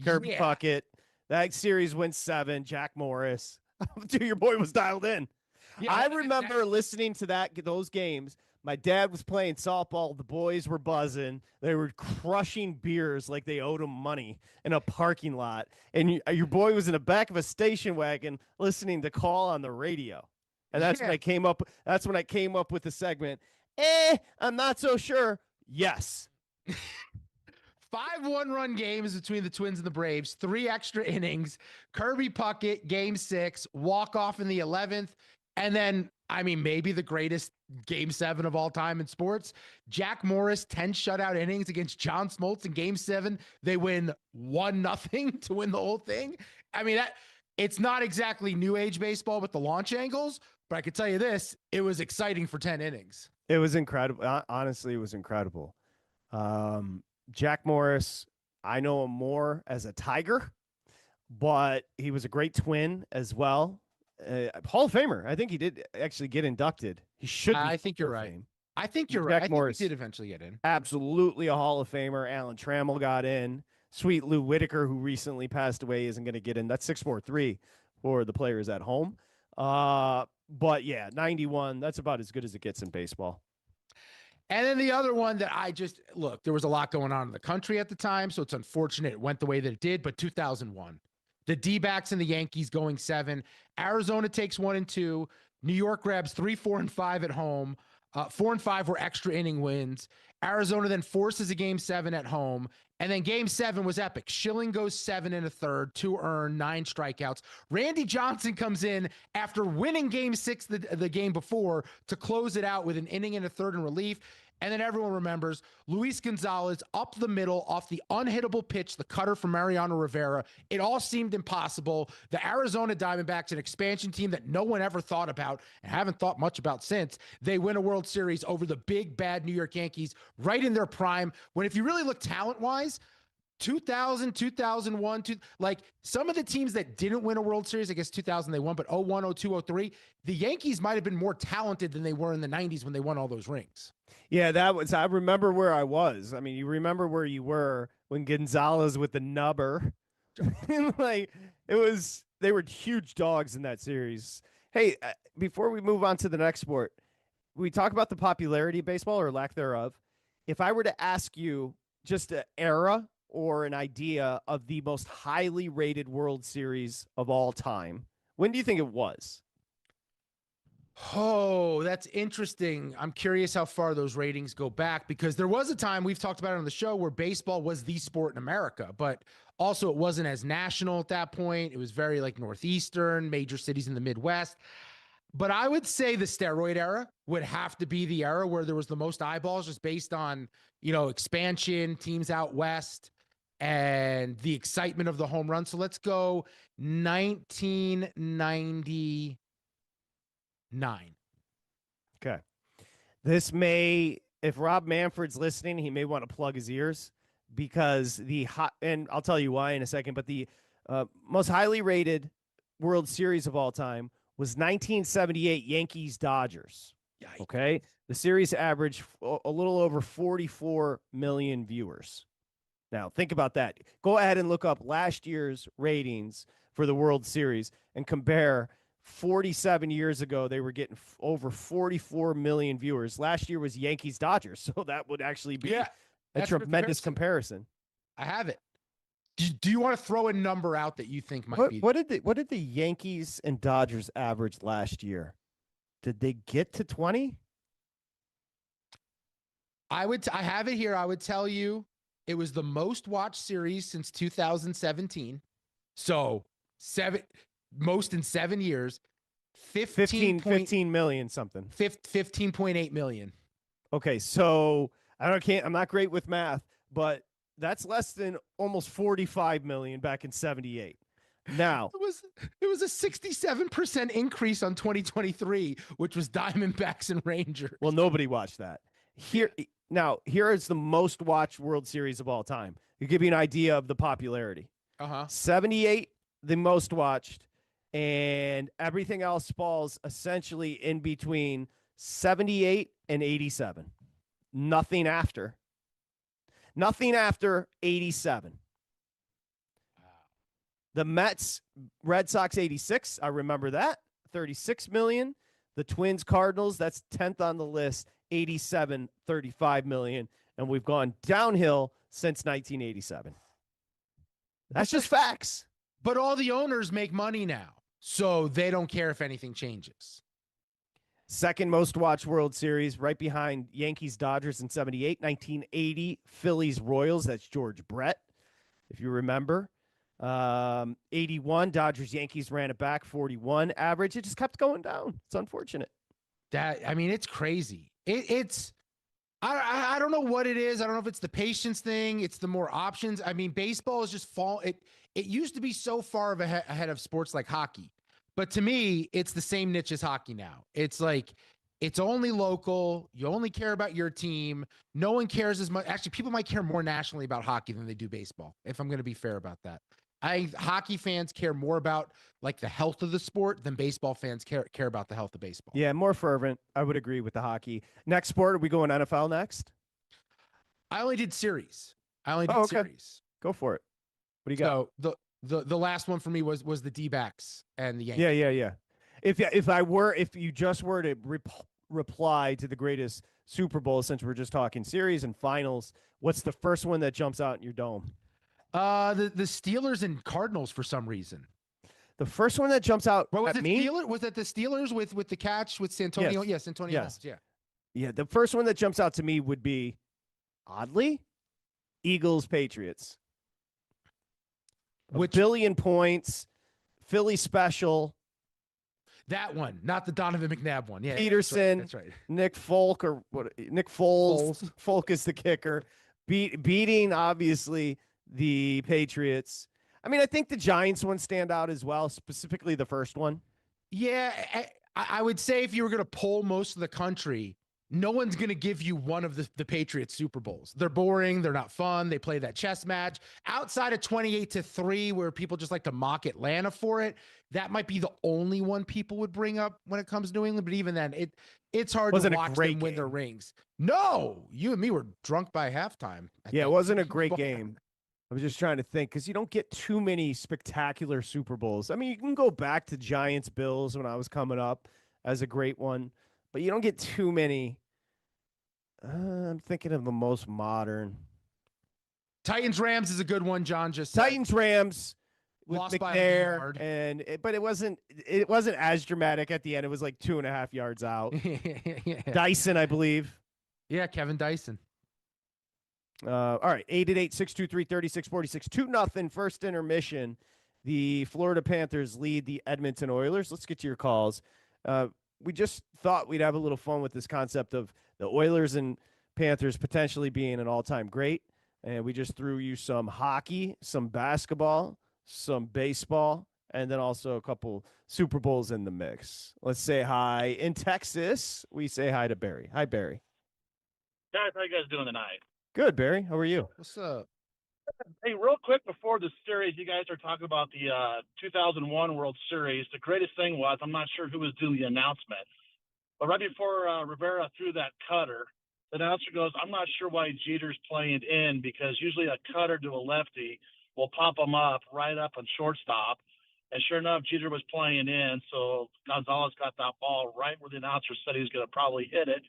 Kirby Puckett. That series went 7. Jack Morris. Dude, your boy was dialed in. Yeah, I remember listening to those games. My dad was playing softball. The boys were buzzing. They were crushing beers like they owed him money in a parking lot. And your boy was in the back of a station wagon listening to call on the radio. And that's when I came up. That's when I came up with the segment. I'm not so sure. Yes. 5 1-run games between the Twins and the Braves, 3 extra innings, Kirby Puckett, game 6, walk-off in the 11th, and then, I mean, maybe the greatest game 7 of all time in sports. Jack Morris, 10 shutout innings against John Smoltz in game 7. They win 1-0 to win the whole thing. I mean, it's not exactly new age baseball with the launch angles, but I can tell you this, it was exciting for 10 innings. It was incredible. Honestly, it was incredible. Jack Morris, I know him more as a Tiger, but he was a great Twin as well. Hall of Famer. I think he did actually get inducted. He should be. I think you're right. I think you're right. I think he did eventually get in. Absolutely a Hall of Famer. Alan Trammell got in. Sweet Lou Whitaker, who recently passed away, isn't going to get in. That's 643 for the players at home. But yeah, 91, that's about as good as it gets in baseball. And then the other one that look, there was a lot going on in the country at the time, so it's unfortunate it went the way that it did, but 2001. The D-backs and the Yankees going 7. Arizona takes 1 and 2. New York grabs 3, 4, and 5 at home. 4 and 5 were extra inning wins. Arizona then forces a game 7 at home. And then game 7 was epic. Schilling goes 7 1/3, 2 earned, 9 strikeouts. Randy Johnson comes in after winning game 6 the game before to close it out with an inning and a third in relief. And then everyone remembers Luis Gonzalez up the middle off the unhittable pitch, the cutter from Mariano Rivera. It all seemed impossible. The Arizona Diamondbacks, an expansion team that no one ever thought about and haven't thought much about since, they win a World Series over the big, bad New York Yankees right in their prime. When if you really look talent-wise, 2000, 2001, like some of the teams that didn't win a World Series, I guess 2000 they won, but 01, 02, 03, the Yankees might have been more talented than they were in the 90s when they won all those rings. Yeah, I remember where I was. I mean, you remember where you were when Gonzalez with the nubber. Like, they were huge dogs in that series. Hey, before we move on to the next sport, we talk about the popularity of baseball or lack thereof. If I were to ask you just an era or an idea of the most highly rated World Series of all time, when do you think it was? Oh, that's interesting. I'm curious how far those ratings go back, because there was a time, we've talked about it on the show, where baseball was the sport in America, but also it wasn't as national at that point. It was very like Northeastern, major cities in the Midwest. But I would say the steroid era would have to be the era where there was the most eyeballs, just based on, expansion, teams out West, and the excitement of the home run. So let's go 1999. Okay. This may, if Rob Manfred's listening, he may want to plug his ears, because and I'll tell you why in a second, but the most highly rated World Series of all time was 1978 Yankees Dodgers. Yikes. Okay. The series averaged a little over 44 million viewers. Now, think about that. Go ahead and look up last year's ratings for the World Series and compare. 47 years ago, they were getting over 44 million viewers. Last year was Yankees Dodgers, so that would actually be a tremendous comparison. I have it. Do you want to throw a number out that you think might be? What did the Yankees and Dodgers average last year? Did they get to 20? I have it here. I would tell you it was the most watched series since 2017. So most in 7 years. 15 million something. 15.8 million. Okay, so I'm not great with math, but that's less than almost 45 million back in 78. Now, it was a 67% increase on 2023, which was Diamondbacks and Rangers. Well, nobody watched that. Here is the most watched World Series of all time. To give you an idea of the popularity. 78, the most watched, and everything else falls essentially in between 78 and 87. Nothing after 87. The Mets, Red Sox 86, I remember that, 36 million. The Twins Cardinals, that's 10th on the list, 87, 35 million. And we've gone downhill since 1987. That's just facts. But all the owners make money now, so they don't care if anything changes. Second most watched World Series, right behind Yankees Dodgers in 78, 1980 Phillies Royals. That's George Brett, if you remember. 81 Dodgers Yankees ran it back, 41 average. It just kept going down. It's unfortunate. It's crazy. I don't know what it is. I don't know if it's the patience thing. It's the more options. I mean, baseball is just It used to be so far ahead of sports like hockey. But to me, it's the same niche as hockey now. It's like, it's only local. You only care about your team. No one cares as much. Actually, people might care more nationally about hockey than they do baseball, if I'm going to be fair about that. Hockey fans care more about like the health of the sport than baseball fans care about the health of baseball. Yeah, more fervent. I would agree with the hockey. Next sport, are we going NFL next? I only did series. Series. Go for it. What do you got? So the last one for me was the D-backs and the Yankees. Yeah. If you just were to reply to the greatest Super Bowl, since we're just talking series and finals, what's the first one that jumps out in your dome? The Steelers and Cardinals for some reason. The first one that jumps out Was at me? Was it the Steelers with the catch with Santonio? Yes, Antonio. Yes. Yeah. Yeah, the first one that jumps out to me would be, oddly, Eagles Patriots. Which billion points, Philly special. That one, not the Donovan McNabb one. Yeah, Peterson, that's right. Nick Folk or what? Nick Foles. Folk is the kicker. Beating obviously the Patriots. I mean, I think the Giants one stand out as well, specifically the first one. Yeah, I would say if you were going to poll most of the country, no one's going to give you one of the Patriots Super Bowls. They're boring. They're not fun. They play that chess match. Outside of 28-3, where people just like to mock Atlanta for it, that might be the only one people would bring up when it comes to New England. But even then, it's hard to watch them win their rings. No, you and me were drunk by halftime. Yeah, it wasn't a great game. I was just trying to think, because you don't get too many spectacular Super Bowls. I mean, you can go back to Giants Bills when I was coming up as a great one, but you don't get too many. I'm thinking of the most modern. Titans Rams is a good one. John just Titans Rams with lost McNair, but it wasn't as dramatic at the end. It was like 2.5 yards out. Yeah. Dyson, I believe. Yeah, Kevin Dyson. All right, 888-623-3646. 2-0 first intermission. The Florida Panthers lead the Edmonton Oilers. Let's get to your calls. We just thought we'd have a little fun with this concept of the Oilers and Panthers potentially being an all-time great. And we just threw you some hockey, some basketball, some baseball, and then also a couple Super Bowls in the mix. Let's say hi. In Texas, we say hi to Barry. Hi, Barry. Guys, how you guys doing tonight? Good, Barry. How are you? What's up? Hey, real quick before the series, you guys are talking about the 2001 World Series. The greatest thing was, I'm not sure who was doing the announcement, but right before Rivera threw that cutter, the announcer goes, I'm not sure why Jeter's playing in, because usually a cutter to a lefty will pop him up right up on shortstop. And sure enough, Jeter was playing in, so Gonzalez got that ball right where the announcer said he was going to probably hit it,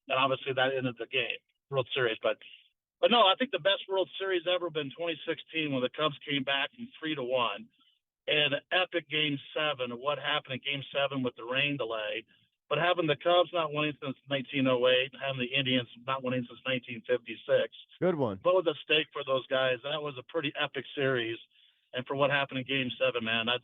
and obviously that ended the game, World Series. But no, I think the best World Series ever been 2016 when the Cubs came back from 3-1, and an epic Game 7. What happened in Game 7 with the rain delay, but having the Cubs not winning since 1908, having the Indians not winning since 1956. Good one. Both a stake for those guys. That was a pretty epic series. And for what happened in Game 7, man, I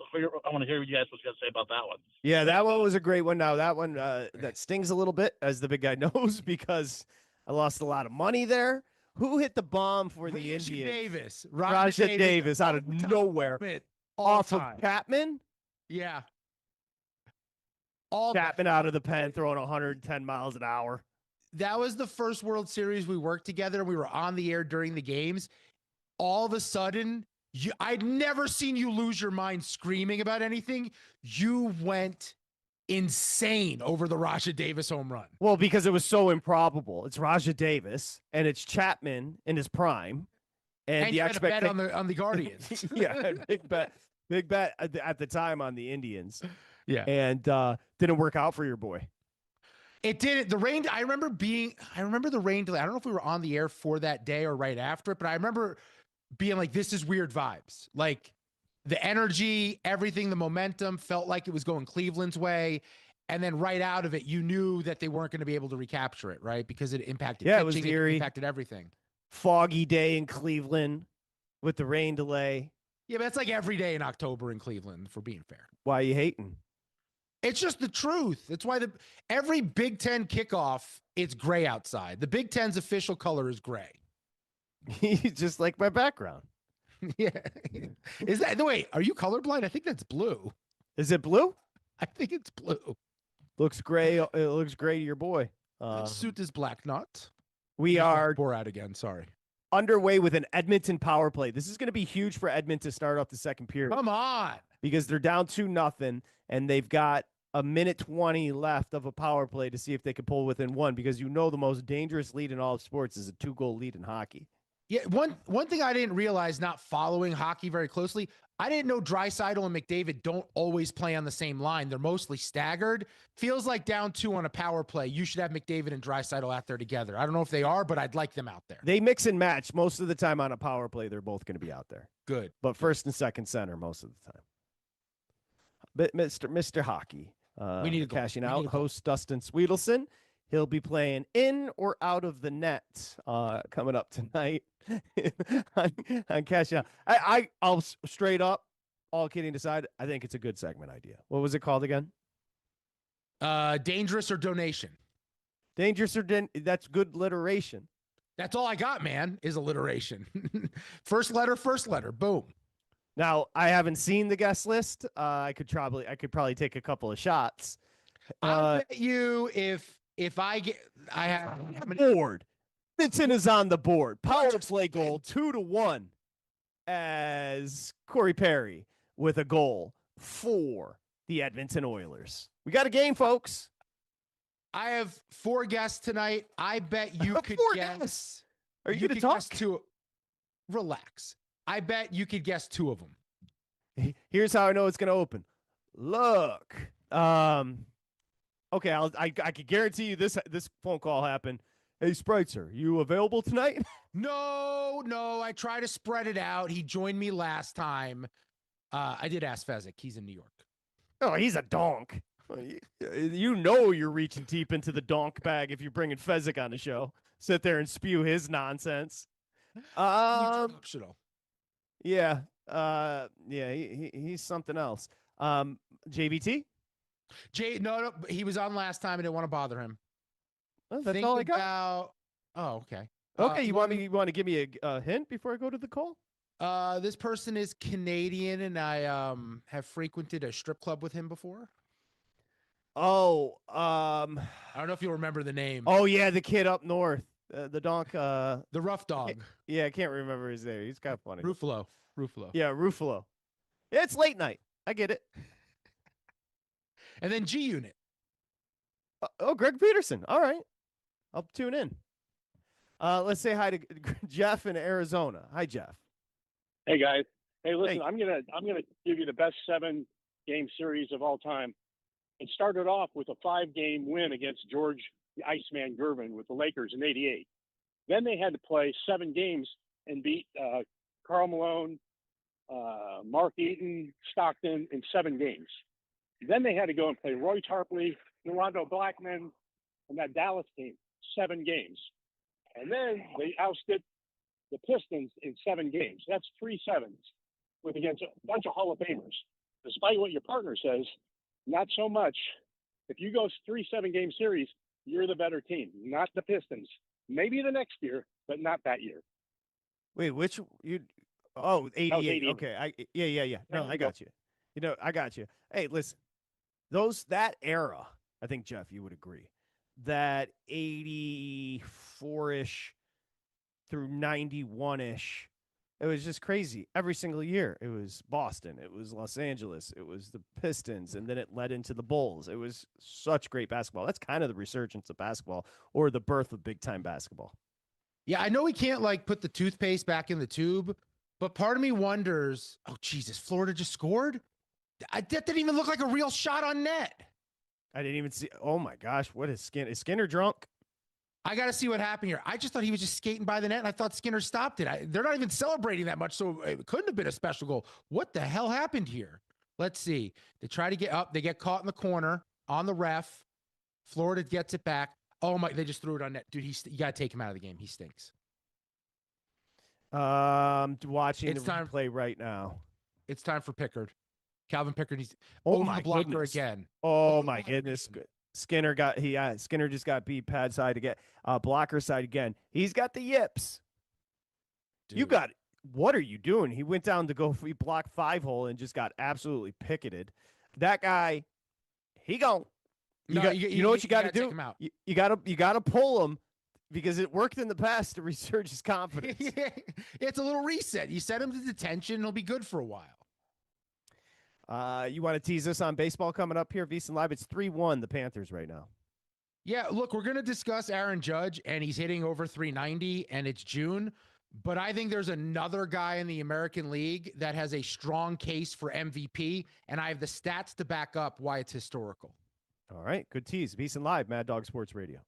want to hear what you guys was going to say about that one. Yeah, that one was a great one. Now, that one that stings a little bit, as the big guy knows, because I lost a lot of money there. Who hit the bomb for the Indians? Rajah Davis out of nowhere. Off of Chapman? Yeah. Chapman out of the pen, throwing 110 miles an hour. That was the first World Series we worked together. We were on the air during the games. All of a sudden, I'd never seen you lose your mind screaming about anything. You went insane over the Rajah Davis home run. Well, because it was so improbable. It's Rajah Davis, and it's Chapman in his prime. And the expectation on the Guardians. Yeah, big bet at the time on the Indians. Yeah. And didn't work out for your boy. It did. The rain. I remember the rain delay. I don't know if we were on the air for that day or right after it, but I remember being like, this is weird vibes. Like the energy, everything, the momentum felt like it was going Cleveland's way. And then right out of it, you knew that they weren't going to be able to recapture it, right? Because it impacted pitching, it was eerie. It impacted everything. Foggy day in Cleveland with the rain delay. Yeah, but that's like every day in October in Cleveland, for being fair. Why are you hating? It's just the truth. That's why every Big Ten kickoff, it's gray outside. The Big Ten's official color is gray. Just like my background. Yeah. Is that, no, wait, are you colorblind? I think that's blue. Is it blue? I think it's blue. Looks gray. It looks gray to your boy. Suit is black, not. We are Borat again. Sorry. Underway with an Edmonton power play. This is going to be huge for Edmonton to start off the second period. Come on. Because they're down 2-0 and they've got a minute 20 left of a power play to see if they can pull within one, because the most dangerous lead in all of sports is a 2-goal lead in hockey. Yeah, one thing I didn't realize, not following hockey very closely, I didn't know Draisaitl and McDavid don't always play on the same line. They're mostly staggered. Feels like down 2 on a power play, you should have McDavid and Draisaitl out there together. I don't know if they are, but I'd like them out there. They mix and match. Most of the time on a power play, they're both going to be out there. Good. But first and second center most of the time. But Mr. Hockey, we need cashing out. Host Dustin Swedelson. He'll be playing in or out of the net coming up tonight on Cash Out. I'll straight up, all kidding aside, I think it's a good segment idea. What was it called again? Dangerous or donation? Dangerous or that's good alliteration. That's all I got, man, is alliteration. First letter, boom. Now, I haven't seen the guest list. I could probably take a couple of shots. I bet you if I have board. Vincent is on the board. Power play goal 2-1 as Corey Perry with a goal for the Edmonton Oilers. We got a game, folks. I have 4 guests tonight. I bet you could guess. Are you going to talk? Relax. I bet you could guess 2 of them. Here's how I know it's going to open. Look. Okay, I could guarantee you this phone call happened. Hey, Spritzer, you available tonight? No. I try to spread it out. He joined me last time. I did ask Fezzik. He's in New York. Oh, he's a donk. You know you're reaching deep into the donk bag if you're bringing Fezzik on the show. Sit there and spew his nonsense. Optional. Yeah. He's something else. JBT? No, he was on last time. I didn't want to bother him. Well, that's all I got. Okay. Okay, you want to give me a hint before I go to the call? This person is Canadian, and I have frequented a strip club with him before. Oh, I don't know if you'll remember the name. Oh yeah, the kid up north, the donk, the rough dog. Yeah, I can't remember his name. He's kind of funny. Ruffalo. Yeah, Ruffalo. Yeah, it's late night. I get it. And then G Unit. Greg Peterson. All right, I'll tune in. Let's say hi to Jeff in Arizona. Hi, Jeff. Hey guys. Hey, listen, Hey. I'm gonna give you the best 7-game series of all time. It started off with a 5-game win against George the Iceman Gervin with the Lakers in '88. Then they had to play 7 games and beat Karl Malone, Mark Eaton, Stockton in 7 games. Then they had to go and play Roy Tarpley, Rondo Blackman, and that Dallas team 7 games. And then they ousted the Pistons in 7 games. That's 3 sevens with against a bunch of Hall of Famers. Despite what your partner says, not so much. If you go 3 7-game series, you're the better team, not the Pistons. Maybe the next year, but not that year. Wait, which you? Oh, 88. 88. Okay, yeah. No, I got you. I got you. Hey, listen, that era. I think Jeff, you would agree that 84-ish through 91-ish. It was just crazy. Every single year, it was Boston, it was Los Angeles, it was the Pistons, and then it led into the Bulls. It was such great basketball. That's kind of the resurgence of basketball, or the birth of big-time basketball. Yeah, I know we can't put the toothpaste back in the tube, but part of me wonders, oh Jesus, Florida just scored? That didn't even look like a real shot on net. I didn't even see. Oh my gosh, what is Skinner? Is Skinner drunk? I got to see what happened here. I just thought he was just skating by the net, and I thought Skinner stopped it. They're not even celebrating that much, so it couldn't have been a special goal. What the hell happened here? Let's see. They try to get up. They get caught in the corner on the ref. Florida gets it back. Oh my! They just threw it on net, dude. You got to take him out of the game. He stinks. Watching It's the time- replay right now. It's time for Pickard. Calvin Pickard. He's Oh over my the blocker goodness. again. Oh my goodness. Skinner just got beat pad side again. Blocker side again. He's got the yips. You Dude. got what are you doing? He went down to go block 5-hole and just got absolutely picketed. That guy, he gone. You know what you got to do? Take him out. You got to pull him because it worked in the past to resurge his confidence. It's a little reset. You set him to detention. He'll be good for a while. You want to tease us on baseball coming up here, VSiN Live? It's 3-1 the Panthers right now. Yeah, look, we're going to discuss Aaron Judge, and he's hitting over 390, and it's June. But I think there's another guy in the American League that has a strong case for MVP, and I have the stats to back up why it's historical. All right, good tease. VSiN Live, Mad Dog Sports Radio.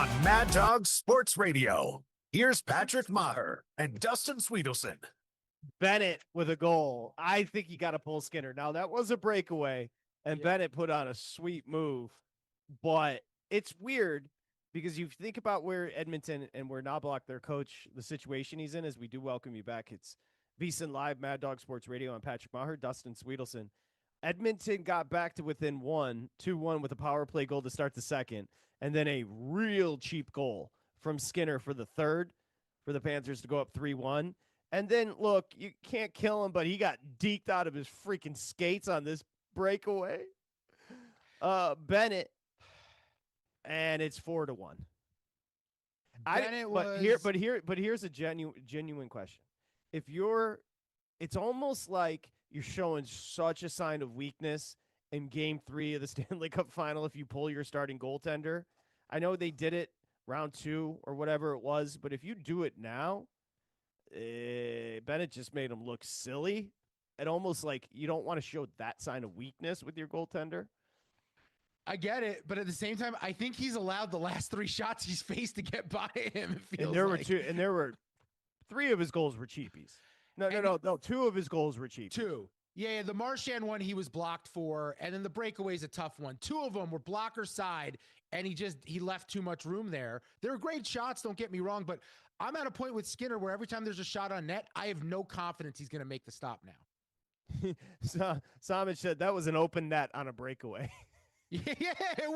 on Mad Dog Sports Radio. Here's Patrick Meagher and Dustin Swedelson. Bennett with a goal. I think you got to pull Skinner. Now, that was a breakaway, and Bennett put on a sweet move. But it's weird because you think about where Edmonton and where Knobloch, their coach, the situation he's in, as we do welcome you back. It's VSiN Live, Mad Dog Sports Radio. I'm Patrick Meagher, Dustin Swedelson. Edmonton got back to within 2-1 with a power play goal to start the second, and then a real cheap goal from Skinner for the third for the Panthers to go up 3-1. And then, look, you can't kill him, but he got deked out of his freaking skates on this breakaway. Bennett, and it's 4-1. But here's a genuine question. It's almost like you're showing such a sign of weakness in Game 3 of the Stanley Cup Final if you pull your starting goaltender. I know they did it round 2 or whatever it was, but if you do it now, Bennett just made him look silly. And almost like you don't want to show that sign of weakness with your goaltender. I get it, but at the same time, I think he's allowed the last 3 shots he's faced to get by him. It feels and there were 3 of his goals were cheapies. No, 2 of his goals were cheapies. 2. Yeah, the Marchand one he was blocked for, and then the breakaway's a tough one. 2 of them were blocker side, and he left too much room there. They're great shots, don't get me wrong, but I'm at a point with Skinner where every time there's a shot on net, I have no confidence he's going to make the stop now. Samich said that was an open net on a breakaway. Yeah, it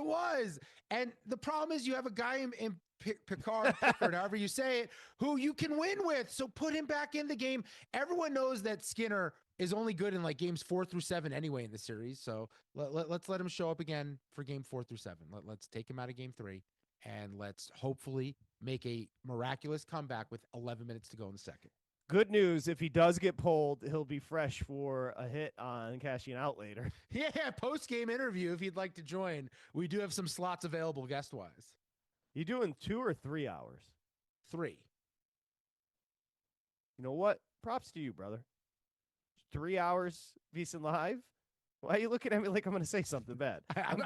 was. And the problem is you have a guy in Pickard, however you say it, who you can win with. So put him back in the game. Everyone knows that Skinner is only good in like games 4 through 7 anyway in the series. So let's let him show up again for game 4 through 7. Let's take him out of game 3, and let's hopefully make a miraculous comeback with 11 minutes to go in the second. Good news, if he does get pulled, he'll be fresh for a hit on cashing out later. Yeah, post-game interview if you'd like to join. We do have some slots available guest-wise. You doing 2 or 3 hours? 3. You know what? Props to you, brother. 3 hours, VSiN Live? Why are you looking at me like I'm going to say something bad? I'm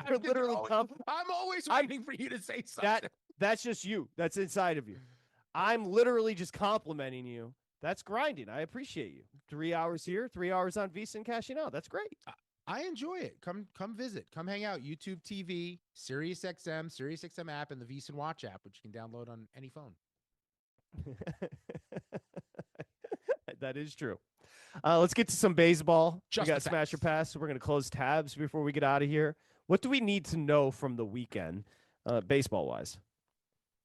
always waiting for you to say something. That's just you. That's inside of you. I'm literally just complimenting you. That's grinding. I appreciate you. 3 hours here, 3 hours on VSiN cashing out. That's great. I enjoy it. Come visit. Come hang out. YouTube TV, SiriusXM app, and the VSiN Watch app, which you can download on any phone. That is true. Let's get to some baseball. Just we got Smash or Pass. So we're going to close tabs before we get out of here. What do we need to know from the weekend, baseball-wise?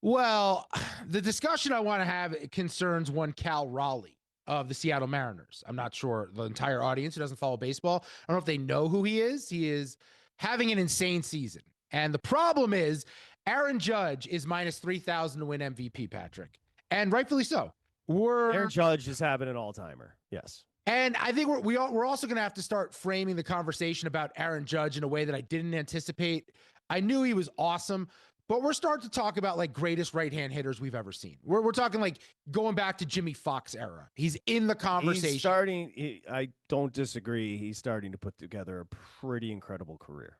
Well, the discussion I want to have concerns one Cal Raleigh of the Seattle Mariners. I'm not sure the entire audience who doesn't follow baseball, I don't know if they know who he is. He is having an insane season. And the problem is Aaron Judge is minus 3,000 to win MVP, Patrick. And rightfully so. Aaron Judge is having an all-timer. Yes. And I think we're also going to have to start framing the conversation about Aaron Judge in a way that I didn't anticipate. I knew he was awesome, but we're starting to talk about like greatest right-hand hitters we've ever seen. We're talking like going back to Jimmy Fox era. He's in the conversation. I don't disagree. He's starting to put together a pretty incredible career.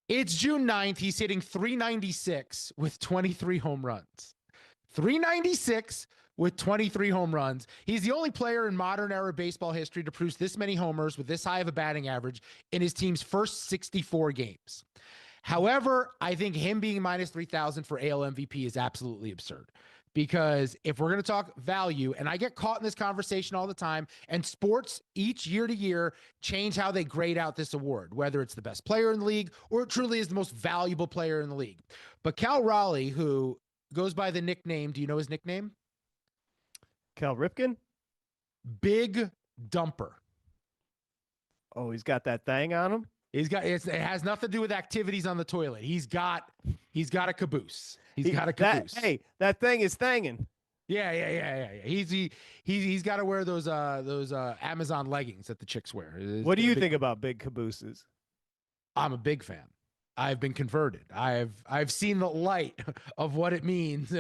It's June 9th. He's hitting 396 with 23 home runs. 396 with 23 home runs. He's the only player in modern era baseball history to produce this many homers with this high of a batting average in his team's first 64 games. However, I think him being minus 3,000 for AL MVP is absolutely absurd, because if we're going to talk value, and I get caught in this conversation all the time, and sports each year to year change how they grade out this award, whether it's the best player in the league or it truly is the most valuable player in the league. But Cal Raleigh, who goes by the nickname, do you know his nickname? Cal Ripken? Big Dumper. Oh, he's got that thing on him? It has nothing to do with activities on the toilet. He's got a caboose. He's got a caboose. That thing is thangin'. Yeah. He's got to wear those Amazon leggings that the chicks wear. What do you think about big cabooses? I'm a big fan. I've been converted. I've seen the light of what it means,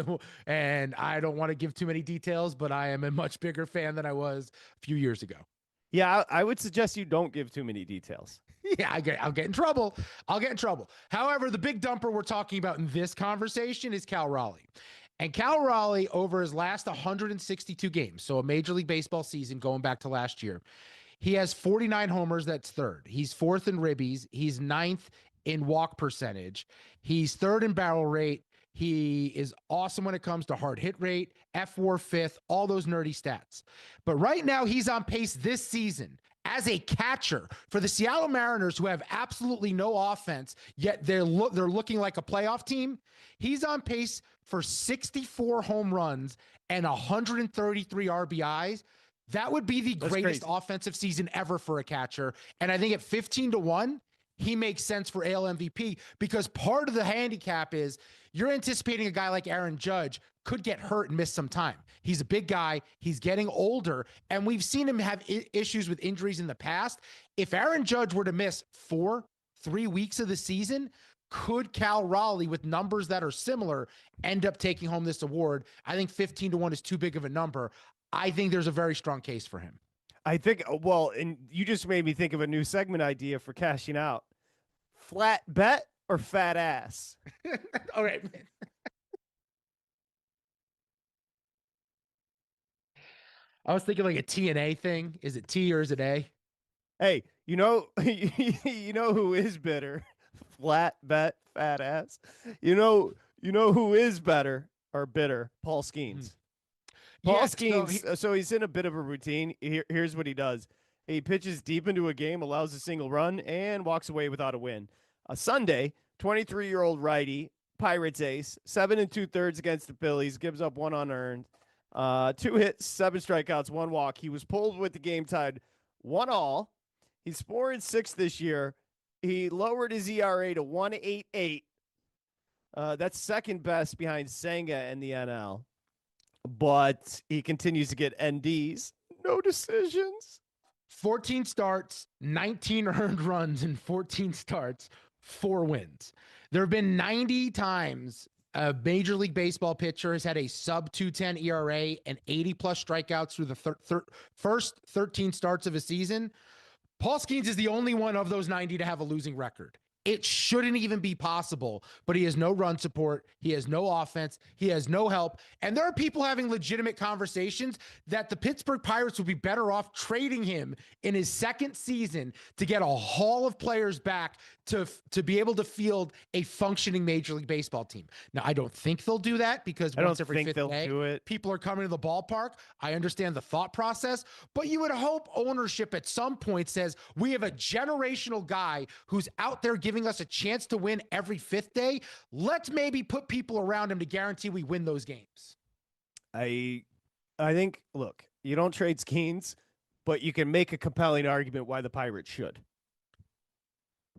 and I don't want to give too many details, but I am a much bigger fan than I was a few years ago. Yeah, I would suggest you don't give too many details. Yeah, I'll get in trouble. I'll get in trouble. However, the big dumper we're talking about in this conversation is Cal Raleigh. And Cal Raleigh, over his last 162 games, so a Major League Baseball season going back to last year, he has 49 homers. That's third. He's fourth in ribbies. He's ninth in walk percentage. He's third in barrel rate. He is awesome when it comes to hard hit rate, F4 fifth, all those nerdy stats. But right now, he's on pace this season as a catcher for the Seattle Mariners, who have absolutely no offense, yet they're looking like a playoff team. He's on pace for 64 home runs and 133 RBIs. That would be the greatest offensive season ever for a catcher. And I think at 15-1, he makes sense for AL MVP, because part of the handicap is you're anticipating a guy like Aaron Judge could get hurt and miss some time. He's a big guy. He's getting older, and we've seen him have issues with injuries in the past. If Aaron Judge were to miss 3 weeks of the season, could Cal Raleigh, with numbers that are similar, end up taking home this award? I think 15-1 is too big of a number. I think there's a very strong case for him. I think, well, and you just made me think of a new segment idea for cashing out. Flat bet or fat ass? All right. I was thinking like a T and A thing. Is it T or is it A? Hey, you know who is bitter? Flat bet, fat ass. You know who is better or bitter? Paul Skeens. Paul Skeens. So he's in a bit of a routine. Here's what he does. He pitches deep into a game, allows a single run, and walks away without a win. Sunday, 23-year-old righty, Pirates ace, 7 2/3 against the Phillies, gives up 1 unearned, 2 hits, 7 strikeouts, 1 walk. He was pulled with the game tied 1-1. He's 4-6 this year. He lowered his ERA to 1.88. That's second best behind Senga in the NL. But he continues to get NDs. No decisions. 14 starts, 19 earned runs in 14 starts, 4 wins. There have been 90 times a Major League Baseball pitcher has had a sub 2.10 ERA and 80-plus strikeouts through the first 13 starts of a season. Paul Skeens is the only one of those 90 to have a losing record. It shouldn't even be possible, but he has no run support. He has no offense. He has no help. And there are people having legitimate conversations that the Pittsburgh Pirates would be better off trading him in his second season to get a haul of players back to be able to field a functioning Major League Baseball team. Now, I don't think they'll do that, because once every fifth day, people are coming to the ballpark. I understand the thought process, but you would hope ownership at some point says, we have a generational guy who's out there giving us a chance to win every fifth day. Let's maybe put people around him to guarantee we win those games. I think, look, you don't trade Skeens, but you can make a compelling argument why the Pirates should.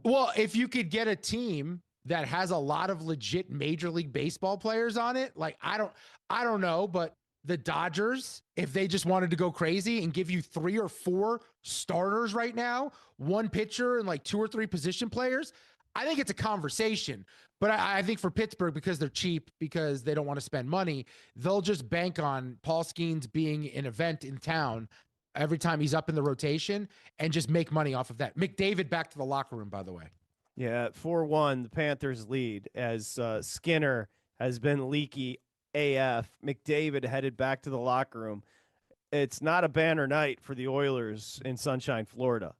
Well, if you could get a team that has a lot of legit Major League Baseball players on it, like I don't know, but the Dodgers, if they just wanted to go crazy and give you 3 or 4 starters right now, 1 pitcher and like 2 or 3 position players, I think it's a conversation. But I think for Pittsburgh, because they're cheap, because they don't want to spend money, they'll just bank on Paul Skeens being an event in town every time he's up in the rotation and just make money off of that. McDavid back to the locker room, by the way. Yeah, 4-1, the Panthers lead as Skinner has been leaky AF. McDavid headed back to the locker room. It's not a banner night for the Oilers in Sunshine, Florida.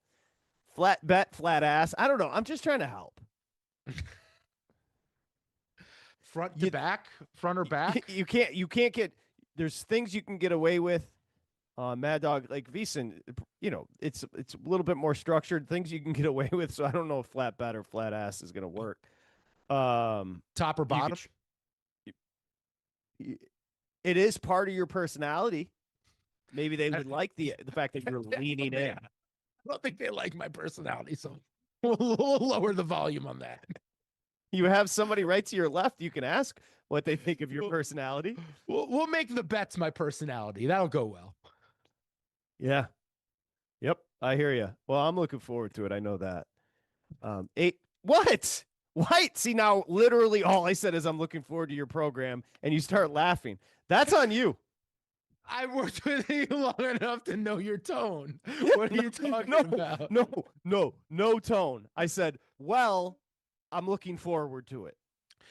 Flat bet, flat ass. I don't know. I'm just trying to help. Front to back, front or back? You can't get, there's things you can get away with. Mad Dog, like VSiN, it's a little bit more structured, things you can get away with. So I don't know if flat bet or flat ass is going to work. Top or bottom? It is part of your personality. Maybe they would like the fact that you're leaning in. I don't think they like my personality, so we'll lower the volume on that. You have somebody right to your left. You can ask what they think of your personality. We'll make the bets my personality. That'll go well. Yeah. Yep. I hear you. Well, I'm looking forward to it. I know that. What? What? See, now literally all I said is I'm looking forward to your program, and you start laughing. That's on you. I worked with you long enough to know your tone. What are you talking about? No tone. I said, well, I'm looking forward to it.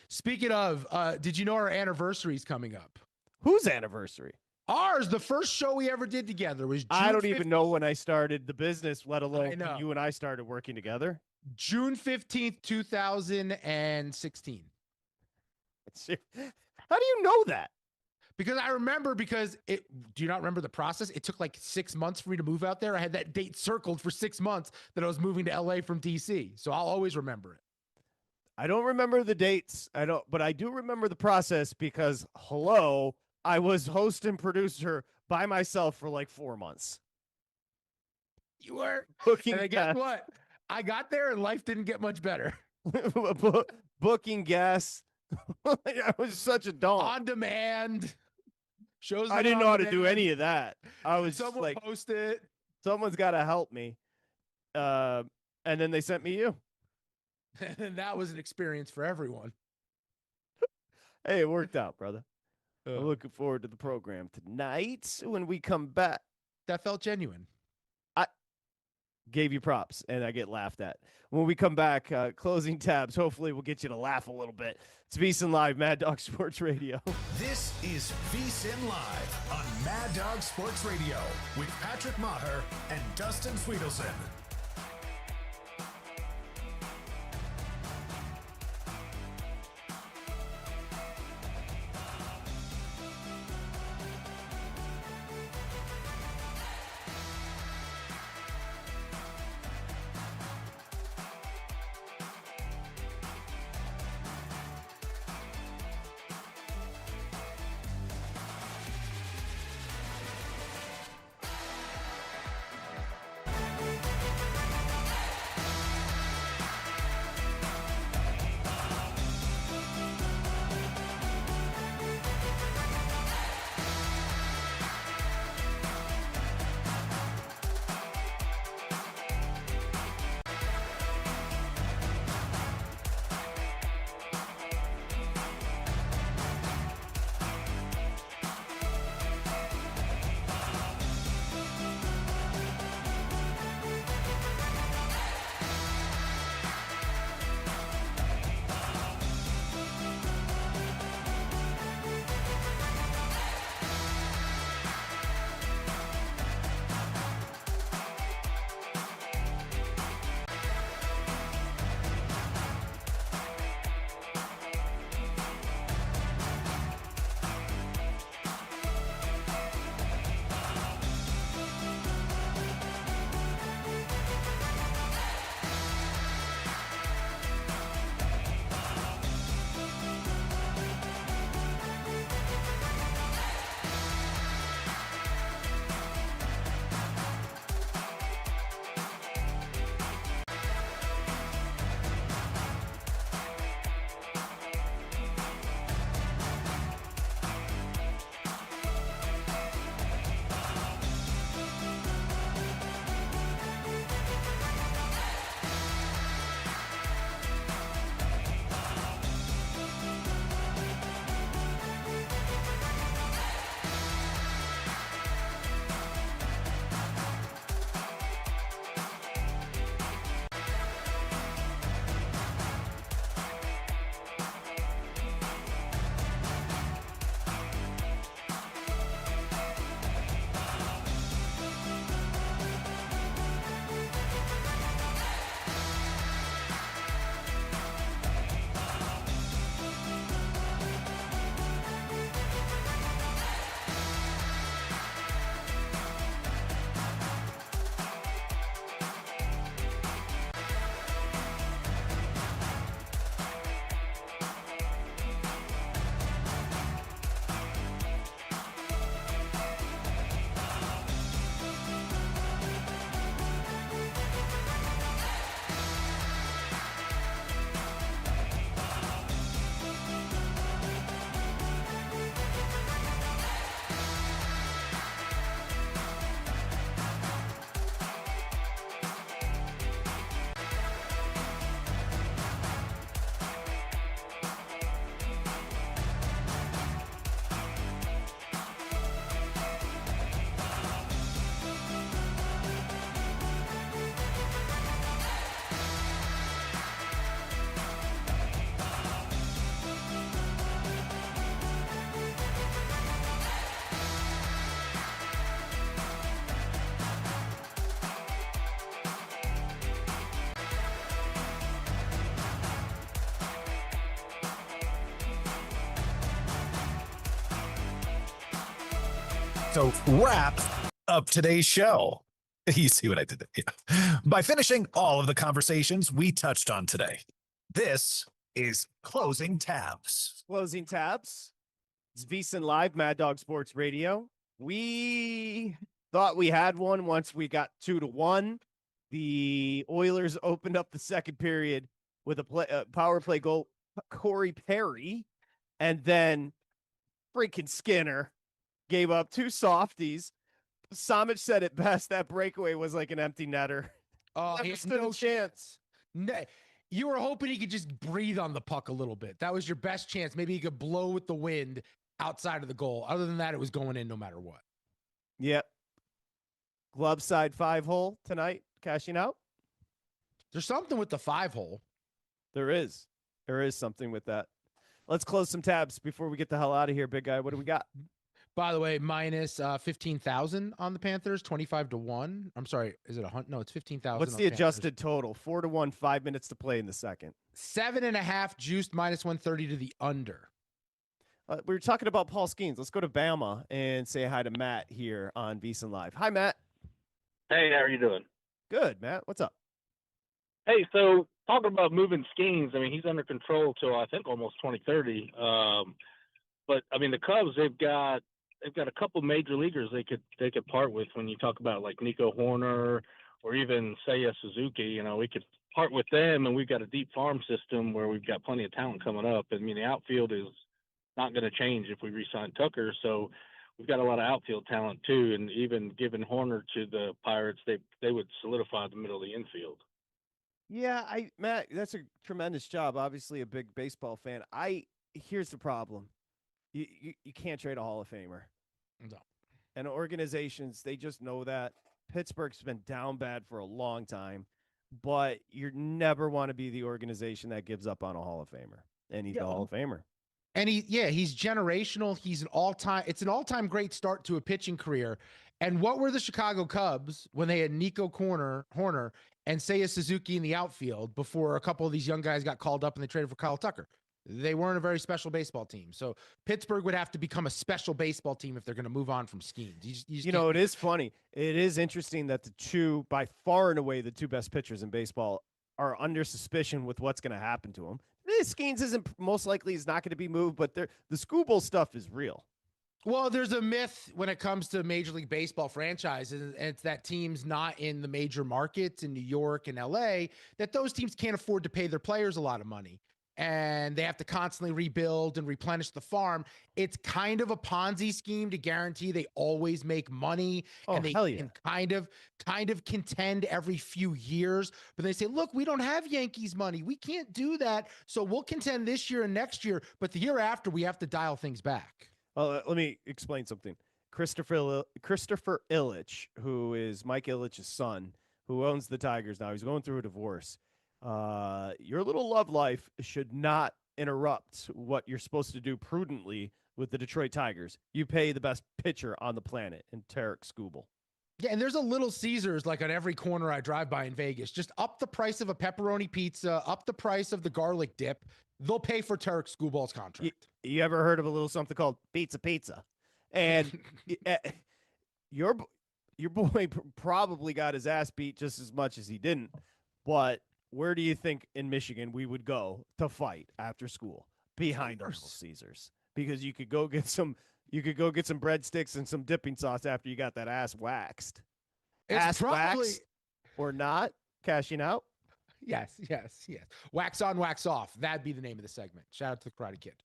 Speaking of, did you know our anniversary is coming up? Whose anniversary? Ours, the first show we ever did together was June I don't 15th. even know when I started the business, let alone know. when you and I started working together. June 15th, 2016. How do you know that? Because I remember, do you not remember the process? It took like 6 months for me to move out there. I had that date circled for 6 months that I was moving to LA from DC. So I'll always remember it. I don't remember the dates. But I do remember the process because, hello, I was host and producer by myself for like 4 months. You were. Booking And guess what? I got there and life didn't get much better. Booking guests. I was such a dog. On demand. Shows. I didn't know how to do any of that. I was someone like, post it. Someone's got to help me. And then they sent me you. And that was an experience for everyone. Hey, it worked out, brother. I'm looking forward to the program tonight when we come back. That felt genuine. I gave you props, and I get laughed at. When we come back, closing tabs. Hopefully, we'll get you to laugh a little bit. It's VSiN Live, Mad Dog Sports Radio. This is VSiN Live on Mad Dog Sports Radio with Patrick Meagher and Dustin Swedelson. to wrap up today's show. You see what I did there? Yeah. By finishing all of the conversations we touched on today. This is Closing Tabs. Closing tabs. It's VSiN Live, Mad Dog Sports Radio. We thought we had one once we got 2-1. The Oilers opened up the second period with a power play goal, Corey Perry, and then freaking Skinner gave up 2 softies. Samich said it best. That breakaway was like an empty netter. Oh, he Never had stood no a chance. You were hoping he could just breathe on the puck a little bit. That was your best chance. Maybe he could blow with the wind outside of the goal. Other than that, it was going in no matter what. Yep. Glove side 5-hole tonight, cashing out. There's something with the 5-hole. There is. There is something with that. Let's close some tabs before we get the hell out of here, big guy. What do we got? By the way, minus 15,000 on the Panthers, 25-1. I'm sorry, is it 100? No, it's 15,000. What's the adjusted total? 4-1, 5 minutes to play in the second. 7.5 juiced minus 130 to the under. We were talking about Paul Skeens. Let's go to Bama and say hi to Matt here on VSiN Live. Hi, Matt. Hey, how are you doing? Good, Matt. What's up? Hey, so talking about moving Skeens, I mean, he's under control till I think almost 2030. But I mean, the Cubs, they've got a couple major leaguers they could part with. When you talk about like Nico Horner or even Seiya Suzuki, you know, we could part with them, and we've got a deep farm system where we've got plenty of talent coming up. I mean, the outfield is not going to change if we re-sign Tucker, so we've got a lot of outfield talent too. And even giving Horner to the Pirates, they would solidify the middle of the infield. Yeah, Matt, that's a tremendous job. Obviously, a big baseball fan. Here's the problem. You can't trade a Hall of Famer. No. And organizations, they just know that. Pittsburgh's been down bad for a long time, but you never want to be the organization that gives up on a Hall of Famer. And he's a Hall of Famer. And he's generational. He's it's an all-time great start to a pitching career. And what were the Chicago Cubs when they had Nico Horner and Seiya Suzuki in the outfield before a couple of these young guys got called up and they traded for Kyle Tucker? They weren't a very special baseball team. So Pittsburgh would have to become a special baseball team if they're going to move on from Skeens. You know, it is funny. It is interesting that the two, by far and away, the two best pitchers in baseball are under suspicion with what's going to happen to them. Skeens isn't most likely is not going to be moved, but the Scooble stuff is real. Well, there's a myth when it comes to Major League Baseball franchises, and it's that teams not in the major markets in New York and LA, that those teams can't afford to pay their players a lot of money. And they have to constantly rebuild and replenish the farm. It's kind of a Ponzi scheme to guarantee they always make money. And they can kind of contend every few years. But they say, look, we don't have Yankees money. We can't do that. So we'll contend this year and next year. But the year after, we have to dial things back. Let me explain something. Christopher Ilitch, who is Mike Ilitch's son, who owns the Tigers now, he's going through a divorce. Your little love life should not interrupt what you're supposed to do prudently with the Detroit Tigers. You pay the best pitcher on the planet in Tarek Skubal. Yeah, and there's a Little Caesars like on every corner I drive by in Vegas. Just up the price of a pepperoni pizza, up the price of the garlic dip. They'll pay for Tarek Skubal's contract. You ever heard of a little something called pizza? And your boy probably got his ass beat just as much as he didn't, but where do you think in Michigan we would go to fight after school? Behind our Little Caesars. Because you could go get some breadsticks and some dipping sauce after you got that ass waxed. Ass waxed or not, cashing out? Yes. Wax on, wax off. That'd be the name of the segment. Shout out to the Karate Kid.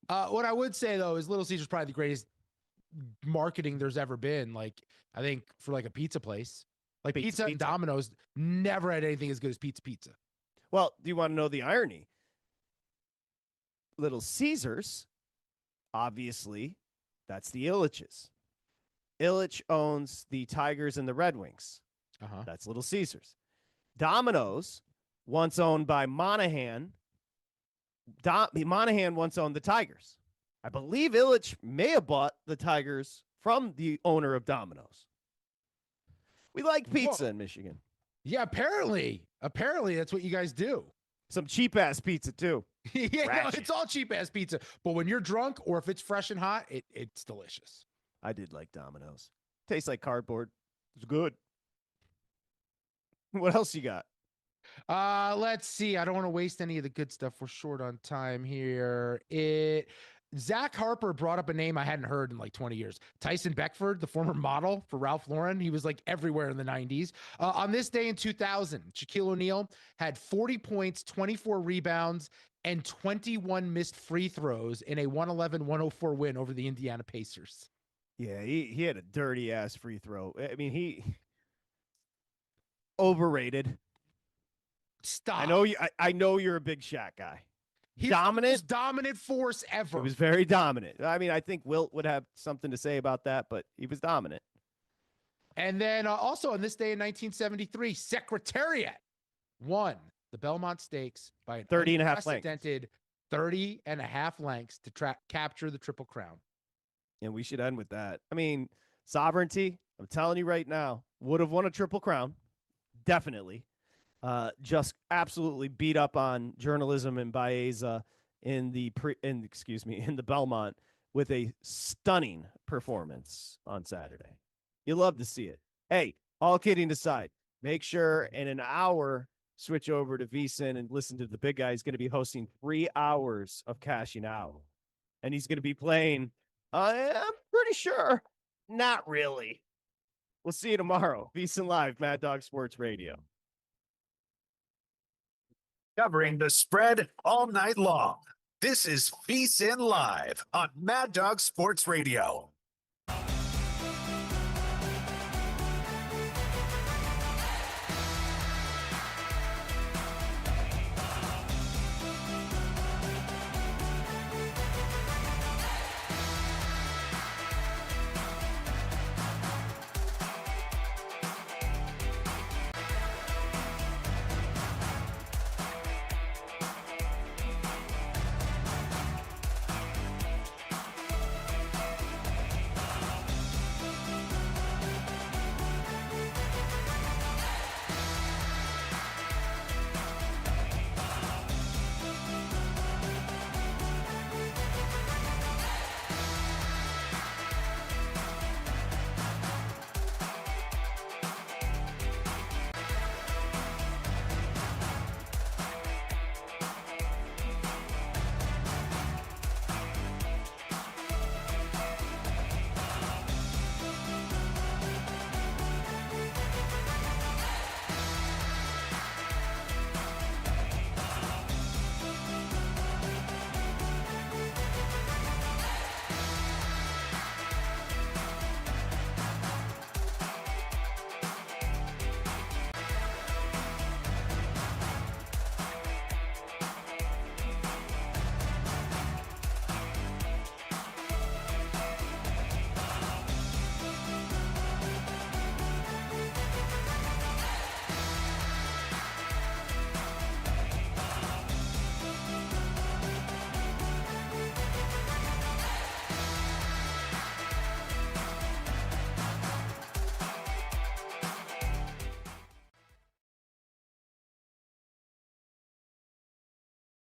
What I would say though is Little Caesars probably the greatest marketing there's ever been. Like I think for like a pizza place. Like pizza and Domino's never had anything as good as pizza. Well, do you want to know the irony? Little Caesars, obviously, that's the Ilitches. Ilitch owns the Tigers and the Red Wings. That's Little Caesars. Domino's, once owned by Monahan. Monahan once owned the Tigers. I believe Ilitch may have bought the Tigers from the owner of Domino's. We like pizza in Michigan. Yeah, apparently that's what you guys do. Some cheap ass pizza too. Yeah, no, it's all cheap ass pizza. But when you're drunk or if it's fresh and hot, it's delicious. I did like Domino's. Tastes like cardboard. It's good. What else you got? Let's see. I don't want to waste any of the good stuff. We're short on time here. Zach Harper brought up a name I hadn't heard in like 20 years. Tyson Beckford, the former model for Ralph Lauren. He was like everywhere in the 90s. On this day in 2000, Shaquille O'Neal had 40 points, 24 rebounds, and 21 missed free throws in a 111-104 win over the Indiana Pacers. Yeah, he had a dirty ass free throw. I mean, he overrated. Stop. I know you're a big Shaq guy. He's dominant, the most dominant force ever. It was very dominant. I mean, I think Wilt would have something to say about that, but he was dominant. And then also on this day in 1973, Secretariat won the Belmont Stakes by an 30 and a half unprecedented 30 and a half lengths to capture the Triple Crown. And we should end with that. I mean, Sovereignty, I'm telling you right now, would have won a Triple Crown. Definitely. Just absolutely beat up on journalism and Baeza in the Belmont with a stunning performance on Saturday. You love to see it. Hey, all kidding aside, make sure in an hour switch over to VSiN and listen to the big guy. He's going to be hosting 3 hours of Cashing Out, and he's going to be playing. I'm pretty sure, not really. We'll see you tomorrow. VSiN Live, Mad Dog Sports Radio. Covering the spread all night long. This is VSiN Live on Mad Dog Sports Radio.